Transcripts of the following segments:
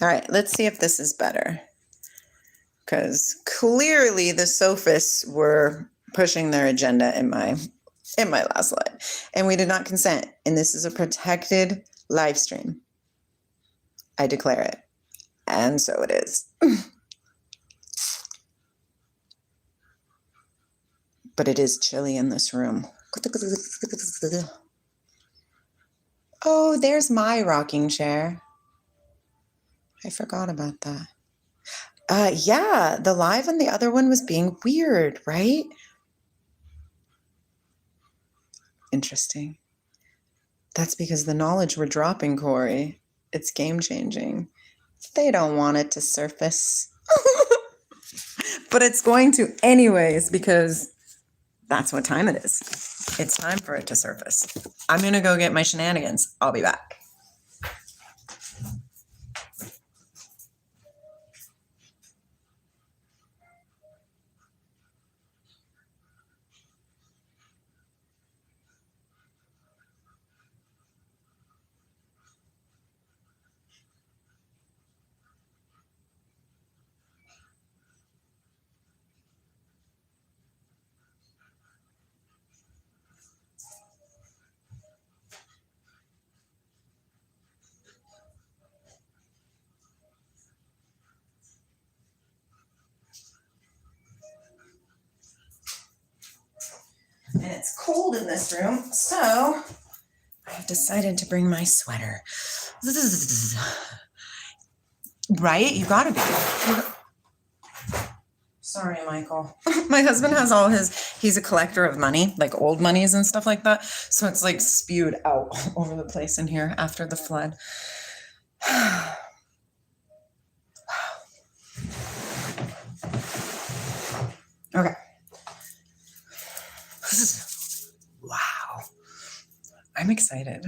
All right, let's see if this is better. Because clearly the sophists were pushing their agenda in my last live. And we did not consent. And this is a protected live stream. I declare it. And so it is. But it is chilly in this room. Oh, there's my rocking chair. I forgot about that. Yeah, the live on the other one was being weird, right? Interesting. That's because the knowledge we're dropping, Corey. It's game-changing. They don't want it to surface. But it's going to anyways, because that's what time it is. It's time for it to surface. I'm going to go get my shenanigans. I'll be back. And it's cold in this room, so I've decided to bring my sweater. Right? You gotta be. Sorry, Michael. My husband has he's a collector of money, like old monies and stuff like that. So it's like spewed out all over the place in here after the flood. Okay. Wow. I'm excited.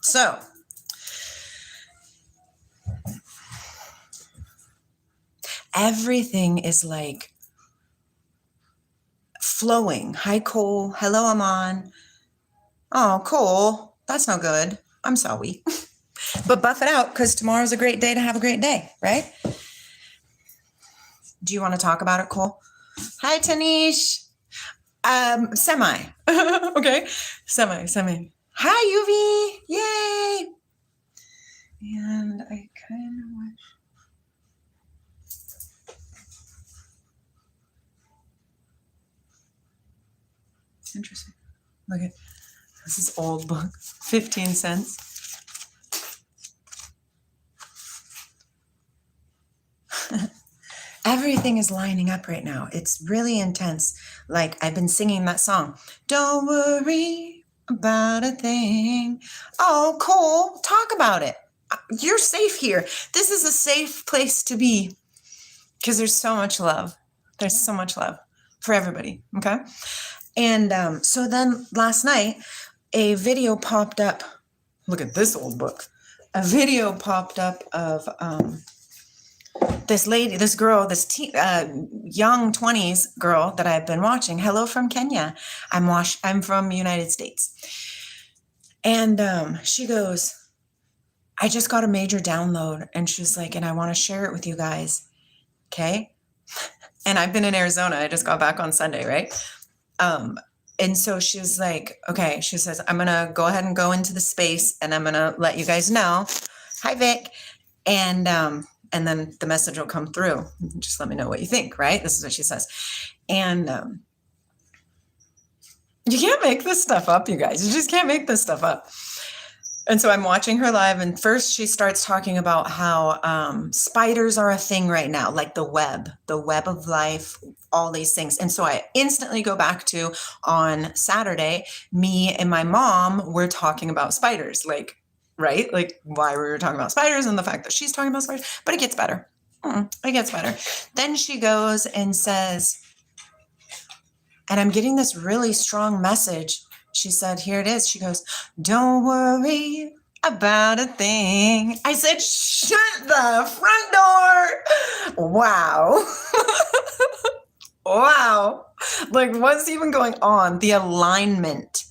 So, everything is like flowing. Hi, Cole. Hello, Aman. Oh, Cole. That's no good. I'm sorry. But buff it out because tomorrow's a great day to have a great day, right? Do you want to talk about it, Cole? Hi, Tanish. Semi. Okay. Semi. Hi, UV. Yay. And I kind of wish. Interesting. Look at this is old book. 15 cents. Everything is lining up right now. It's really intense. Like I've been singing that song. Don't worry about a thing. Oh, Cole, talk about it. You're safe here. This is a safe place to be because there's so much love. There's so much love for everybody. Okay. And so then last night, a video popped up. Look at this old book. A video popped up of this lady, this girl, this young 20s girl that I've been watching. Hello from Kenya. I'm from the United States. And she goes, I just got a major download. And she's like, and I want to share it with you guys. Okay. And I've been in Arizona. I just got back on Sunday, right? And so she's like, okay, she says, I'm going to go ahead and go into the space and I'm going to let you guys know. Hi, Vic. And then the message will come through. Just let me know what you think, right? This is what she says. And you can't make this stuff up, you guys. You just can't make this stuff up. And so I'm watching her live, and first she starts talking about how spiders are a thing right now, like the web of life, all these things. And so I instantly go back to on Saturday, me and my mom were talking about spiders, like, right? Like why we were talking about spiders and the fact that she's talking about spiders, but it gets better. It gets better. Then she goes and says, and I'm getting this really strong message. She said, here it is. She goes, don't worry about a thing. I said, shut the front door. Wow. Wow. Like, what's even going on? The alignment.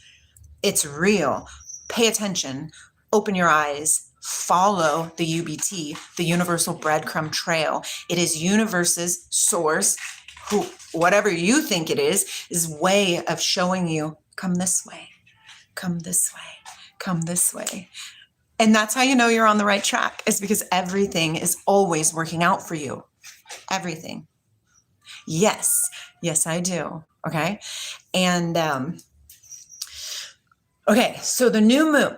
It's real. Pay attention. open your eyes, follow the UBT, the universal breadcrumb trail. It is universe's source, who, whatever you think it is way of showing you, come this way, come this way, come this way. And that's how you know you're on the right track, is because everything is always working out for you. Everything. Yes, I do. Okay. And, okay. So the new moon,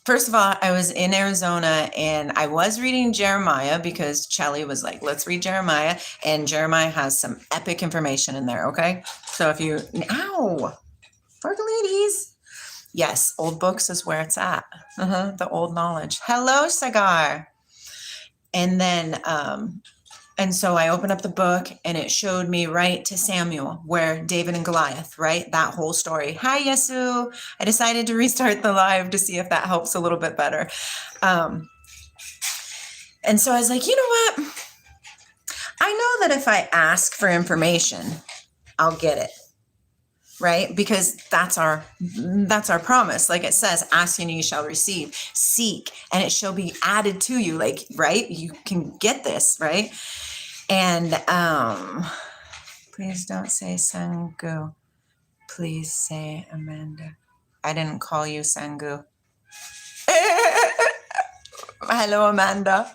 first of all, I was in Arizona and I was reading Jeremiah because Chelly was like, let's read Jeremiah. And Jeremiah has some epic information in there. Okay. So if you, for the ladies. Yes. Old books is where it's at. The old knowledge. Hello, Sagar. And then, and so I opened up the book and it showed me right to Samuel, where David and Goliath, right? That whole story. Hi, Yesu. I decided to restart the live to see if that helps a little bit better. And so I was like, you know what? I know that if I ask for information, I'll get it. Right? Because that's our promise. Like it says, ask and ye shall receive, seek and it shall be added to you. Like, right? You can get this, right? And please don't say Sangu. Please say Amanda. I didn't call you Sangu. Hello, Amanda.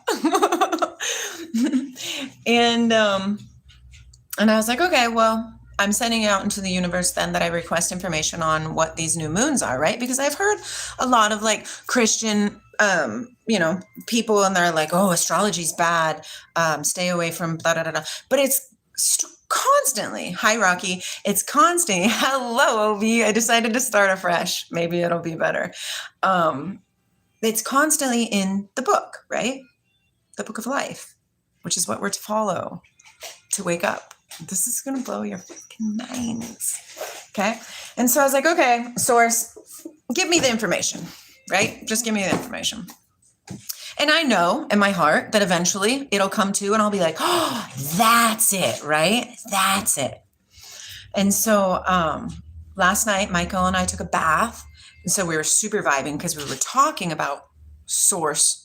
And I was like, okay, well, I'm sending out into the universe then that I request information on what these new moons are, right? Because I've heard a lot of like Christian, people, and they're like, oh, astrology's bad. Stay away from blah, blah, blah, blah. But it's constantly, hi, Rocky. It's constantly, hello, OB. I decided to start afresh. Maybe it'll be better. It's constantly in the book, right? The book of life, which is what we're to follow to wake up. This is going to blow your freaking minds. Okay. And so I was like, okay, source, give me the information, right? Just give me the information. And I know in my heart that eventually it'll come to, and I'll be like, oh, that's it, right? That's it. And so last night, Michael and I took a bath. And so we were super vibing because we were talking about source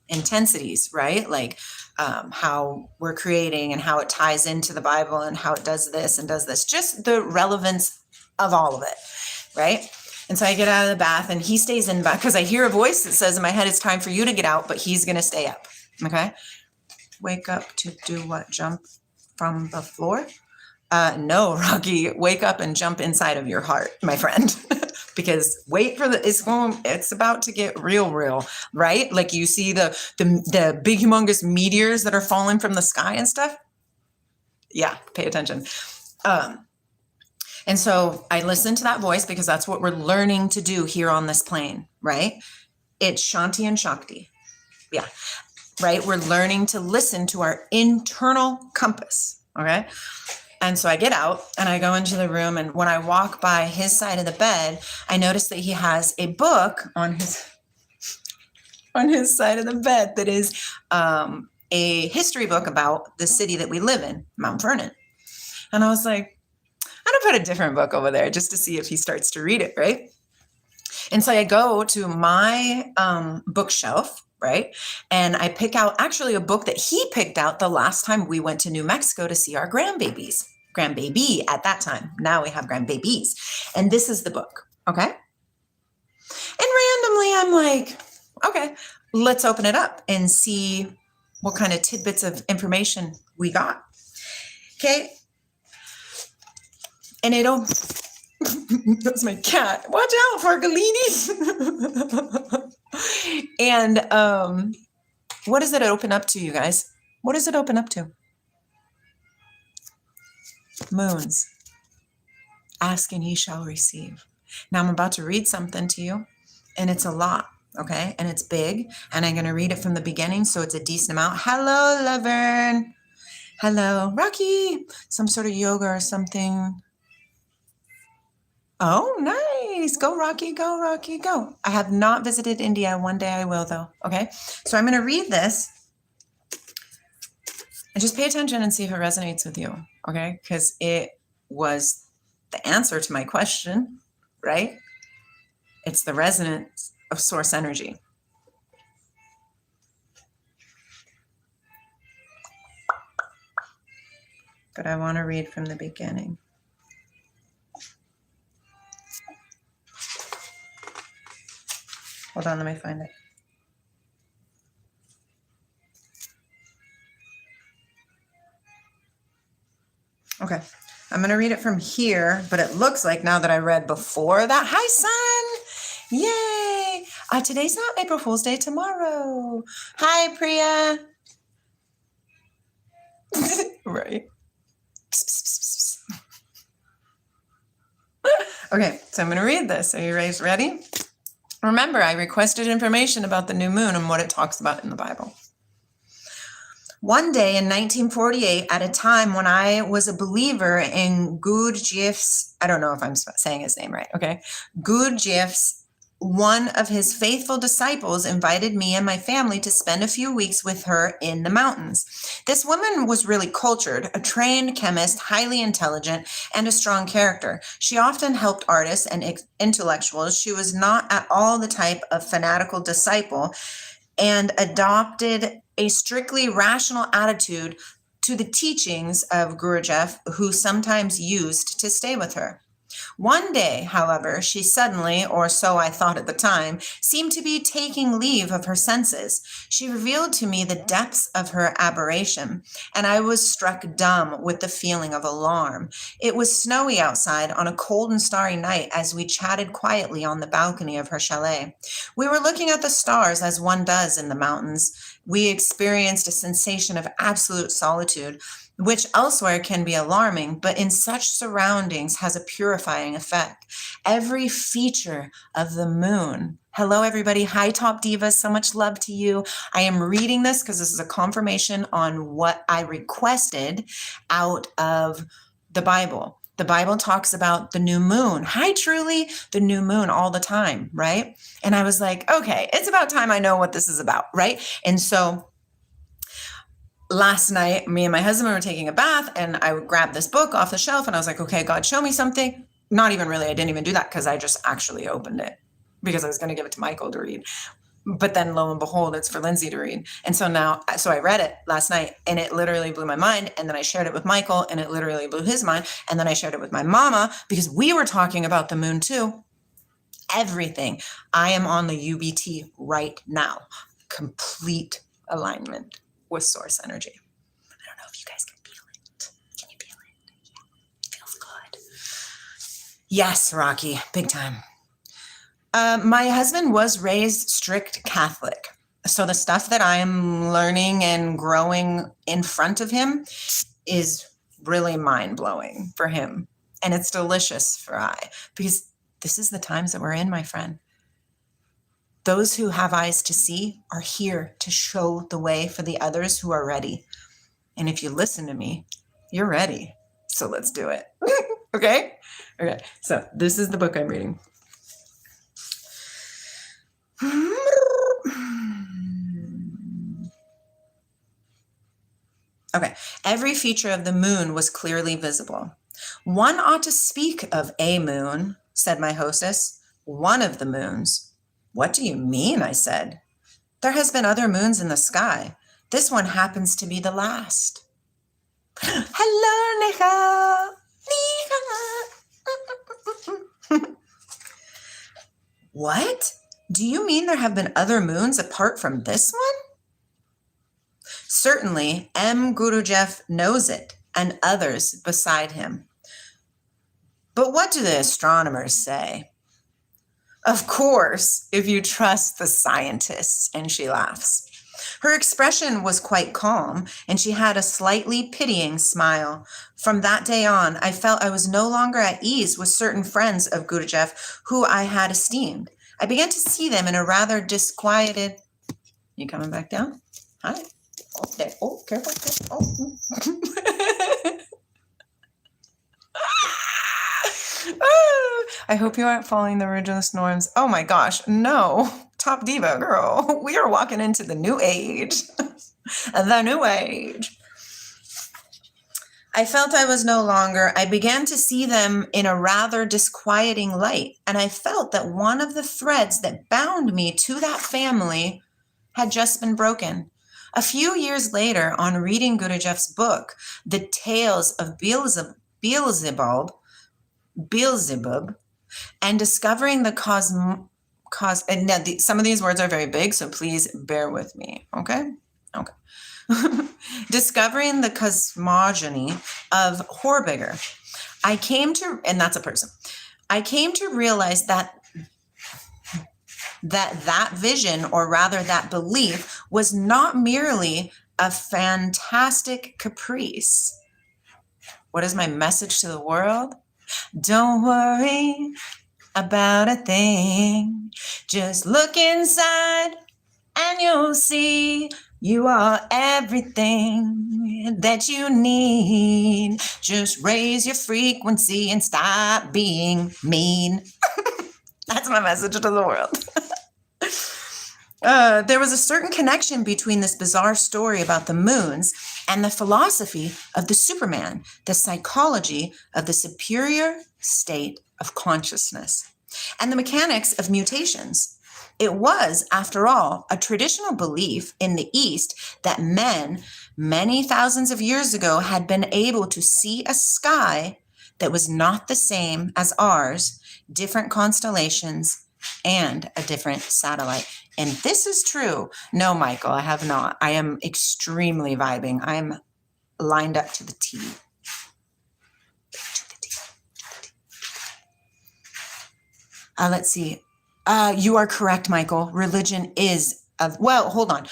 intensities, right? Like how we're creating and how it ties into the Bible and how it does this and does this, just the relevance of all of it, right? And so I get out of the bath and he stays in back because I hear a voice that says in my head, it's time for you to get out, but he's going to stay up. Okay. Wake up to do what? Jump from the floor? No, Rocky, wake up and jump inside of your heart, my friend. Because wait for it's about to get real, right? Like you see the big humongous meteors that are falling from the sky and stuff. Yeah, pay attention. And so I listen to that voice because that's what we're learning to do here on this plane, right? It's Shanti and Shakti. Yeah, right? We're learning to listen to our internal compass, okay? And so I get out and I go into the room, and when I walk by his side of the bed, I notice that he has a book on his side of the bed that is a history book about the city that we live in, Mount Vernon. And I was like, I'm gonna put a different book over there just to see if he starts to read it, right? And so I go to my bookshelf, right? And I pick out actually a book that he picked out the last time we went to New Mexico to see our grandbaby at that time. Now we have grandbabies. And this is the book, okay? And randomly I'm like, okay, let's open it up and see what kind of tidbits of information we got. Okay. And that's my cat. Watch out for Galini. And what does it open up to, you guys? What does it open up to? Moons. Ask and ye shall receive. Now I'm about to read something to you, and it's a lot, okay? And it's big, and I'm going to read it from the beginning, so it's a decent amount. Hello, Laverne. Hello, Rocky. Some sort of yoga or something. Oh, nice. Go, Rocky, go, Rocky, go. I have not visited India. One day I will, though. Okay. So I'm going to read this and just pay attention and see if it resonates with you. Okay. Because it was the answer to my question, right? It's the resonance of source energy. But I want to read from the beginning. Hold on, let me find it. Okay, I'm going to read it from here, but it looks like now that I read before that. Hi, son! Yay! Today's not April Fool's Day, tomorrow. Hi, Priya. Right. Okay, so I'm going to read this. Are you guys ready? Remember, I requested information about the new moon and what it talks about in the Bible. One day in 1948, at a time when I was a believer in Gurdjieff's, I don't know if I'm saying his name right, okay? Gurdjieff's, one of his faithful disciples invited me and my family to spend a few weeks with her in the mountains. This woman was really cultured, a trained chemist, highly intelligent, and a strong character. She often helped artists and intellectuals. She was not at all the type of fanatical disciple and adopted a strictly rational attitude to the teachings of Gurdjieff, who sometimes used to stay with her. One day, however, she suddenly, or so I thought at the time, seemed to be taking leave of her senses. She revealed to me the depths of her aberration, and I was struck dumb with the feeling of alarm. It was snowy outside on a cold and starry night as we chatted quietly on the balcony of her chalet. We were looking at the stars as one does in the mountains. We experienced a sensation of absolute solitude, which elsewhere can be alarming, but in such surroundings has a purifying effect. Every feature of the moon. Hello, everybody. Hi, Top Divas. So much love to you. I am reading this because this is a confirmation on what I requested out of the Bible. The Bible talks about the new moon. Hi, Truly. The new moon all the time, right? And I was like, okay, it's about time I know what this is about, right? And so last night, me and my husband were taking a bath, and I grabbed this book off the shelf, and I was like, okay, God, show me something. Not even really. I didn't even do that because I just actually opened it because I was going to give it to Michael to read. But then lo and behold, it's for Lindsay to read. And so I read it last night, and it literally blew my mind. And then I shared it with Michael, and it literally blew his mind. And then I shared it with my mama because we were talking about the moon too. Everything. I am on the UBT right now. Complete alignment with source energy. I don't know if you guys can feel it. Can you feel it? Yeah, it feels good. Yes, Rocky, big time. My husband was raised strict Catholic. So the stuff that I'm learning and growing in front of him is really mind-blowing for him. And it's delicious for I, because this is the times that we're in, my friend. Those who have eyes to see are here to show the way for the others who are ready. And if you listen to me, you're ready. So let's do it. Okay? Okay. So this is the book I'm reading. Okay. Every feature of the moon was clearly visible. One ought to speak of a moon, said my hostess. One of the moons. What do you mean? I said. There has been other moons in the sky. This one happens to be the last. Hello, Nika. What? Do you mean there have been other moons apart from this one? Certainly, M. Gurdjieff knows it, and others beside him. But what do the astronomers say? Of course, if you trust the scientists, and she laughs. Her expression was quite calm, and she had a slightly pitying smile. From that day on, I felt I was no longer at ease with certain friends of Gurdjieff who I had esteemed. I began to see them in a rather disquieted... You coming back down? Hi. Oh, there. Oh, careful. Oh. I hope you aren't following the originalist norms. Oh my gosh, no. Top diva, girl. We are walking into the new age. The new age. I felt I was no longer, I began to see them in a rather disquieting light, and I felt that one of the threads that bound me to that family had just been broken. A few years later, on reading Gurdjieff's book, The Tales of Beelzebub, and discovering the and now some of these words are very big, so please bear with me, okay? Okay. Discovering the cosmogony of Horbiger, I came to, and that's a person, I came to realize that vision, or rather that belief, was not merely a fantastic caprice. What is my message to the world? Don't worry about a thing. Just look inside and you'll see you are everything that you need. Just raise your frequency and stop being mean. That's my message to the world. There was a certain connection between this bizarre story about the moons and the philosophy of the Superman, the psychology of the superior state of consciousness, and the mechanics of mutations. It was, after all, a traditional belief in the East that men, many thousands of years ago, had been able to see a sky that was not the same as ours, different constellations, and a different satellite. And this is true. No, Michael, I have not. I am extremely vibing. I'm lined up to the T. Let's see. You are correct, Michael. Religion is hold on.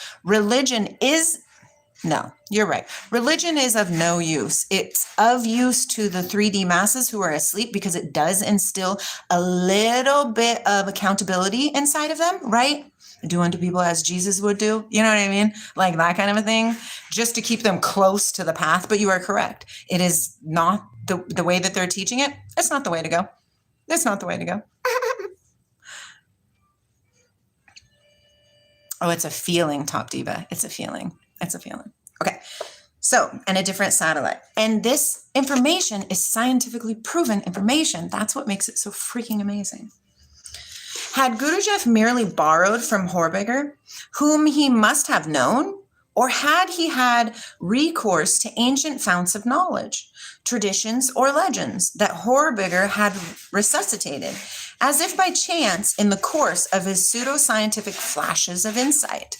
No, you're right. Religion is of no use. It's of use to the 3D masses who are asleep because it does instill a little bit of accountability inside of them, right? Do unto people as Jesus would do. You know what I mean? Like that kind of a thing, just to keep them close to the path. But you are correct. It is not the way that they're teaching it. It's not the way to go. It's not the way to go. Oh, it's a feeling, Top Diva. It's a feeling. It's a feeling. Okay. So, and a different satellite. And this information is scientifically proven information. That's what makes it so freaking amazing. Had Gurdjieff merely borrowed from Horbiger, whom he must have known, or had he had recourse to ancient founts of knowledge, traditions, or legends that Horbiger had resuscitated, as if by chance in the course of his pseudoscientific flashes of insight?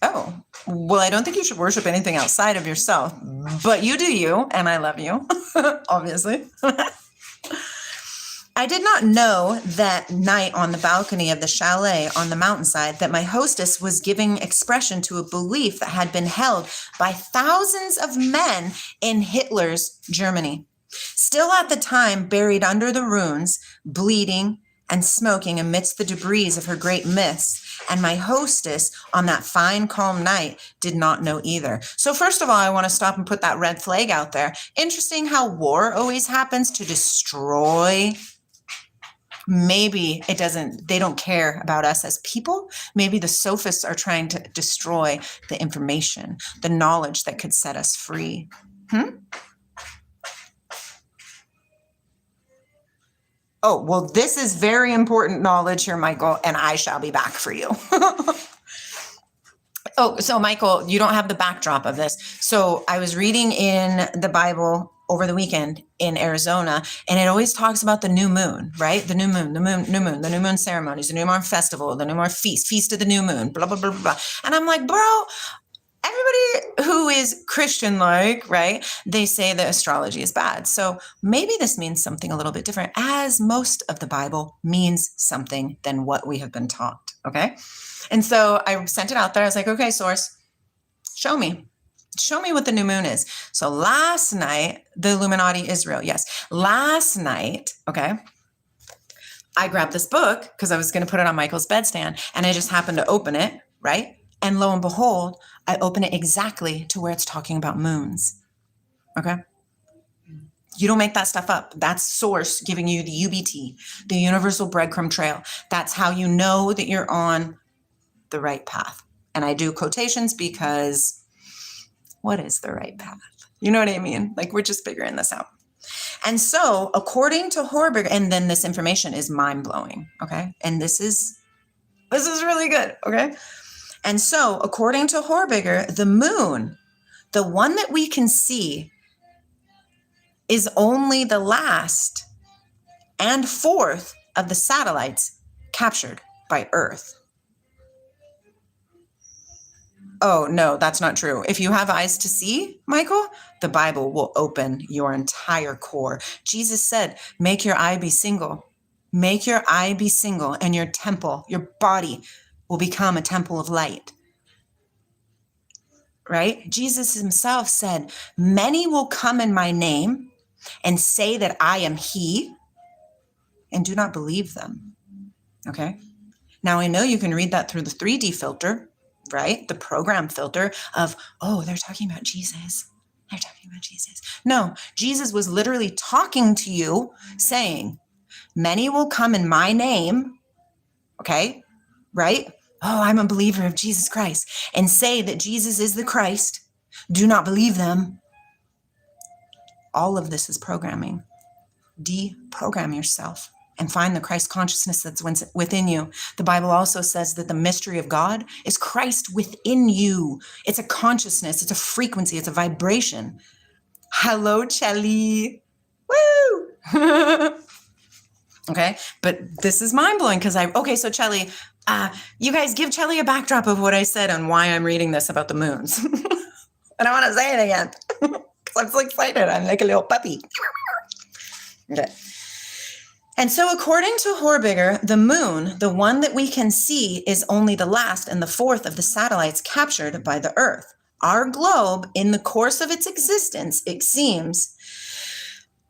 Oh, well, I don't think you should worship anything outside of yourself, but you do you, and I love you, obviously. I did not know that night on the balcony of the chalet on the mountainside that my hostess was giving expression to a belief that had been held by thousands of men in Hitler's Germany. Still at the time buried under the ruins, bleeding and smoking amidst the debris of her great myths, and my hostess on that fine, calm night did not know either. So first of all, I want to stop and put that red flag out there. Interesting how war always happens to destroy. Maybe they don't care about us as people. Maybe the sophists are trying to destroy the information, the knowledge that could set us free. Oh, well, this is very important knowledge here, Michael, and I shall be back for you. Oh, so Michael, you don't have the backdrop of this. So I was reading in the Bible over the weekend in Arizona, and it always talks about the new moon, right? The new moon, the new moon ceremonies, the new moon festival, the new moon feast of the new moon, blah, blah, blah, blah, blah. And I'm like, bro, everybody who is Christian-like, right, they say that astrology is bad. So maybe this means something a little bit different, as most of the Bible means something than what we have been taught, okay? And so I sent it out there. I was like, okay, source, show me what the new moon is. So last night, the Illuminati Israel, yes. Last night, okay, I grabbed this book because I was going to put it on Michael's bedstand, and I just happened to open it, right? And lo and behold, I open it exactly to where it's talking about moons. Okay? You don't make that stuff up. That's source giving you the UBT, the universal breadcrumb trail. That's how you know that you're on the right path. And I do quotations because what is the right path? You know what I mean? Like, we're just figuring this out. And so, according to Horberger, and then this information is mind-blowing, okay? And this is really good, okay? And so, according to Horberger, the moon, the one that we can see, is only the last and fourth of the satellites captured by Earth. Oh, no, that's not true. If you have eyes to see, Michael, the Bible will open your entire core. Jesus said, make your eye be single. Make your eye be single, and your temple, your body, will become a temple of light. Right? Jesus himself said, many will come in my name and say that I am he, and do not believe them. Okay? Now, I know you can read that through the 3D filter, right? The program filter of, oh, they're talking about Jesus. They're talking about Jesus. No, Jesus was literally talking to you, saying, many will come in my name, okay? Right? Oh, I'm a believer of Jesus Christ, and say that Jesus is the Christ. Do not believe them. All of this is programming. Deprogram yourself and find the Christ consciousness that's within you. The Bible also says that the mystery of God is Christ within you. It's a consciousness, it's a frequency, it's a vibration. Hello, Chelly. Woo! Okay, but this is mind-blowing because so Chelly, you guys give Chelly a backdrop of what I said and why I'm reading this about the moons. I don't want to say it again because I'm so excited. I'm like a little puppy. Okay. And so according to Horberger, the moon, the one that we can see, is only the last and the fourth of the satellites captured by the Earth. Our globe, in the course of its existence, it seems,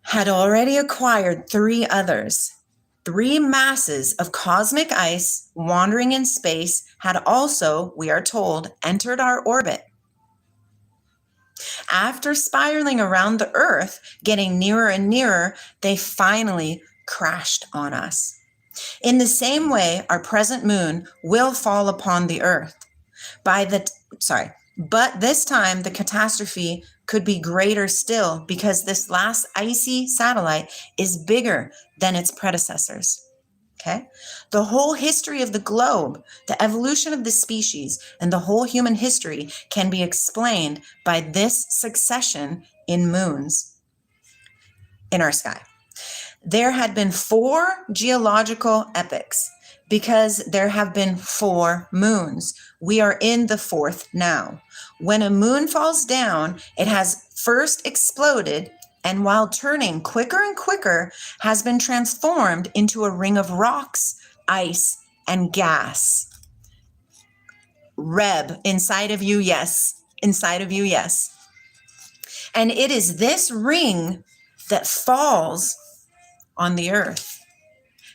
had already acquired 3 others. 3 masses of cosmic ice wandering in space had also, we are told, entered our orbit. After spiraling around the Earth, getting nearer and nearer, they finally crashed on us. In the same way, our present moon will fall upon the Earth. But this time the catastrophe could be greater still because this last icy satellite is bigger than its predecessors. Okay? The whole history of the globe, the evolution of the species, and the whole human history can be explained by this succession in moons in our sky. There had been 4 geological epochs because there have been 4 moons. We are in the 4th now. When a moon falls down, it has first exploded, and while turning quicker and quicker, has been transformed into a ring of rocks, ice, and gas. Reb, inside of you, yes. Inside of you, yes. And it is this ring that falls on the Earth,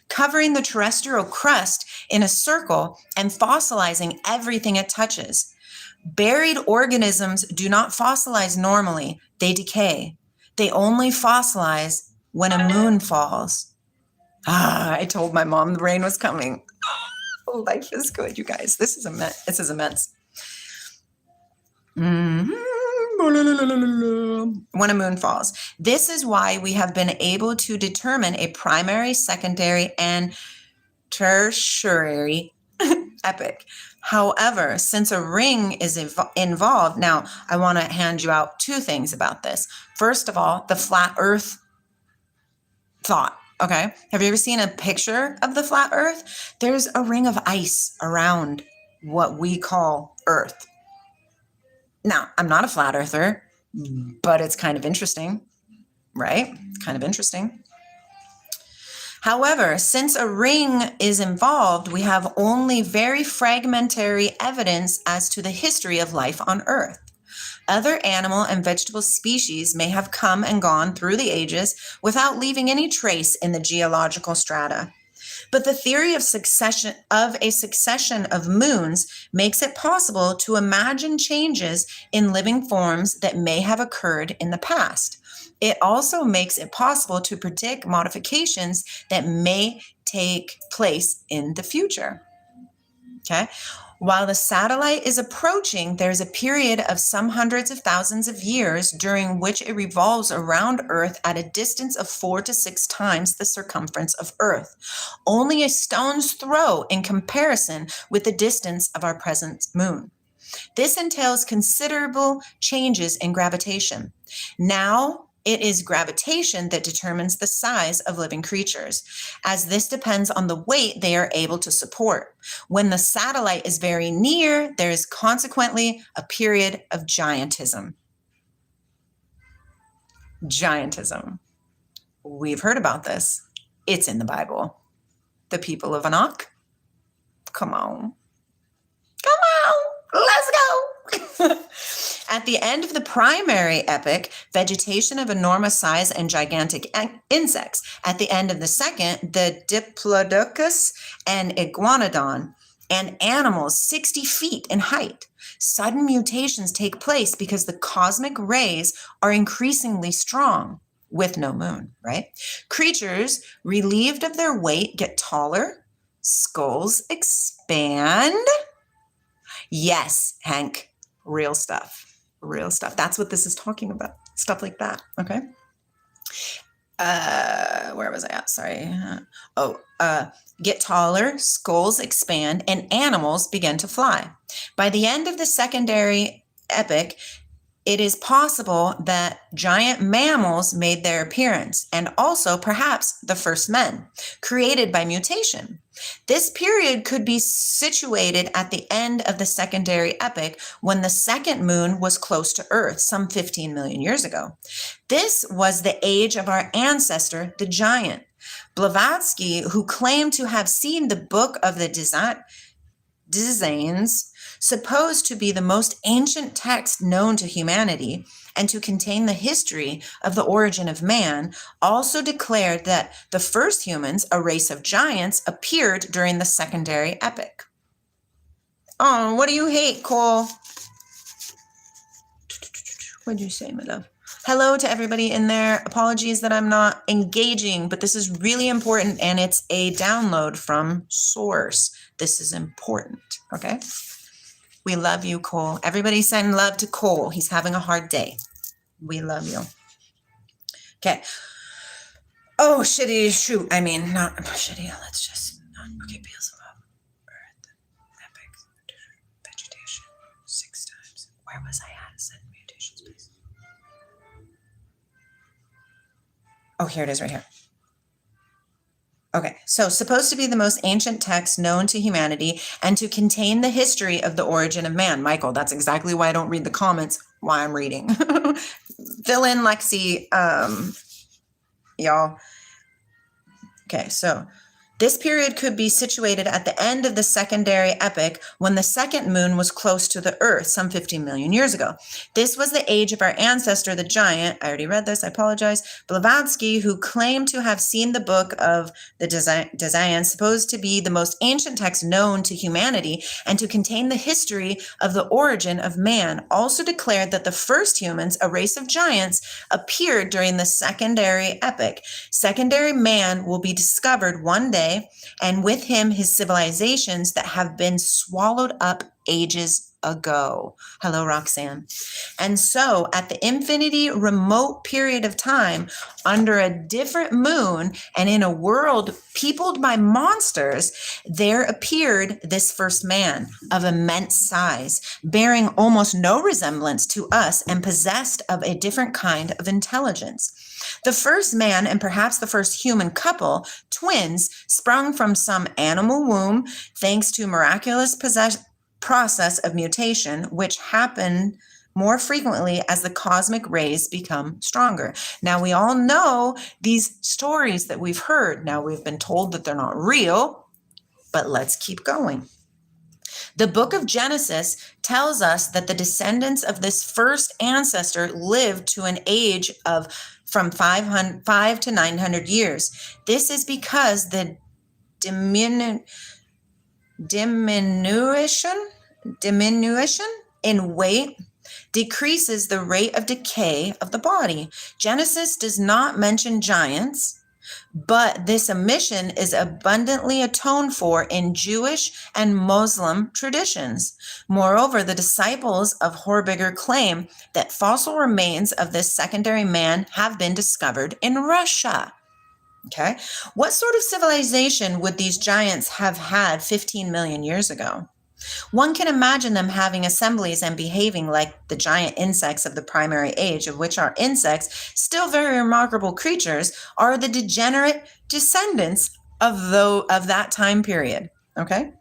covering the terrestrial crust in a circle and fossilizing everything it touches. Buried organisms do not fossilize normally. They decay. They only fossilize when a moon falls. I told my mom the rain was coming. Oh, life is good, you guys. This is immense. When a moon falls. This is why we have been able to determine a primary, secondary, and tertiary epoch. However, since a ring is involved, now I want to hand you out 2 things about this. First of all, the flat Earth thought. Okay. Have you ever seen a picture of the flat Earth? There's a ring of ice around what we call Earth. Now, I'm not a flat earther, but it's kind of interesting, right? Kind of interesting. However, since a ring is involved, we have only very fragmentary evidence as to the history of life on Earth. Other animal and vegetable species may have come and gone through the ages without leaving any trace in the geological strata. But the theory of a succession of moons makes it possible to imagine changes in living forms that may have occurred in the past. It also makes it possible to predict modifications that may take place in the future. Okay. While the satellite is approaching, there's a period of some hundreds of thousands of years during which it revolves around Earth at a distance of 4 to 6 times the circumference of Earth, only a stone's throw in comparison with the distance of our present moon. This entails considerable changes in gravitation. Now, it is gravitation that determines the size of living creatures, as this depends on the weight they are able to support. When the satellite is very near, there is consequently a period of giantism. Giantism. We've heard about this. It's in the Bible. The people of Anak. Come on. Come on. Let's go. At the end of the primary epoch, vegetation of enormous size and gigantic insects. At the end of the second, the Diplodocus and Iguanodon, and animals 60 feet in height. Sudden mutations take place because the cosmic rays are increasingly strong with no moon, right? Creatures relieved of their weight get taller, skulls expand. Yes, Hank, real stuff. Real stuff. That's what this is talking about. Stuff like that. Okay. Where was I at? Sorry. Get taller, skulls expand, and animals begin to fly. By the end of the secondary epoch, it is possible that giant mammals made their appearance, and also perhaps the first men, created by mutation. This period could be situated at the end of the secondary epoch when the second moon was close to Earth, some 15 million years ago. This was the age of our ancestor, the giant. Blavatsky, who claimed to have seen the book of the designs, supposed to be the most ancient text known to humanity and to contain the history of the origin of man, also declared that the first humans, a race of giants, appeared during the secondary epoch. Oh, what do you hate, Cole? What did you say, my love? Hello to everybody in there. Apologies that I'm not engaging, but this is really important, and it's a download from source. This is important, okay? We love you, Cole. Everybody send love to Cole. He's having a hard day. We love you. Okay. Oh, shitty shoot. I mean, not shitty. Let's just, okay, peels above Earth, epic, vegetation, 6 times. Where was I at? Send mutations, please. Oh, here it is right here. Okay, so supposed to be the most ancient text known to humanity and to contain the history of the origin of man. Michael, that's exactly why I don't read the comments, why I'm reading. Fill in, Lexi, y'all. Okay, so this period could be situated at the end of the secondary epoch when the second moon was close to the Earth, some 15 million years ago. This was the age of our ancestor, the giant. I already read this, I apologize. Blavatsky, who claimed to have seen the book of the designs, supposed to be the most ancient text known to humanity and to contain the history of the origin of man, also declared that the first humans, a race of giants, appeared during the secondary epoch. Secondary man will be discovered one day, and with him his civilizations that have been swallowed up ages ago. Hello, Roxanne. And so at the infinity remote period of time, under a different moon and in a world peopled by monsters, there appeared this first man of immense size, bearing almost no resemblance to us and possessed of a different kind of intelligence. The first man, and perhaps the first human couple, twins, sprung from some animal womb thanks to miraculous process of mutation, which happened more frequently as the cosmic rays become stronger. Now, we all know these stories that we've heard. Now, we've been told that they're not real, but let's keep going. The book of Genesis tells us that the descendants of this first ancestor lived to an age of from 5 to 900 years. This is because the diminution in weight decreases the rate of decay of the body. Genesis does not mention giants, But this omission is abundantly atoned for in Jewish and Muslim traditions. Moreover, the disciples of Horbiger claim that fossil remains of this secondary man have been discovered in Russia. Okay, what sort of civilization would these giants have had 15 million years ago? One can imagine them having assemblies and behaving like the giant insects of the primary age, of which our insects, still very remarkable creatures, are the degenerate descendants of that time period. Okay?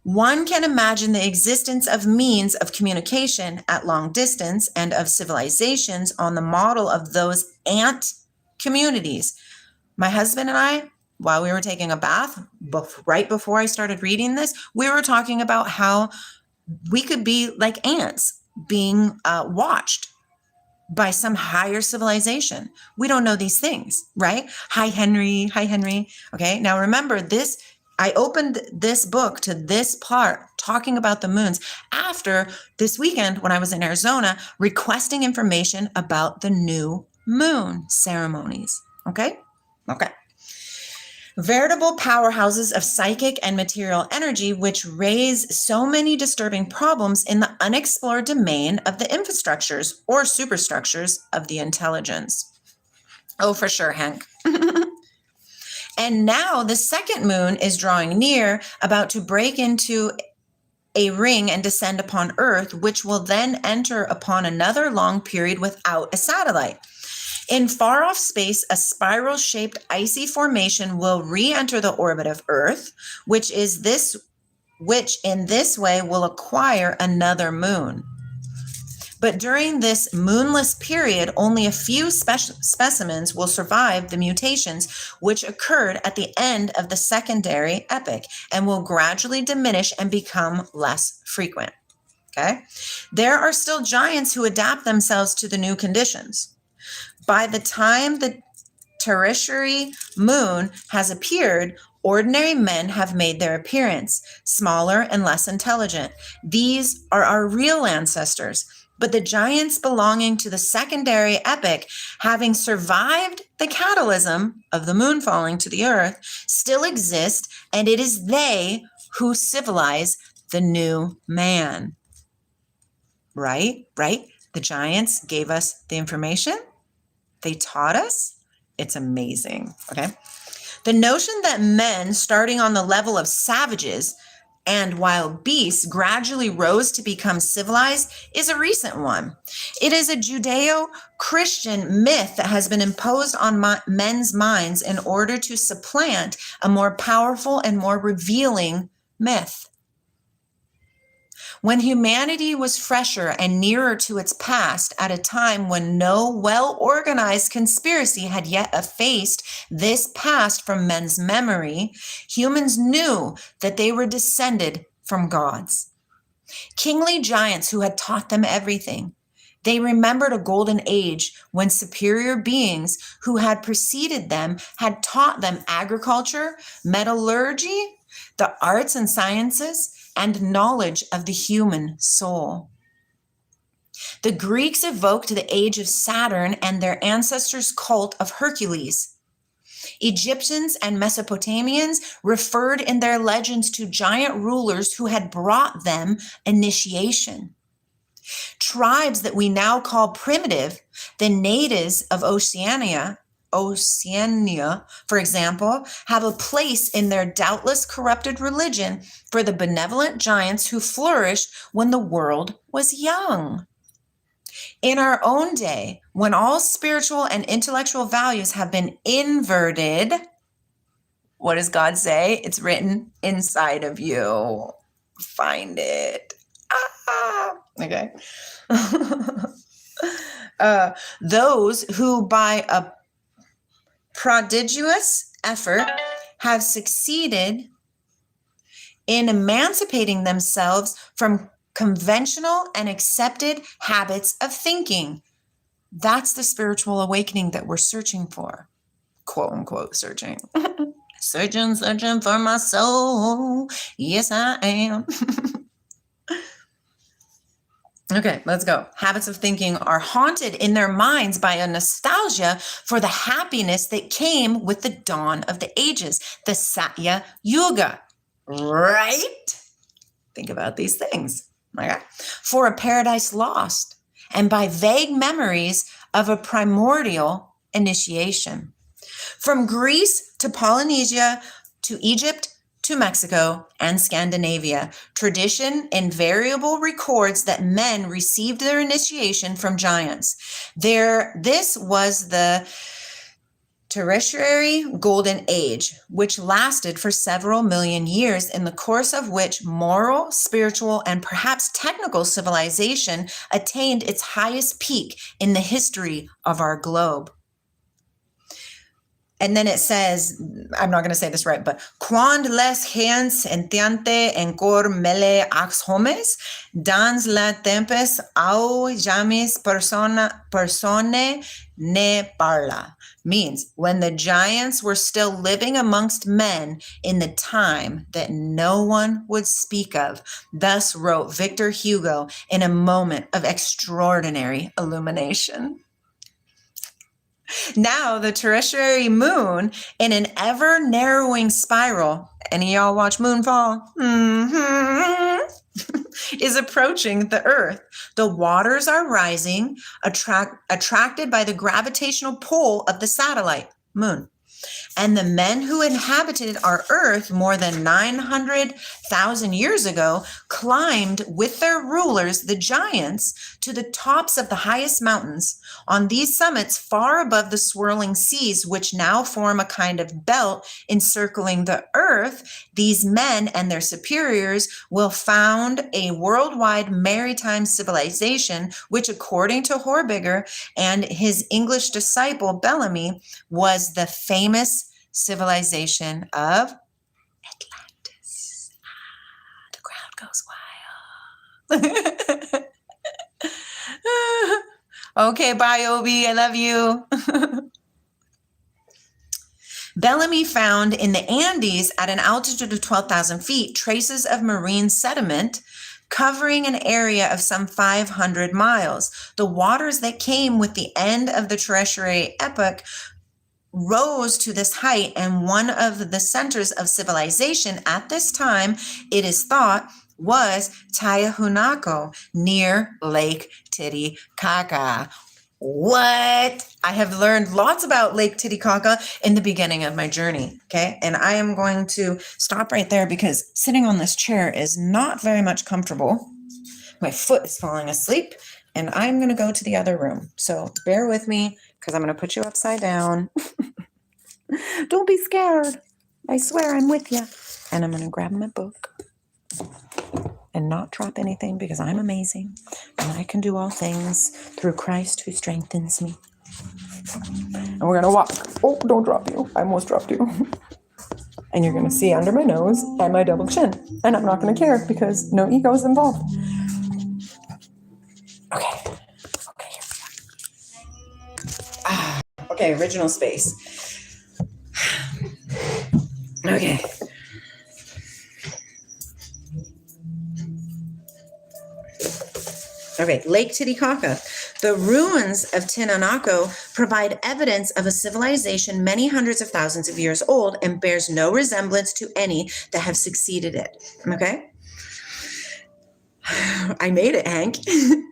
One can imagine the existence of means of communication at long distance and of civilizations on the model of those ant communities. My husband and I, while we were taking a bath, right before I started reading this, we were talking about how we could be like ants being watched by some higher civilization. We don't know these things, right? Hi, Henry. Hi, Henry. Okay, now remember this. I opened this book to this part talking about the moons after this weekend when I was in Arizona requesting information about the new moon ceremonies. Okay? Okay. Veritable powerhouses of psychic and material energy, which raise so many disturbing problems in the unexplored domain of the infrastructures or superstructures of the intelligence. Oh, for sure, Hank. And now the second moon is drawing near, about to break into a ring and descend upon Earth, which will then enter upon another long period without a satellite. In far-off space, a spiral-shaped icy formation will re-enter the orbit of Earth, which in this way will acquire another moon. But during this moonless period, only a few specimens will survive the mutations which occurred at the end of the secondary epoch and will gradually diminish and become less frequent. Okay? There are still giants who adapt themselves to the new conditions. By the time the tertiary moon has appeared, ordinary men have made their appearance, smaller and less intelligent. These are our real ancestors. But the giants belonging to the secondary epoch, having survived the cataclysm of the moon falling to the earth, still exist, and it is they who civilize the new man. Right? The giants gave us the information. They taught us. It's amazing. Okay. The notion that men, starting on the level of savages and wild beasts, gradually rose to become civilized is a recent one. It is a Judeo-Christian myth that has been imposed on men's minds in order to supplant a more powerful and more revealing myth. When humanity was fresher and nearer to its past at a time when no well-organized conspiracy had yet effaced this past from men's memory, humans knew that they were descended from gods. Kingly giants who had taught them everything. They remembered a golden age when superior beings who had preceded them had taught them agriculture, metallurgy, the arts and sciences, and knowledge of the human soul. The Greeks evoked the age of Saturn and their ancestors' cult of Hercules. Egyptians and Mesopotamians referred in their legends to giant rulers who had brought them initiation. Tribes that we now call primitive, the natives of Oceania, for example, have a place in their doubtless corrupted religion for the benevolent giants who flourished when the world was young. In our own day, when all spiritual and intellectual values have been inverted, what does God say? It's written inside of you. Find it. Okay. Those who by a prodigious effort have succeeded in emancipating themselves from conventional and accepted habits of thinking. That's the spiritual awakening that we're searching for. Quote unquote, searching. Searching for my soul. Yes, I am. Okay, let's go. Habits of thinking are haunted in their minds by a nostalgia for the happiness that came with the dawn of the ages, the Satya Yuga. Right? Think about these things. Okay. For a paradise lost, and by vague memories of a primordial initiation. From Greece to Polynesia to Egypt to Mexico and Scandinavia, tradition invariably records that men received their initiation from giants. This was the Tertiary Golden Age, which lasted for several million years, in the course of which moral, spiritual, and perhaps technical civilization attained its highest peak in the history of our globe. And then it says, I'm not going to say this right, but quando les gens entiante en cor mele ax homes, dans la tempes au jamais persone ne parla. Means when the giants were still living amongst men in the time that no one would speak of. Thus wrote Victor Hugo in a moment of extraordinary illumination. Now the tertiary moon, in an ever narrowing spiral, any of y'all watch Moonfall? Is approaching the earth. The waters are rising, attracted by the gravitational pull of the satellite, moon. And the men who inhabited our earth more than 900,000 years ago climbed with their rulers, the giants, to the tops of the highest mountains. On these summits, far above the swirling seas, which now form a kind of belt encircling the earth, these men and their superiors will found a worldwide maritime civilization, which, according to Horbiger and his English disciple Bellamy, was the famous civilization of Atlantis. The crowd goes wild. Okay, bye, Obi. I love you. Bellamy found in the Andes at an altitude of 12,000 feet traces of marine sediment covering an area of some 500 miles. The waters that came with the end of the Tertiary epoch rose to this height, and one of the centers of civilization at this time, it is thought, was Tiahuanaco near Lake Titicaca. What? I have learned lots about Lake Titicaca in the beginning of my journey, okay? And I am going to stop right there because sitting on this chair is not very much comfortable. My foot is falling asleep, and I'm going to go to the other room. So bear with me, because I'm going to put you upside down. Don't be scared. I swear I'm with you. And I'm going to grab my book and not drop anything, because I'm amazing and I can do all things through Christ who strengthens me. And we're going to walk. Oh, don't drop you. I almost dropped you. And you're going to see under my nose and my double chin. And I'm not going to care because no ego is involved. Okay. Here we go. Okay, original space. Okay. Okay, Lake Titicaca. The ruins of Tiahuanaco provide evidence of a civilization many hundreds of thousands of years old and bears no resemblance to any that have succeeded it. Okay? I made it, Hank.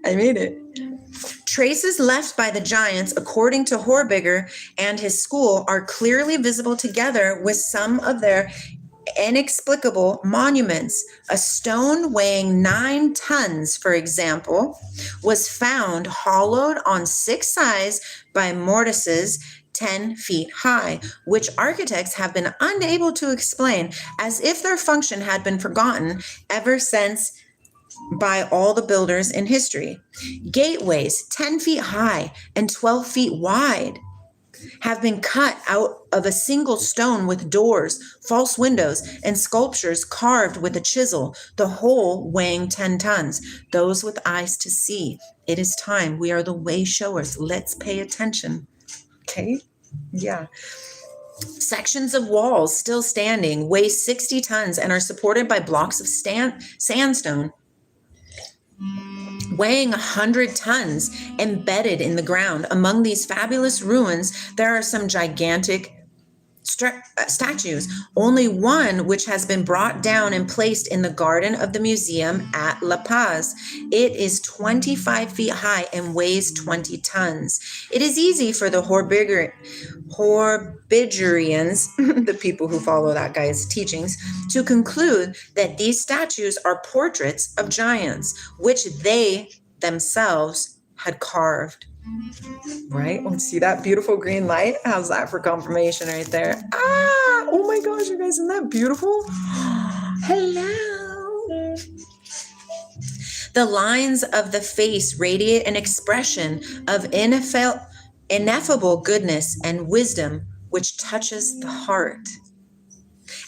I made it. Traces left by the giants, according to Horbiger and his school, are clearly visible together with some of their inexplicable monuments. A stone weighing 9 tons, for example, was found hollowed on 6 sides by mortises 10 feet high, which architects have been unable to explain, as if their function had been forgotten ever since by all the builders in history. Gateways 10 feet high and 12 feet wide have been cut out of a single stone with doors, false windows, and sculptures carved with a chisel, the whole weighing 10 tons. Those with eyes to see. It is time. We are the way showers. Let's pay attention. Okay? Yeah. Sections of walls still standing weigh 60 tons and are supported by blocks of sandstone. weighing 100 tons embedded in the ground. Among these fabulous ruins, there are some gigantic statues, only one which has been brought down and placed in the garden of the museum at La Paz. It is 25 feet high and weighs 20 tons. It is easy for the Horbidurians, the people who follow that guy's teachings, to conclude that these statues are portraits of giants, which they themselves had carved. Right? Let's see that beautiful green light. How's that for confirmation right there? Ah, oh my gosh, you guys, isn't that beautiful? Hello. The lines of the face radiate an expression of ineffable goodness and wisdom which touches the heart.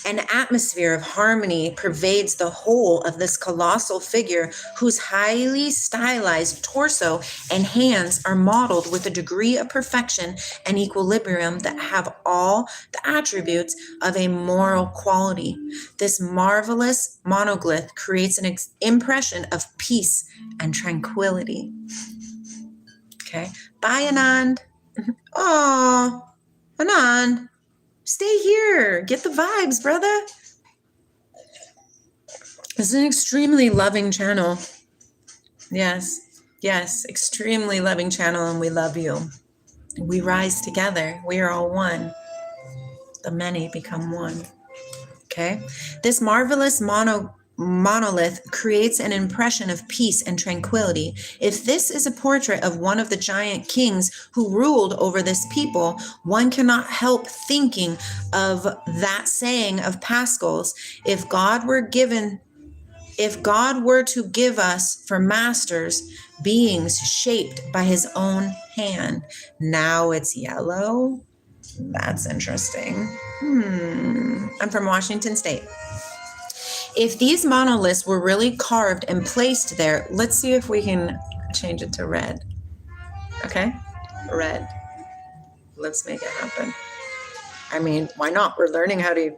An atmosphere of harmony pervades the whole of this colossal figure, whose highly stylized torso and hands are modeled with a degree of perfection and equilibrium that have all the attributes of a moral quality. This marvelous monolith creates an impression of peace and tranquility. Okay. Bye, Anand. Oh, Anand. Stay here. Get the vibes, brother. It's an extremely loving channel. Yes, extremely loving channel, and we love you. We rise together. We are all one. The many become one. Okay? This marvelous monolith creates an impression of peace and tranquility. If this is a portrait of one of the giant kings who ruled over this people, one cannot help thinking of that saying of Pascal's, if God were to give us for masters beings shaped by his own hand. Now it's yellow. That's interesting. I'm from Washington State. If these monoliths were really carved and placed there, let's see if we can change it to red. Okay? Red. Let's make it happen. I mean, why not? We're learning how to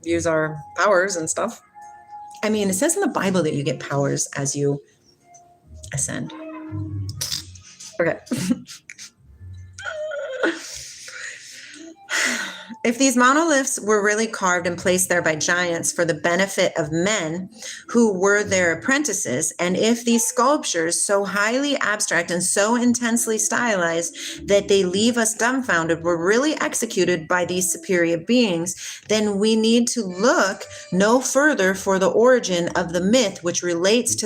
use our powers and stuff. I mean, it says in the Bible that you get powers as you ascend. Okay. If these monoliths were really carved and placed there by giants for the benefit of men who were their apprentices, and if these sculptures, so highly abstract and so intensely stylized that they leave us dumbfounded, were really executed by these superior beings, then we need to look no further for the origin of the myth which relates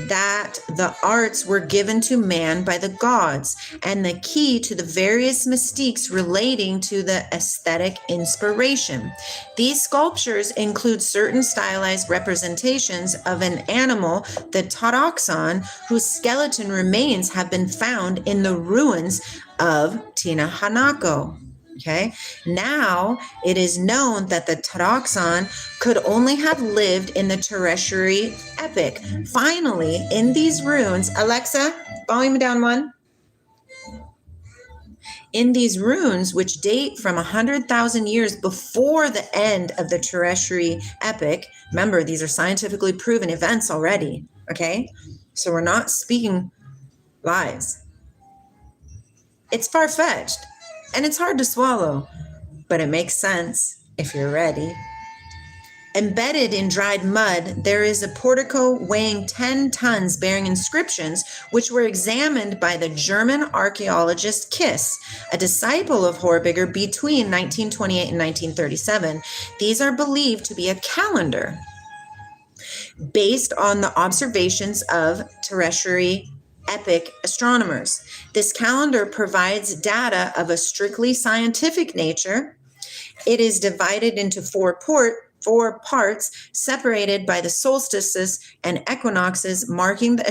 that the arts were given to man by the gods, and the key to the various mystiques relating to the aesthetic inspiration. These sculptures include certain stylized representations of an animal, the Taraxon, whose skeleton remains have been found in the ruins of Tinahanako. Okay, now it is known that the Taraxon could only have lived in the tertiary epoch. Finally, in these ruins, Alexa, volume down one. In these ruins, which date from 100,000 years before the end of the tertiary epoch, remember, these are scientifically proven events already, okay? So we're not speaking lies. It's far-fetched. And it's hard to swallow, but it makes sense if you're ready. Embedded in dried mud, there is a portico weighing 10 tons bearing inscriptions which were examined by the German archaeologist Kiss, a disciple of Horbiger between 1928 and 1937. These are believed to be a calendar based on the observations of tertiary epoch astronomers. This calendar provides data of a strictly scientific nature. It is divided into four parts, separated by the solstices and equinoxes marking the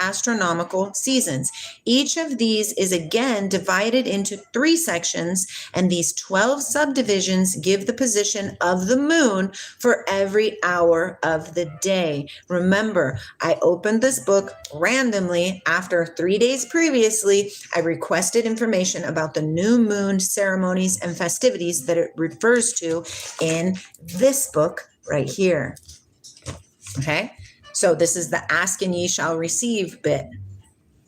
astronomical seasons. Each of these is again divided into 3 sections, and these 12 subdivisions give the position of the moon for every hour of the day. Remember, I opened this book randomly after 3 days previously. I requested information about the new moon ceremonies and festivities that it refers to in this book right here. Okay. So this is the ask and ye shall receive bit.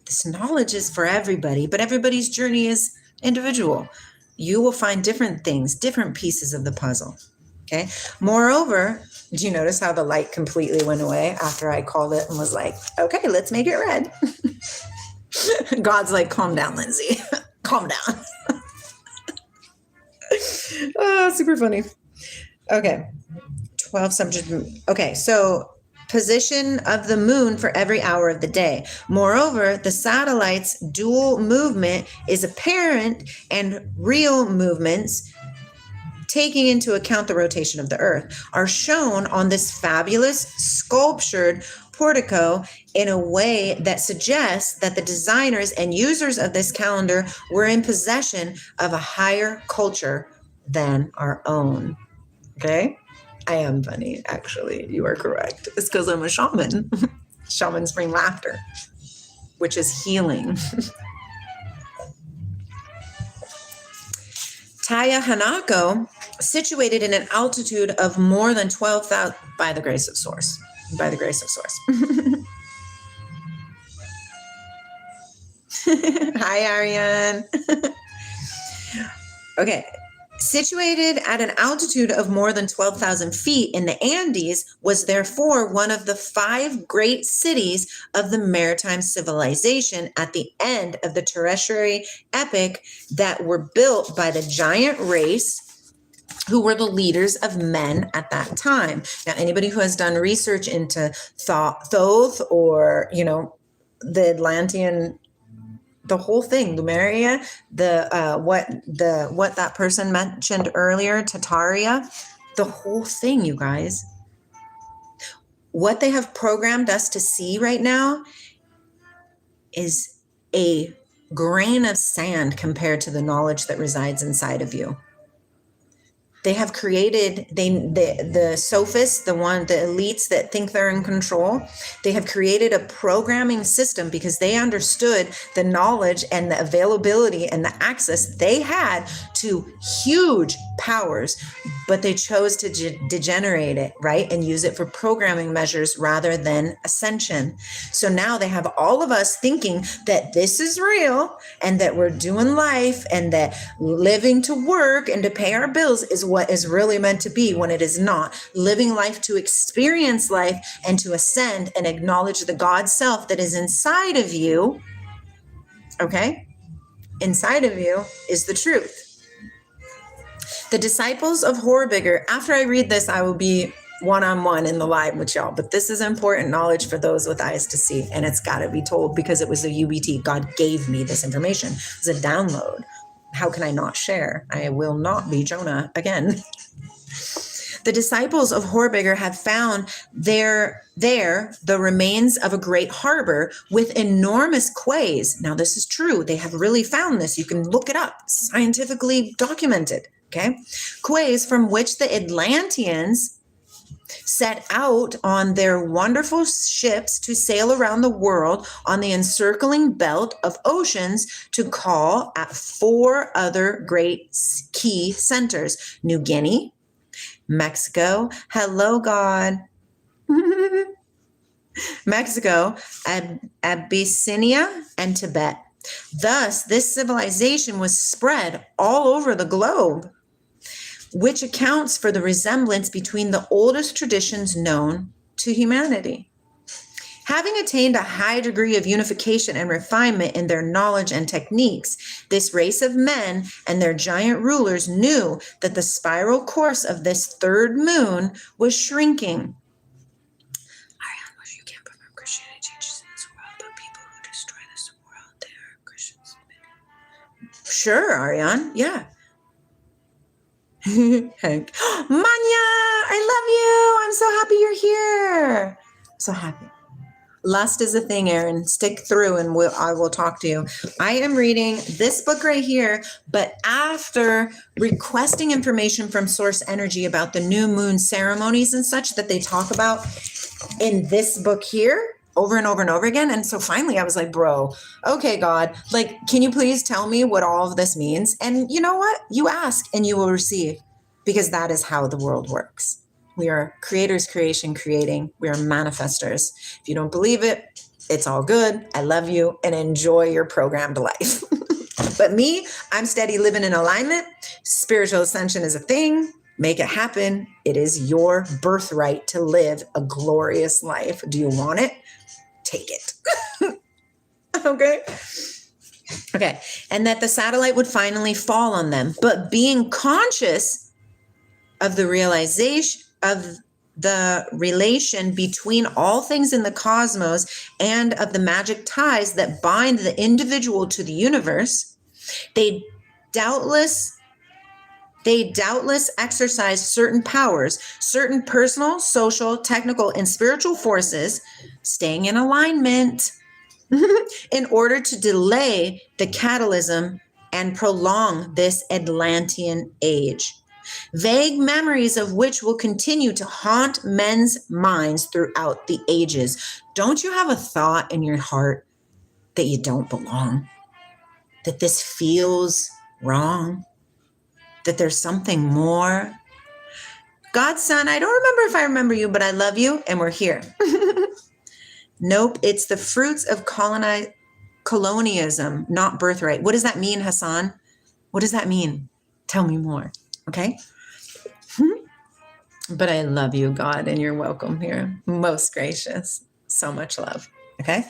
This knowledge is for everybody, but everybody's journey is individual. You will find different things, different pieces of the puzzle. Okay. Moreover, do you notice how the light completely went away after I called it and was like, okay, let's make it red? God's like, calm down, Lindsay. Calm down. Oh, super funny. Okay. 12 subject. Okay. So position of the moon for every hour of the day. Moreover, the satellite's dual movement is apparent and real movements, taking into account the rotation of the earth, are shown on this fabulous sculptured portico in a way that suggests that the designers and users of this calendar were in possession of a higher culture than our own. Okay? I am funny, actually. You are correct. It's because I'm a shaman. Shamans bring laughter, which is healing. Taya Hanako, situated in an altitude of more than 12,000, by the grace of Source. By the grace of Source. Hi, Ariane. Okay. Situated at an altitude of more than 12,000 feet in the Andes, was therefore one of the 5 great cities of the maritime civilization at the end of the tertiary epoch that were built by the giant race who were the leaders of men at that time. Now, anybody who has done research into Thoth or, the Atlantean, the whole thing, Lemuria, what that person mentioned earlier, Tataria, the whole thing, you guys. What they have programmed us to see right now is a grain of sand compared to the knowledge that resides inside of you. They have created, the sophists, the elites that think they're in control, they have created a programming system because they understood the knowledge and the availability and the access they had to huge powers, but they chose to degenerate it, right? And use it for programming measures rather than ascension. So now they have all of us thinking that this is real and that we're doing life and that living to work and to pay our bills is what is really meant to be, when it is not. Living life to experience life and to ascend and acknowledge the God self that is inside of you. Okay? Inside of you is the truth. The disciples of Horbiger, after I read this, I will be one-on-one in the live with y'all, but this is important knowledge for those with eyes to see, and it's got to be told because it was a UBT. God gave me this information. It was a download. How can I not share? I will not be Jonah again. The disciples of Horbiger have found there the remains of a great harbor with enormous quays. Now, this is true. They have really found this. You can look it up. Scientifically documented. Okay. Quays from which the Atlanteans set out on their wonderful ships to sail around the world on the encircling belt of oceans to call at 4 other great key centers: New Guinea, Mexico, hello God, Mexico, Abyssinia, and Tibet. Thus, this civilization was spread all over the globe, which accounts for the resemblance between the oldest traditions known to humanity. Having attained a high degree of unification and refinement in their knowledge and techniques, this race of men and their giant rulers knew that the spiral course of this third moon was shrinking. Ariane, what you can't perform Christianity teaches in this world, but people who destroy this world, they are Christians. Sure, Ariane, yeah. Hank. Manya, I love you. I'm so happy you're here. So happy. Lust is a thing, Aaron. Stick through and I will talk to you. I am reading this book right here, but after requesting information from Source Energy about the new moon ceremonies and such that they talk about in this book here over and over and over again. And so finally I was like, bro, okay, God, like, can you please tell me what all of this means? And you know what? You ask and you will receive, because that is how the world works. We are creators, creation, creating. We are manifestors. If you don't believe it, it's all good. I love you and enjoy your programmed life. But me, I'm steady living in alignment. Spiritual ascension is a thing. Make it happen. It is your birthright to live a glorious life. Do you want it? Take it. Okay. Okay. And that the satellite would finally fall on them. But being conscious of the realization of the relation between all things in the cosmos and of the magic ties that bind the individual to the universe, they doubtless exercise certain powers, certain personal, social, technical, and spiritual forces, staying in alignment in order to delay the cataclysm and prolong this Atlantean age. Vague memories of which will continue to haunt men's minds throughout the ages. Don't you have a thought in your heart that you don't belong? That this feels wrong? That there's something more? God's son, I don't remember if I remember you, but I love you and we're here. Nope, it's the fruits of colonialism, not birthright. What does that mean, Hassan? What does that mean? Tell me more, okay? But I love you, God, and you're welcome here. Most gracious. So much love, okay?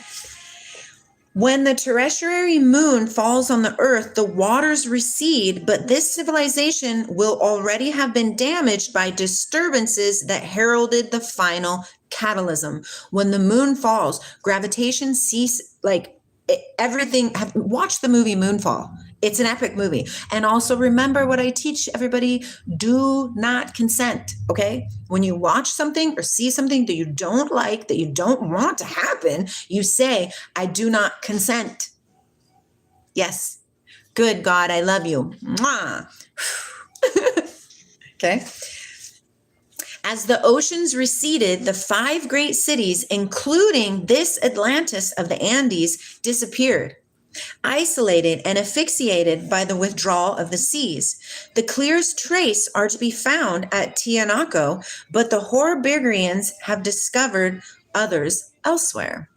When the terrestrial moon falls on the earth, the waters recede, but this civilization will already have been damaged by disturbances that heralded the final cataclysm. When the moon falls, gravitation ceases, everything. Watch the movie Moonfall. It's an epic movie. And also remember what I teach everybody, do not consent, okay? When you watch something or see something that you don't like, that you don't want to happen, you say, I do not consent. Yes. Good, God, I love you. Mwah. Okay. As the oceans receded, the 5 great cities, including this Atlantis of the Andes, disappeared, isolated and asphyxiated by the withdrawal of the seas. The clearest trace are to be found at Tianaco, but the Horribarians have discovered others elsewhere.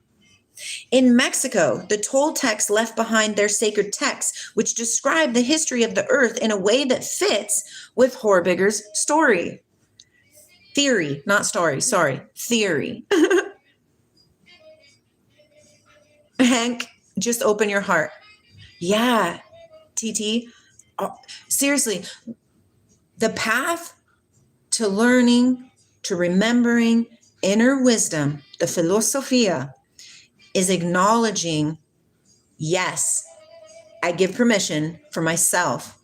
In Mexico, the Toltecs left behind their sacred texts, which describe the history of the earth in a way that fits with Horribiger's story. Theory, not story, sorry, theory. Hank, just open your heart. Yeah, TT. Oh, seriously, the path to learning, to remembering inner wisdom, the philosophia, is acknowledging, yes, I give permission for myself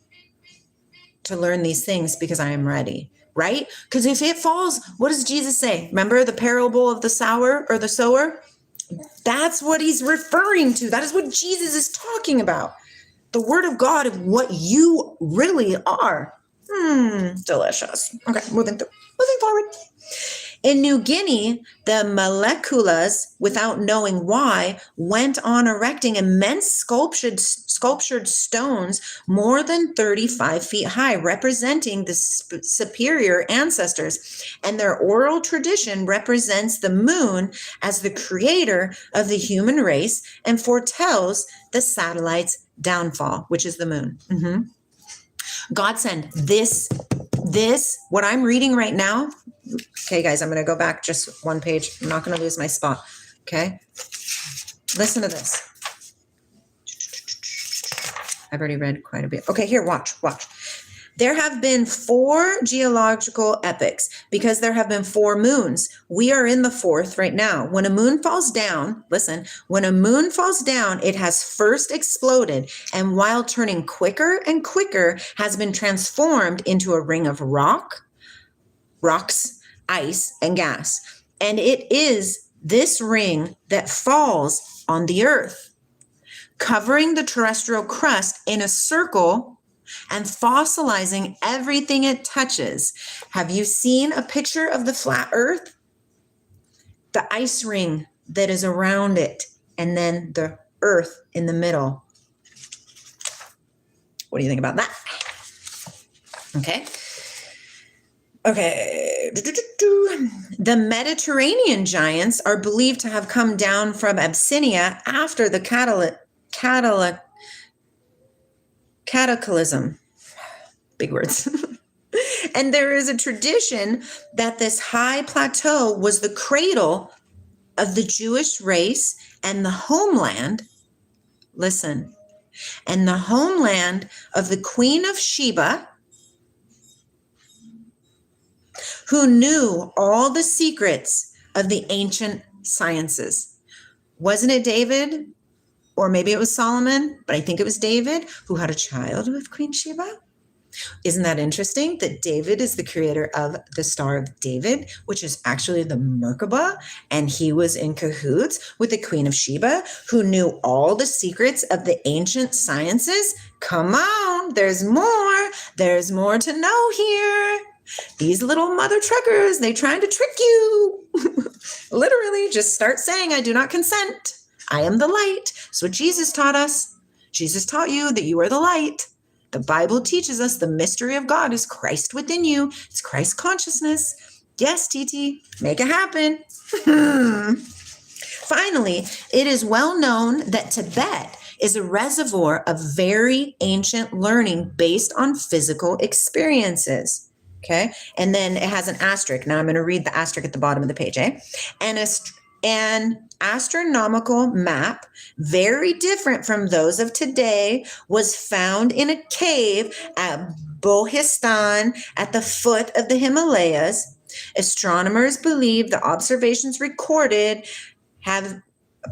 to learn these things because I am ready, right? Because if it falls, what does Jesus say? Remember the parable of the sower or the sower? That's what he's referring to. That is what Jesus is talking about. The word of God of what you really are. Delicious. Okay, moving forward. In New Guinea, the Moleculas, without knowing why, went on erecting immense sculptured stones more than 35 feet high, representing the superior ancestors. And their oral tradition represents the moon as the creator of the human race and foretells the satellite's downfall, which is the moon. God sent this, what I'm reading right now. Okay, guys, I'm going to go back just one page. I'm not going to lose my spot. Okay. Listen to this. I've already read quite a bit. Okay, here, watch. There have been 4 geological epochs because there have been 4 moons. We are in the 4th right now. When a moon falls down, listen, when a moon falls down, it has first exploded, and while turning quicker and quicker, has been transformed into a ring of rocks, ice, and gas. And it is this ring that falls on the earth, covering the terrestrial crust in a circle and fossilizing everything it touches. Have you seen a picture of the flat earth? The ice ring that is around it, and then the earth in the middle. What do you think about that? Okay. The Mediterranean giants are believed to have come down from Abyssinia after the cataclysm. Big words. And there is a tradition that this high plateau was the cradle of the Jewish race and the homeland, listen, and the homeland of the Queen of Sheba, who knew all the secrets of the ancient sciences. Wasn't it David? Or maybe it was Solomon, but I think it was David who had a child with Queen Sheba. Isn't that interesting that David is the creator of the Star of David, which is actually the Merkabah, and he was in cahoots with the Queen of Sheba, who knew all the secrets of the ancient sciences? Come on, there's more. There's more to know here. These little mother truckers, they trying to trick you. Literally, just start saying, I do not consent. I am the light. That's what Jesus taught us. Jesus taught you that you are the light. The Bible teaches us the mystery of God is Christ within you. It's Christ consciousness. Yes, TT, make it happen. Finally, it is well known that Tibet is a reservoir of very ancient learning based on physical experiences. Okay, and then it has an asterisk. Now I'm going to read the asterisk at the bottom of the page. An astronomical map, very different from those of today, was found in a cave at Bohistan at the foot of the Himalayas. Astronomers believe the observations recorded have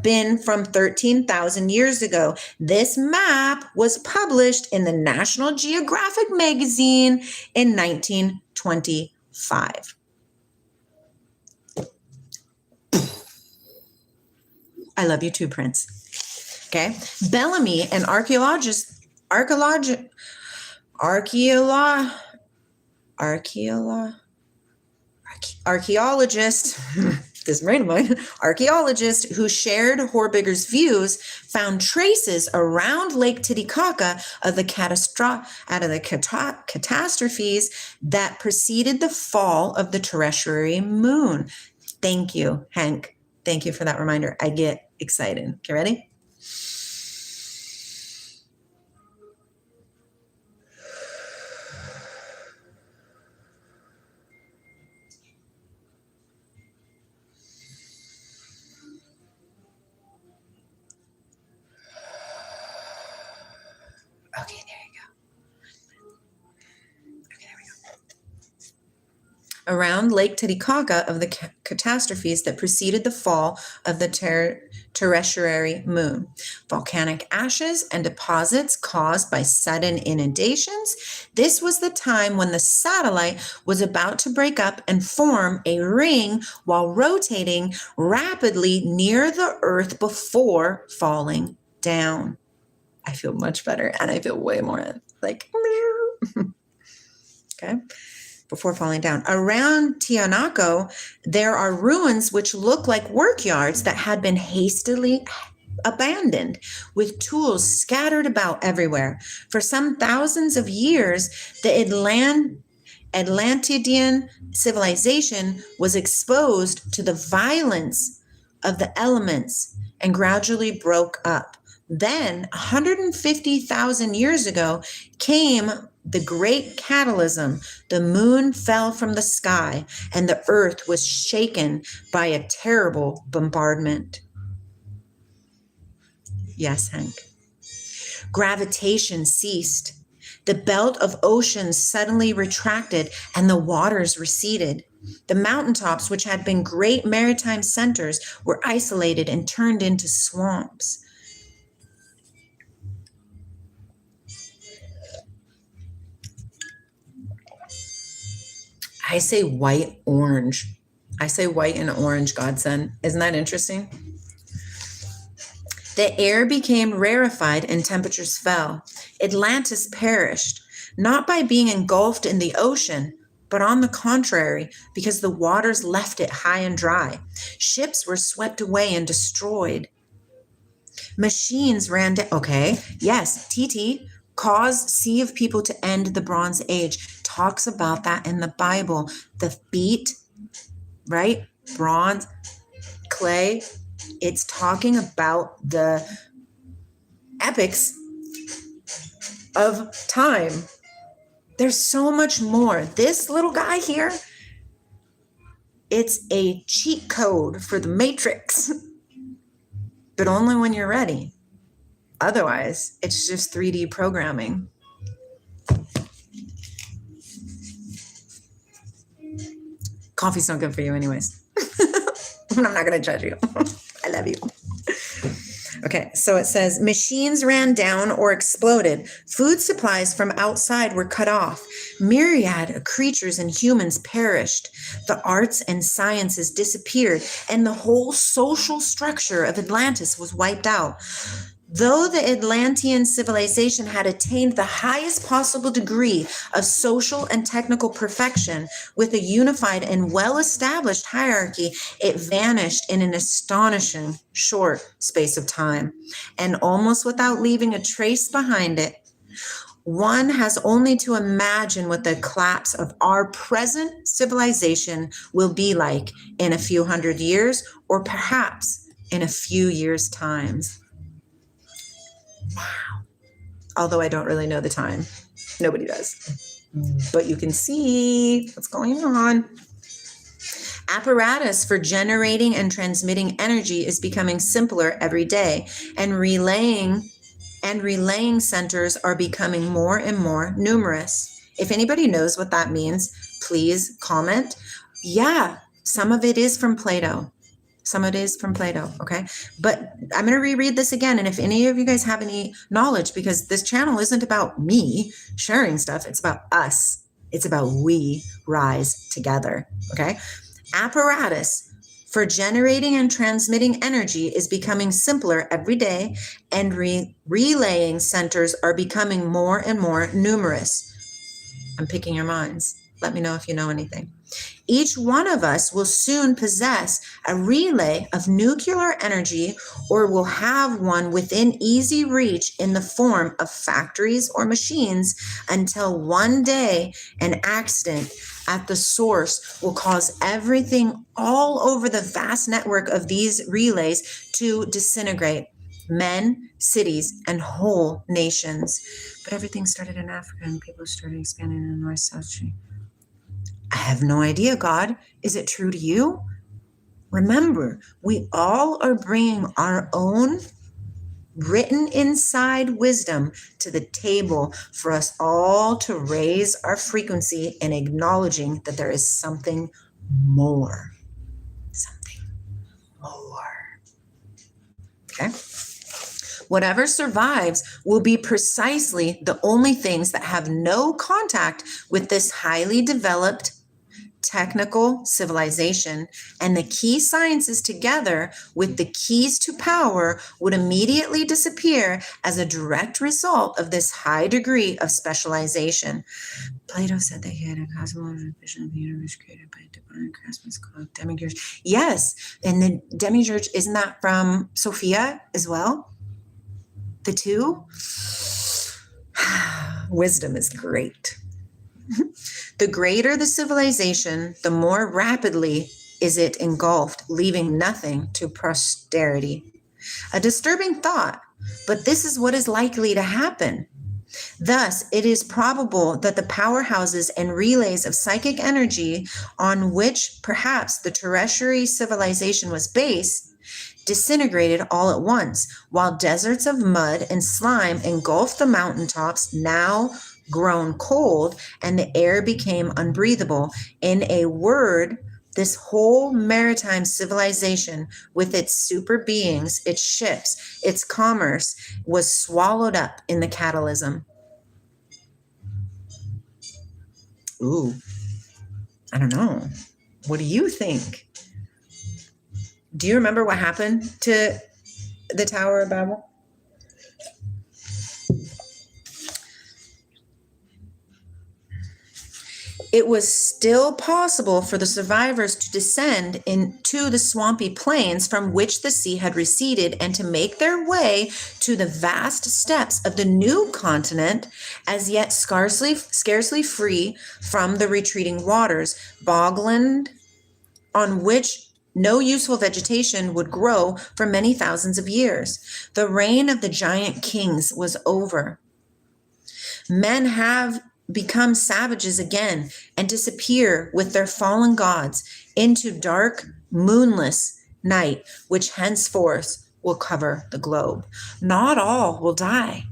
been from 13,000 years ago. This map was published in the National Geographic magazine in 1925. I love you too, Prince. Okay. Bellamy, an archaeologist, this brain of mine, archaeologist who shared Horbiger's views, found traces around Lake Titicaca of the catastrophes that preceded the fall of the terrestrial moon. Thank you, Hank. Thank you for that reminder. I get excited. Okay, ready? Okay, there you go. Okay, there we go. Around Lake Titicaca of the catastrophes that preceded the fall of the terrestrial moon. Volcanic ashes and deposits caused by sudden inundations. This was the time when the satellite was about to break up and form a ring while rotating rapidly near the Earth before falling down. I feel much better and I feel way more like, okay, before falling down. Around Tiahuanaco, there are ruins which look like workyards that had been hastily abandoned with tools scattered about everywhere. For some thousands of years, the Atlantean civilization was exposed to the violence of the elements and gradually broke up. Then, 150,000 years ago, came the great cataclysm. The moon fell from the sky, and the earth was shaken by a terrible bombardment. Yes, Hank. Gravitation ceased. The belt of oceans suddenly retracted, and the waters receded. The mountaintops, which had been great maritime centers, were isolated and turned into swamps. I say white, orange. I say white and orange, Godson. Isn't that interesting? The air became rarefied and temperatures fell. Atlantis perished, not by being engulfed in the ocean, but on the contrary, because the waters left it high and dry. Ships were swept away and destroyed. Machines ran down. Okay, yes, TT, cause sea of people to end the Bronze Age. Talks about that in the Bible. The feet, right? Bronze, clay. It's talking about the epics of time. There's so much more. This little guy here, it's a cheat code for the Matrix, but only when you're ready. Otherwise, it's just 3D programming. Coffee's not good for you anyways. I'm not going to judge you. I love you. Okay, so it says, machines ran down or exploded. Food supplies from outside were cut off. Myriad of creatures and humans perished. The arts and sciences disappeared, and the whole social structure of Atlantis was wiped out. Though the Atlantean civilization had attained the highest possible degree of social and technical perfection with a unified and well-established hierarchy, it vanished in an astonishing short space of time, and almost without leaving a trace behind it. One has only to imagine what the collapse of our present civilization will be like in a few hundred years, or perhaps in a few years' times. Wow. Although I don't really know the time. Nobody does. But you can see what's going on. Apparatus for generating and transmitting energy is becoming simpler every day, and relaying centers are becoming more and more numerous. If anybody knows what that means, please comment. Yeah, some of it is from Plato. Some of it is from Plato, okay? But I'm going to reread this again. And if any of you guys have any knowledge, because this channel isn't about me sharing stuff, it's about us. It's about we rise together, okay? Apparatus for generating and transmitting energy is becoming simpler every day, and relaying centers are becoming more and more numerous. I'm picking your minds. Let me know if you know anything. Each one of us will soon possess a relay of nuclear energy, or will have one within easy reach in the form of factories or machines, until one day an accident at the source will cause everything all over the vast network of these relays to disintegrate. Men, cities, and whole nations. But everything started in Africa, and people started expanding in the North-South Sea. I have no idea, God. Is it true to you? Remember, we all are bringing our own written inside wisdom to the table for us all to raise our frequency in acknowledging that there is something more. Something more. Okay? Whatever survives will be precisely the only things that have no contact with this highly developed technical civilization, and the key sciences together with the keys to power would immediately disappear as a direct result of this high degree of specialization. Plato said that he had a cosmological vision of the universe created by divine craftsmen called demiurge. Yes, and the demiurge, isn't that from Sophia as well? The two? Wisdom is great. The greater the civilization, the more rapidly is it engulfed, leaving nothing to posterity. A disturbing thought, but this is what is likely to happen. Thus, it is probable that the powerhouses and relays of psychic energy on which perhaps the terrestrial civilization was based disintegrated all at once, while deserts of mud and slime engulfed the mountaintops, now grown cold, and the air became unbreathable. In a word, this whole maritime civilization, with its super beings, its ships, its commerce, was swallowed up in the cataclysm. Ooh, I don't know. What do you think? Do you remember what happened to the Tower of Babel? it was still possible for the survivors to descend into the swampy plains from which the sea had receded and to make their way to the vast steppes of the new continent, as yet scarcely free from the retreating waters, bogland on which no useful vegetation would grow for many thousands of years. The reign of the giant kings was over. Men have become savages again and disappear with their fallen gods into dark, moonless night, which henceforth will cover the globe. Not all will die.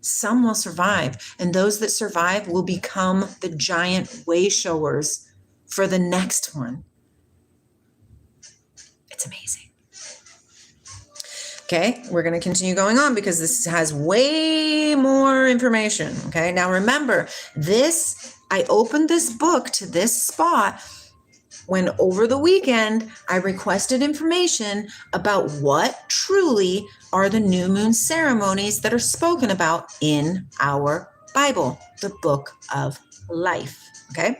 Some will survive, and those that survive will become the giant way showers for the next one. It's amazing. Okay, we're going to continue going on because this has way more information. Okay, now remember, I opened this book to this spot when over the weekend I requested information about what truly are the new moon ceremonies that are spoken about in our Bible, the book of life. Okay.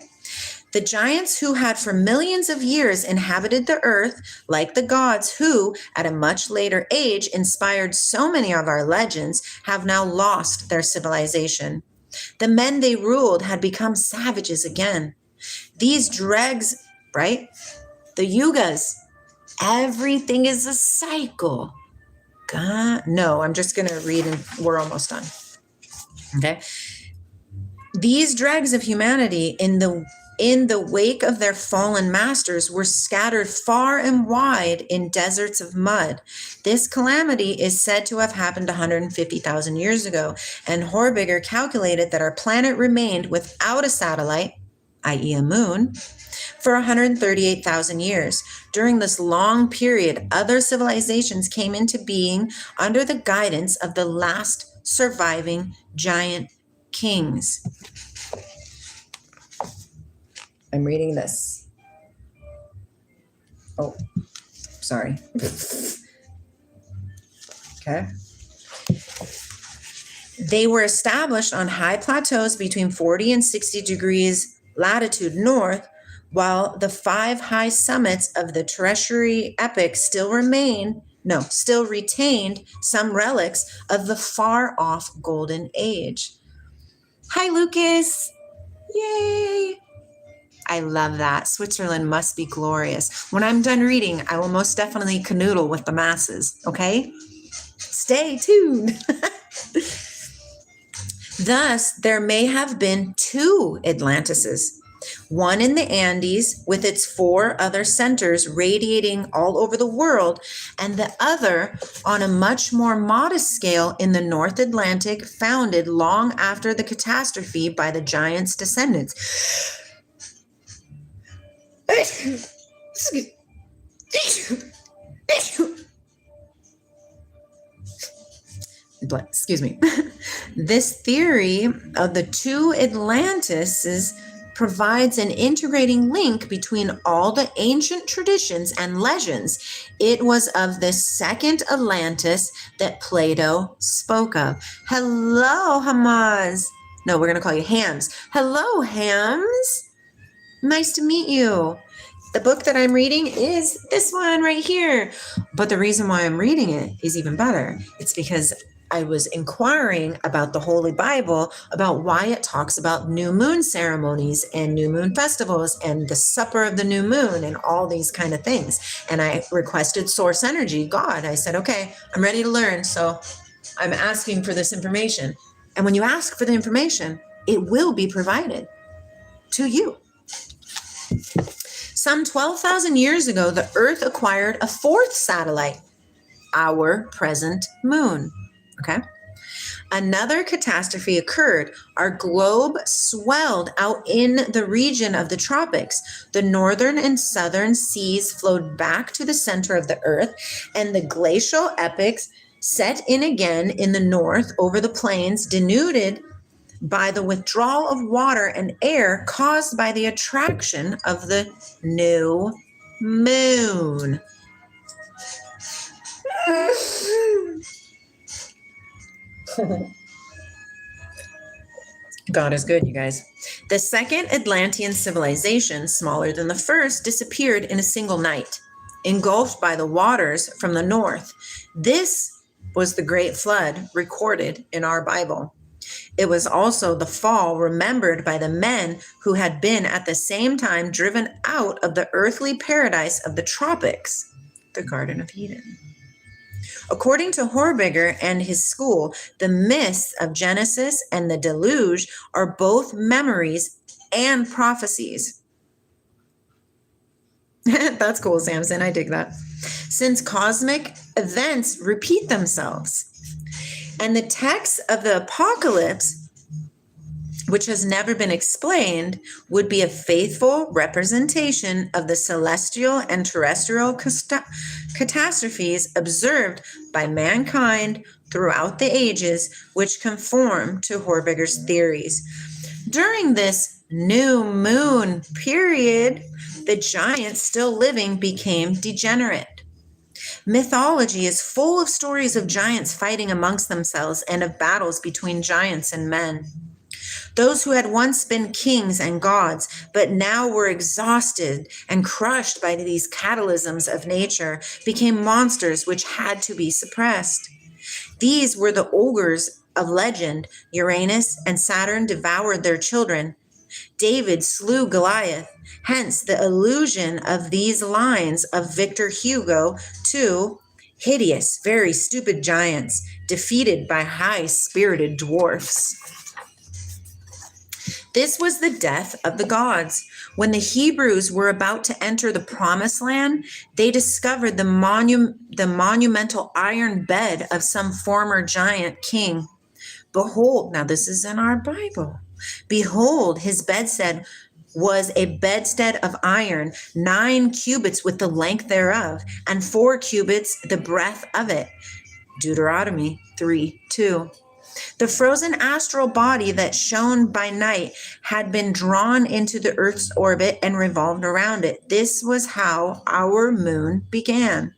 The giants who had for millions of years inhabited the earth, like the gods who, at a much later age, inspired so many of our legends, have now lost their civilization. The men they ruled had become savages again. These dregs, right? The yugas, everything is a cycle. God, no, I'm just going to read and we're almost done. Okay. These dregs of humanity in the wake of their fallen masters were scattered far and wide in deserts of mud. This calamity is said to have happened 150,000 years ago, and Horbiger calculated that our planet remained without a satellite, i.e. a moon, for 138,000 years. During this long period, other civilizations came into being under the guidance of the last surviving giant kings. I'm reading this. Oh, sorry. Okay. They were established on high plateaus between 40 and 60 degrees latitude north, while the 5 high summits of the tertiary epoch still retained some relics of the far-off golden age. Hi, Lucas. Yay. I love that. Switzerland must be glorious. When I'm done reading, I will most definitely canoodle with the masses, okay? Stay tuned. Thus, there may have been 2 Atlantises, one in the Andes with its 4 other centers radiating all over the world, and the other on a much more modest scale in the North Atlantic, founded long after the catastrophe by the giants' descendants. Excuse me. This theory of the 2 Atlantises provides an integrating link between all the ancient traditions and legends. It was of this second Atlantis that Plato spoke of. Hello, Hamaz. No, we're going to call you Hams. Hello, Hams. Nice to meet you. The book that I'm reading is this one right here. But the reason why I'm reading it is even better. It's because I was inquiring about the Holy Bible, about why it talks about new moon ceremonies and new moon festivals and the supper of the new moon and all these kind of things. And I requested source energy, God. I said, okay, I'm ready to learn. So I'm asking for this information. And when you ask for the information, it will be provided to you. Some 12,000 years ago, the Earth acquired a 4th satellite, our present moon. Okay. Another catastrophe occurred. Our globe swelled out in the region of the tropics. The northern and southern seas flowed back to the center of the Earth, and the glacial epochs set in again in the north over the plains, denuded by the withdrawal of water and air caused by the attraction of the new moon. God is good, you guys. The second Atlantean civilization, smaller than the first, disappeared in a single night, engulfed by the waters from the north. This was the Great Flood recorded in our Bible. It was also the fall remembered by the men who had been at the same time driven out of the earthly paradise of the tropics, the Garden of Eden. According to Horbiger and his school, the myths of Genesis and the deluge are both memories and prophecies. That's cool, Samson. I dig that. Since cosmic events repeat themselves. And the text of the apocalypse, which has never been explained, would be a faithful representation of the celestial and terrestrial catastrophes observed by mankind throughout the ages, which conform to Horbiger's theories. During this new moon period, the giants still living became degenerate. Mythology is full of stories of giants fighting amongst themselves and of battles between giants and men. Those who had once been kings and gods, but now were exhausted and crushed by these cataclysms of nature, became monsters which had to be suppressed. These were the ogres of legend. Uranus and Saturn devoured their children. David slew Goliath. Hence the allusion of these lines of Victor Hugo to hideous, very stupid giants defeated by high-spirited dwarfs. This was the death of the gods. When the Hebrews were about to enter the promised land, they discovered the monumental iron bed of some former giant king. Behold, now this is in our Bible. Behold, his bedstead was a bedstead of iron, 9 cubits with the length thereof, and 4 cubits the breadth of it. Deuteronomy 3:2. The frozen astral body that shone by night had been drawn into the Earth's orbit and revolved around it. This was how our moon began.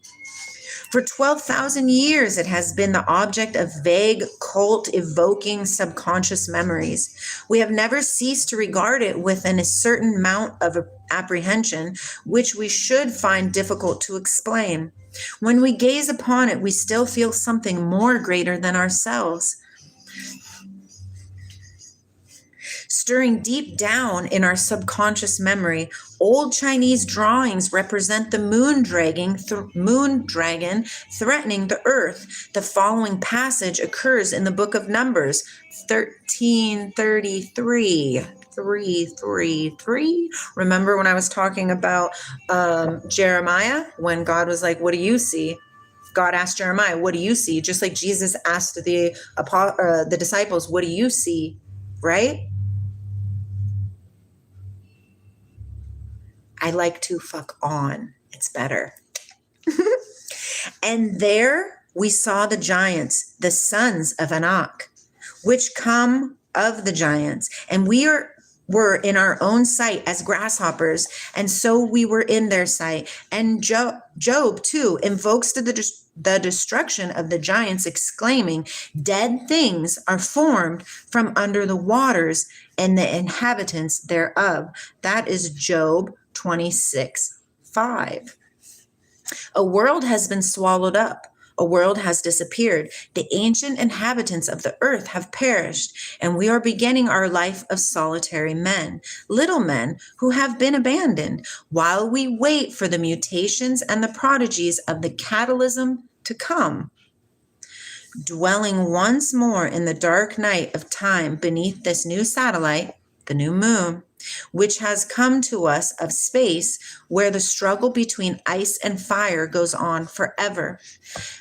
For 12,000 years, it has been the object of vague, cult-evoking subconscious memories. We have never ceased to regard it within a certain amount of apprehension, which we should find difficult to explain. When we gaze upon it, we still feel something more greater than ourselves, stirring deep down in our subconscious memory. Old Chinese drawings represent the moon dragon threatening the earth. The following passage occurs in the book of Numbers 13:33. 3:33. Remember when I was talking about Jeremiah, when God was like, what do you see? God asked Jeremiah, what do you see? Just like Jesus asked the disciples, what do you see? Right? I like to fuck on. It's better. And there we saw the giants, the sons of Anak, which come of the giants. And we were in our own sight as grasshoppers, and so we were in their sight. And Job too invokes the destruction of the giants, exclaiming, dead things are formed from under the waters, and the inhabitants thereof. That is Job 26:5. A world has been swallowed up. A world has disappeared. The ancient inhabitants of the earth have perished, and we are beginning our life of solitary men, little men who have been abandoned, while we wait for the mutations and the prodigies of the cataclysm to come. Dwelling once more in the dark night of time beneath this new satellite, the new moon, which has come to us of space, where the struggle between ice and fire goes on forever.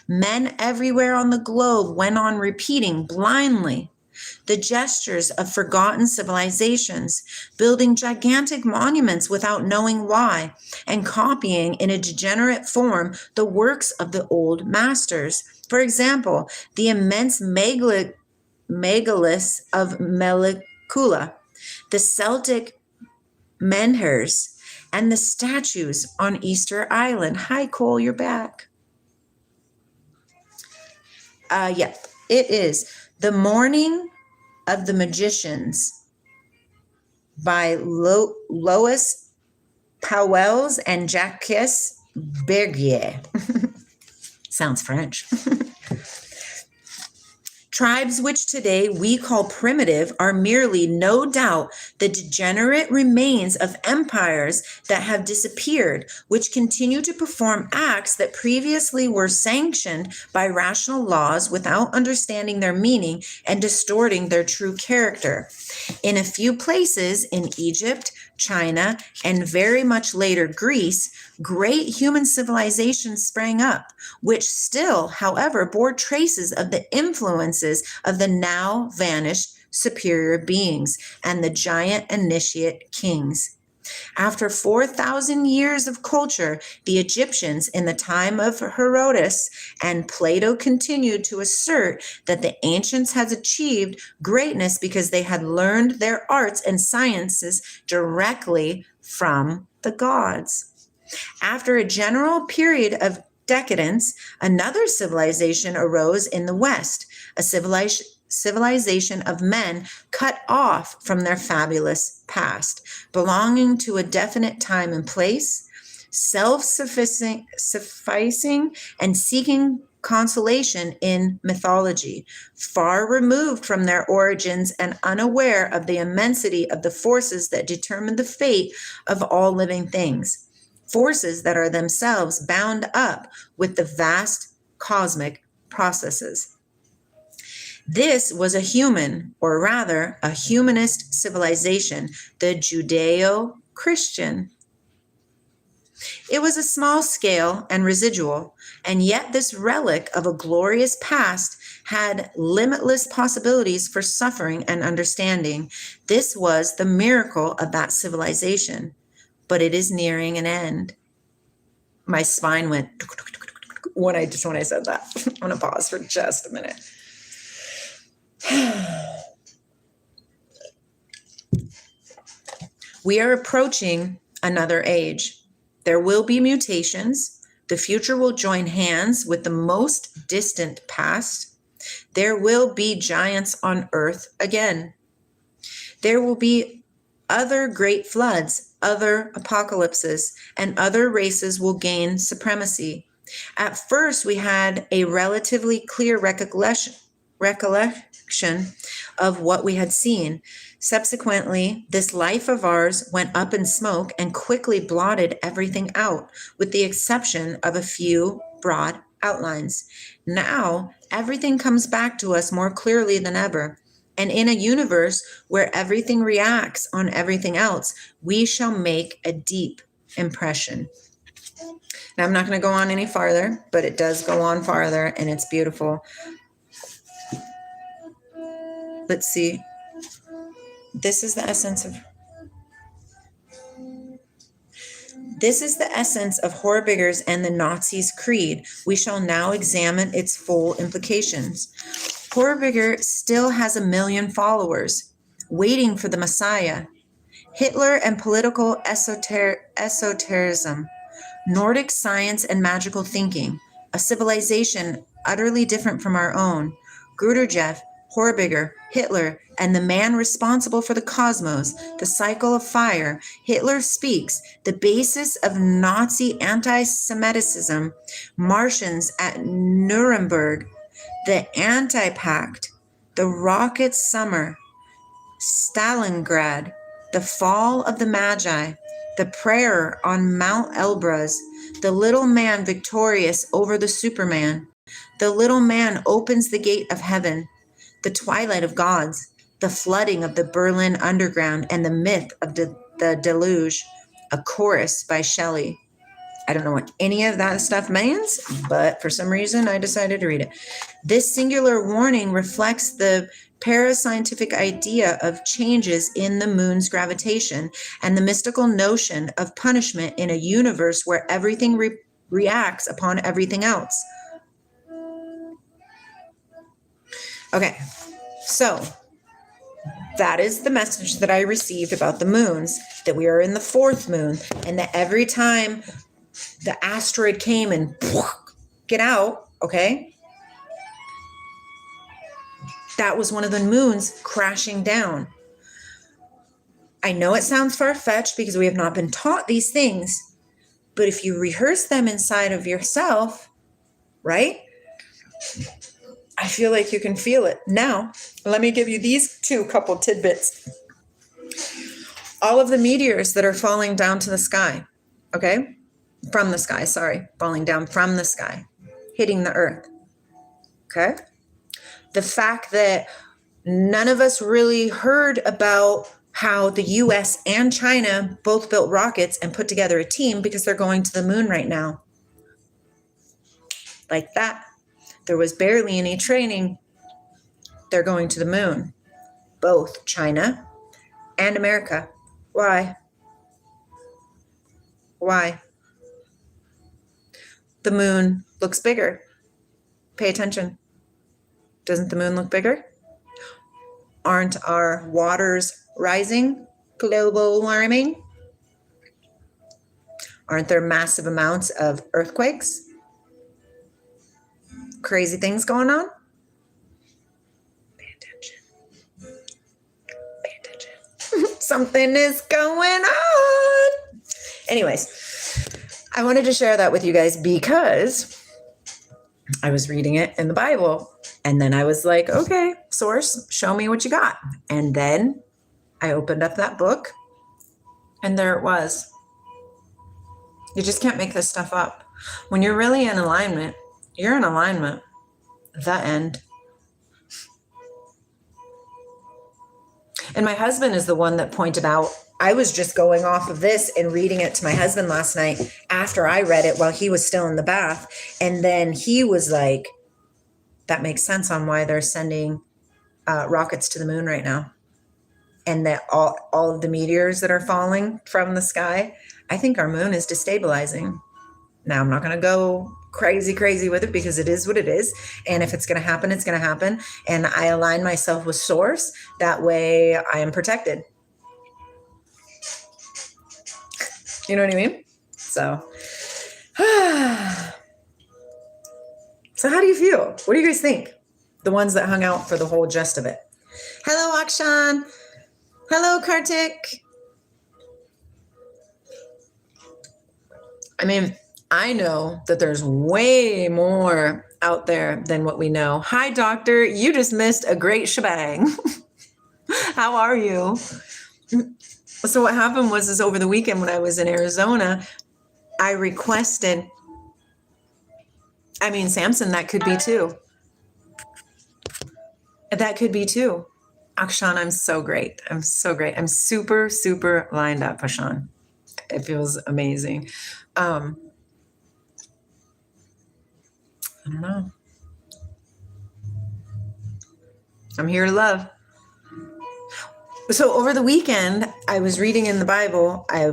Men everywhere on the globe went on repeating blindly the gestures of forgotten civilizations, building gigantic monuments without knowing why, and copying in a degenerate form the works of the old masters. For example, the immense megaliths of Melikula, the Celtic menhirs, and the statues on Easter Island. Hi, Cole, you're back. It is the morning of the magicians. by Lois Pauwels and Jacques Bergier. Sounds French. Tribes which today we call primitive are merely, no doubt, the degenerate remains of empires that have disappeared, which continue to perform acts that previously were sanctioned by rational laws without understanding their meaning and distorting their true character. In a few places in Egypt, China, and very much later Greece, great human civilizations sprang up, which still, however, bore traces of the influences of the now vanished superior beings and the giant initiate kings. After 4,000 years of culture, the Egyptians in the time of Herodotus and Plato continued to assert that the ancients had achieved greatness because they had learned their arts and sciences directly from the gods. After a general period of decadence, another civilization arose in the West, a civilization of men cut off from their fabulous past, belonging to a definite time and place, self-sufficing and seeking consolation in mythology, far removed from their origins and unaware of the immensity of the forces that determine the fate of all living things. Forces that are themselves bound up with the vast cosmic processes. This was a human, or rather a humanist civilization, the Judeo-Christian. It was a small scale and residual, and yet this relic of a glorious past had limitless possibilities for suffering and understanding. This was the miracle of that civilization. But it is nearing an end. My spine went when I said that. I'm going to pause for just a minute. We are approaching another age. There will be mutations. The future will join hands with the most distant past. There will be giants on earth again. There will be other great floods, other apocalypses, and other races will gain supremacy. At first, we had a relatively clear recollection of what we had seen. Subsequently, this life of ours went up in smoke and quickly blotted everything out, with the exception of a few broad outlines. Now, everything comes back to us more clearly than ever. And in a universe where everything reacts on everything else, we shall make a deep impression. Now, I'm not going to go on any farther, but it does go on farther, and it's beautiful. Let's see. This is the essence of Horbiger's and the Nazis' creed. We shall now examine its full implications. Horbiger still has 1 million followers, waiting for the Messiah. Hitler and political esotericism, Nordic science and magical thinking, a civilization utterly different from our own. Gruderjev, Horbiger, Hitler, and the man responsible for the cosmos, the cycle of fire. Hitler speaks, the basis of Nazi anti-Semitism, Martians at Nuremberg, the Anti-Pact, the Rocket Summer, Stalingrad, the fall of the Magi, the prayer on Mount Elbrus, the little man victorious over the Superman, the little man opens the gate of heaven, the twilight of gods, the flooding of the Berlin Underground, and the myth of the deluge, a chorus by Shelley. I don't know what any of that stuff means, but for some reason I decided to read it. This singular warning reflects the parascientific idea of changes in the moon's gravitation and the mystical notion of punishment in a universe where everything reacts upon everything else. Okay, so that is the message that I received about the moons, that we are in the 4th moon, and that every time the asteroid came and get out, okay, that was one of the moons crashing down. I know it sounds far-fetched because we have not been taught these things, but if you rehearse them inside of yourself, right? I feel like you can feel it. Now, let me give you these couple tidbits. All of the meteors that are falling down to the sky, okay? From the sky, falling down from the sky, hitting the earth, okay? The fact that none of us really heard about how the US and China both built rockets and put together a team because they're going to the moon right now. Like that. There was barely any training. They're going to the moon. Both China and America. Why? Why? The moon looks bigger. Pay attention. Doesn't the moon look bigger? Aren't our waters rising? Global warming? Aren't there massive amounts of earthquakes? Crazy things going on? Pay attention. Pay attention. Something is going on. Anyways, I wanted to share that with you guys because I was reading it in the Bible. And then I was like, okay, source, show me what you got. And then I opened up that book and there it was. You just can't make this stuff up. When you're really in alignment, you're in alignment. The end. And my husband is the one that pointed out, I was just going off of this and reading it to my husband last night after I read it while he was still in the bath. And then he was like, that makes sense on why they're sending rockets to the moon right now. And that all of the meteors that are falling from the sky, I think our moon is destabilizing. Now, I'm not going to go crazy with it because it is what it is. And if it's going to happen, it's going to happen. And I align myself with source. That way I am protected. You know what I mean? So, so how do you feel? What do you guys think? The ones that hung out for the whole gist of it. Hello, Akshan. Hello, Kartik. I mean, I know that there's way more out there than what we know. Hi, doctor. You just missed a great shebang. How are you? So what happened was over the weekend when I was in Arizona, I requested, Samson, that could be too. That could be too. Akshan, I'm so great. I'm so great. I'm super, super lined up, Akshan. It feels amazing. I don't know. I'm here to love. So over the weekend, I was reading in the Bible. I,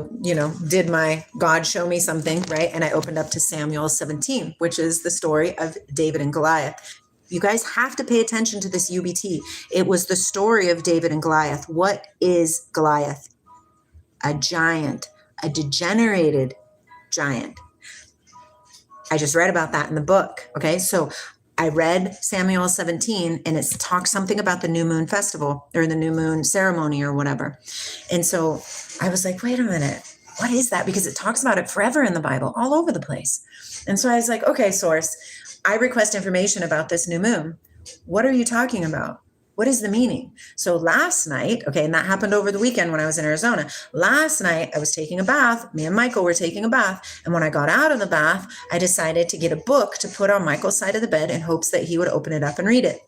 did my God show me something, right? And I opened up to Samuel 17, which is the story of David and Goliath. You guys have to pay attention to this UBT. It was the story of David and Goliath. What is Goliath? A giant, a degenerated giant. I just read about that in the book. Okay, so I read Samuel 17 and it talks something about the new moon festival or the new moon ceremony or whatever. And so I was like, wait a minute, what is that? Because it talks about it forever in the Bible, all over the place. And so I was like, okay, source, I request information about this new moon. What are you talking about? What is the meaning? So last night, okay, and that happened over the weekend when I was in Arizona. Last night, I was taking a bath. Me and Michael were taking a bath. And when I got out of the bath, I decided to get a book to put on Michael's side of the bed in hopes that he would open it up and read it.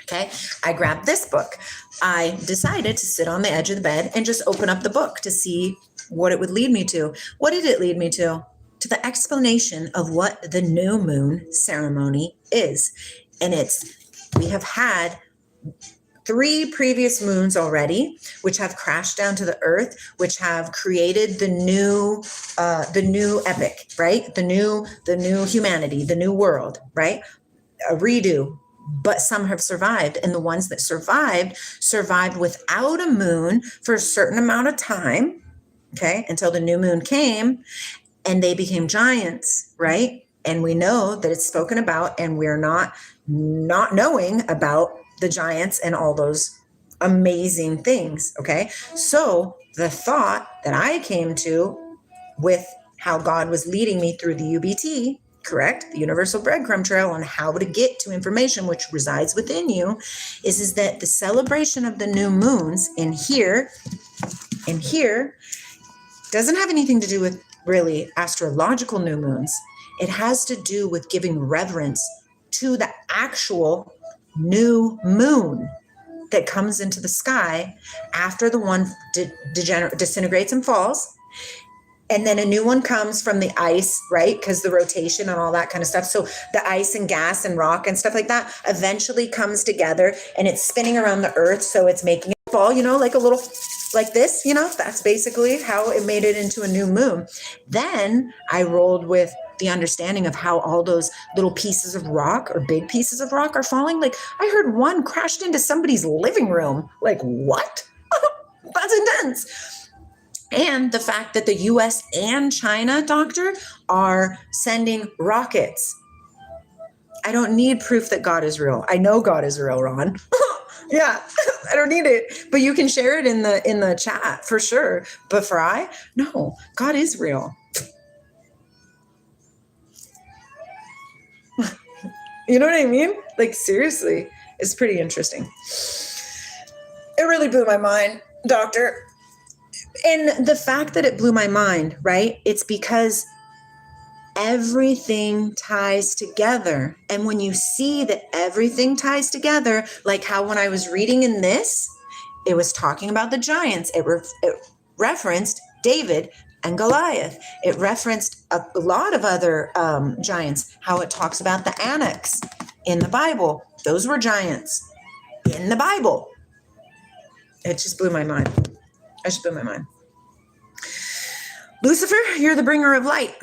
Okay, I grabbed this book. I decided to sit on the edge of the bed and just open up the book to see what it would lead me to. What did it lead me to? To the explanation of what the new moon ceremony is. And we have had 3 previous moons already, which have crashed down to the earth, which have created the new epic, right? The new humanity, the new world, right? A redo, but some have survived. And the ones that survived without a moon for a certain amount of time, okay, until the new moon came and they became giants, right? And we know that it's spoken about, and we're not knowing about the giants and all those amazing things. Okay. So the thought that I came to with how God was leading me through the UBT, correct? The Universal Breadcrumb Trail on how to get to information which resides within you is that the celebration of the new moons in here doesn't have anything to do with really astrological new moons. It has to do with giving reverence to the actual new moon that comes into the sky after the one disintegrates and falls. And then a new one comes from the ice, right? Because the rotation and all that kind of stuff. So the ice and gas and rock and stuff like that eventually comes together and it's spinning around the earth. So it's making it fall, like a little, like this, that's basically how it made it into a new moon. Then I rolled with the understanding of how all those little pieces of rock or big pieces of rock are falling. Like I heard one crashed into somebody's living room. Like what? That's intense. And the fact that the US and China, doctor, are sending rockets. I don't need proof that God is real. I know God is real, Ron. Yeah, I don't need it. But you can share it in the chat for sure. But no, God is real. You know what I mean? Like seriously, it's pretty interesting. It really blew my mind, doctor. And the fact that it blew my mind, right? It's because everything ties together. And when you see that everything ties together, like how when I was reading in this, it was talking about the giants. It referenced David and Goliath. It referenced a lot of other giants, how it talks about the Anaks in the Bible. Those were giants in the Bible. It just blew my mind. I just blew my mind. Lucifer, you're the bringer of light.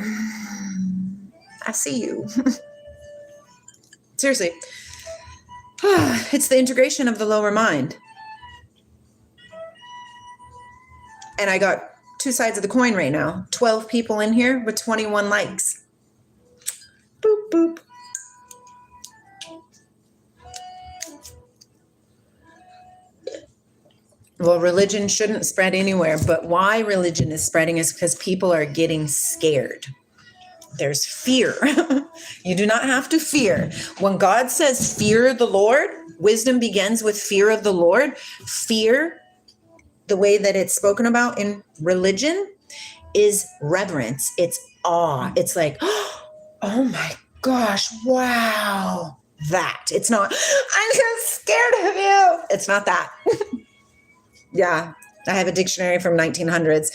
I see you. Seriously. It's the integration of the lower mind. And I got two sides of the coin right now. 12 people in here with 21 likes. Boop, boop. Well, religion shouldn't spread anywhere, but why religion is spreading is because people are getting scared. There's fear. You do not have to fear. When God says fear the Lord, wisdom begins with fear of the Lord. Fear, the way that it's spoken about in religion, is reverence. It's awe. It's like, oh my gosh, wow. That. It's not, I'm so scared of you. It's not that. Yeah, I have a dictionary from 1900s.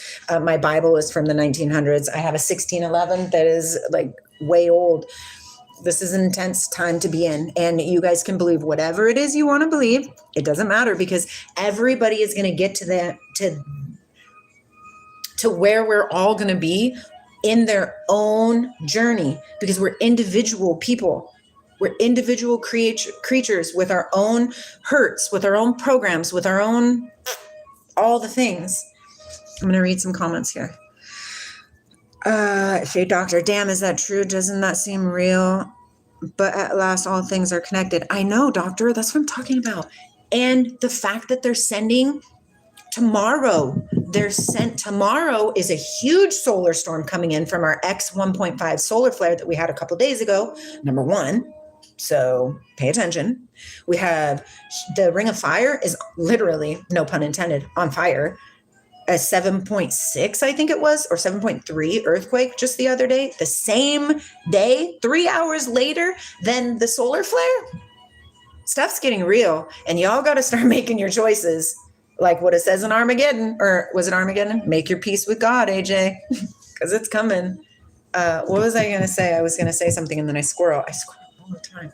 My Bible is from the 1900s. I have a 1611 that is like way old. This is an intense time to be in. And you guys can believe whatever it is you want to believe. It doesn't matter because everybody is going to get to that, to where we're all going to be in their own journey because we're individual people. We're individual creatures with our own hurts, with our own programs, with our own all the things. I'm going to read some comments here. Hey, doctor, damn, is that true? Doesn't that seem real? But at last, all things are connected. I know, doctor. That's what I'm talking about. And the fact that they're sending tomorrow, tomorrow is a huge solar storm coming in from our X 1.5 solar flare that we had a couple days ago. Number one. So pay attention. We have the Ring of Fire is literally, no pun intended, on fire. A 7.6, I think it was, or 7.3 earthquake just the other day. The same day, 3 hours later than the solar flare. Stuff's getting real. And y'all got to start making your choices. Like what it says in Armageddon. Or was it Armageddon? Make your peace with God, AJ. Because it's coming. What was I going to say? I was going to say something and then I squirrel all the time.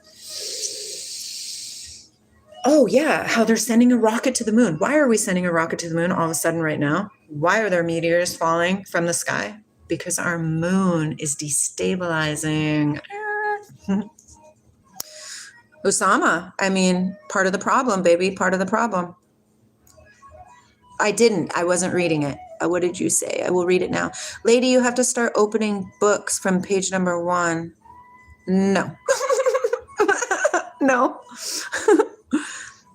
Oh yeah, how they're sending a rocket to the moon. Why are we sending a rocket to the moon all of a sudden right now? Why are there meteors falling from the sky? Because our moon is destabilizing. Osama, I mean, part of the problem, baby, part of the problem. I wasn't reading it. What did you say? I will read it now. Lady, you have to start opening books from page number 1. No. No.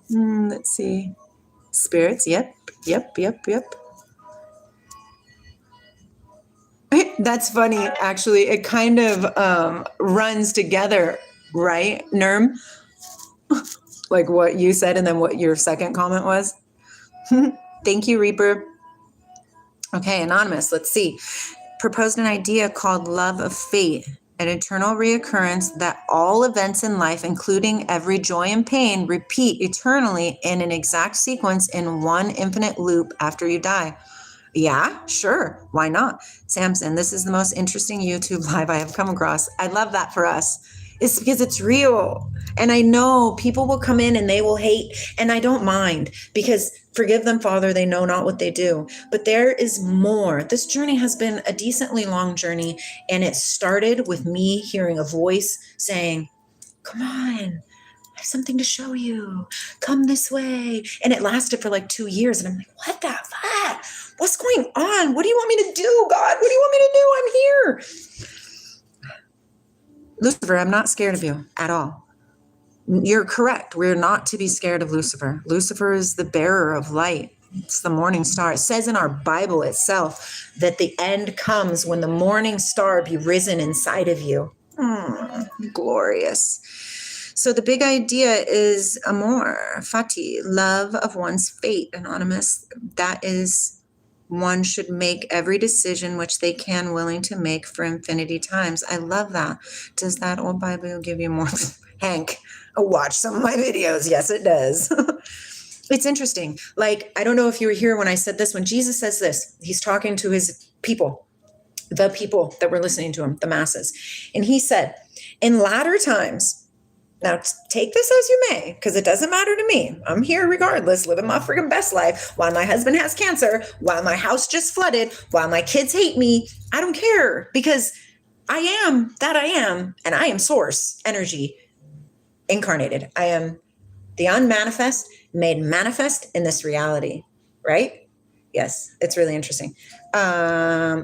Let's see. Spirits, yep. That's funny, actually. It kind of runs together, right, Nerm? Like what you said and then what your second comment was. Thank you, Reaper. Okay, Anonymous, let's see. Proposed an idea called love of fate, an eternal reoccurrence that all events in life, including every joy and pain, repeat eternally in an exact sequence in one infinite loop after you die. Yeah, sure. Why not? Samson, this is the most interesting YouTube live I have come across. I love that for us. It's because it's real. And I know people will come in and they will hate, and I don't mind because forgive them, Father, they know not what they do. But there is more. This journey has been a decently long journey, and it started with me hearing a voice saying, come on, I have something to show you. Come this way. And it lasted for like 2 years. And I'm like, what the fuck? What's going on? What do you want me to do, God? What do you want me to do? I'm here. Lucifer, I'm not scared of you at all. You're correct. We're not to be scared of Lucifer. Lucifer is the bearer of light. It's the morning star. It says in our Bible itself that the end comes when the morning star be risen inside of you. Glorious. So the big idea is amor, fati, love of one's fate, Anonymous. That is, one should make every decision which they can willing to make for infinity times. I love that. Does that old Bible give you more? Hank, watch some of my videos. Yes, it does. It's interesting. Like, I don't know if you were here when I said this. When Jesus says this, he's talking to his people, the people that were listening to him, the masses. And he said, in latter times, now take this as you may, because it doesn't matter to me. I'm here regardless, living my freaking best life while my husband has cancer, while my house just flooded, while my kids hate me. I don't care because I am that I am, and I am source energy incarnated. I am the unmanifest made manifest in this reality, right? Yes, it's really interesting.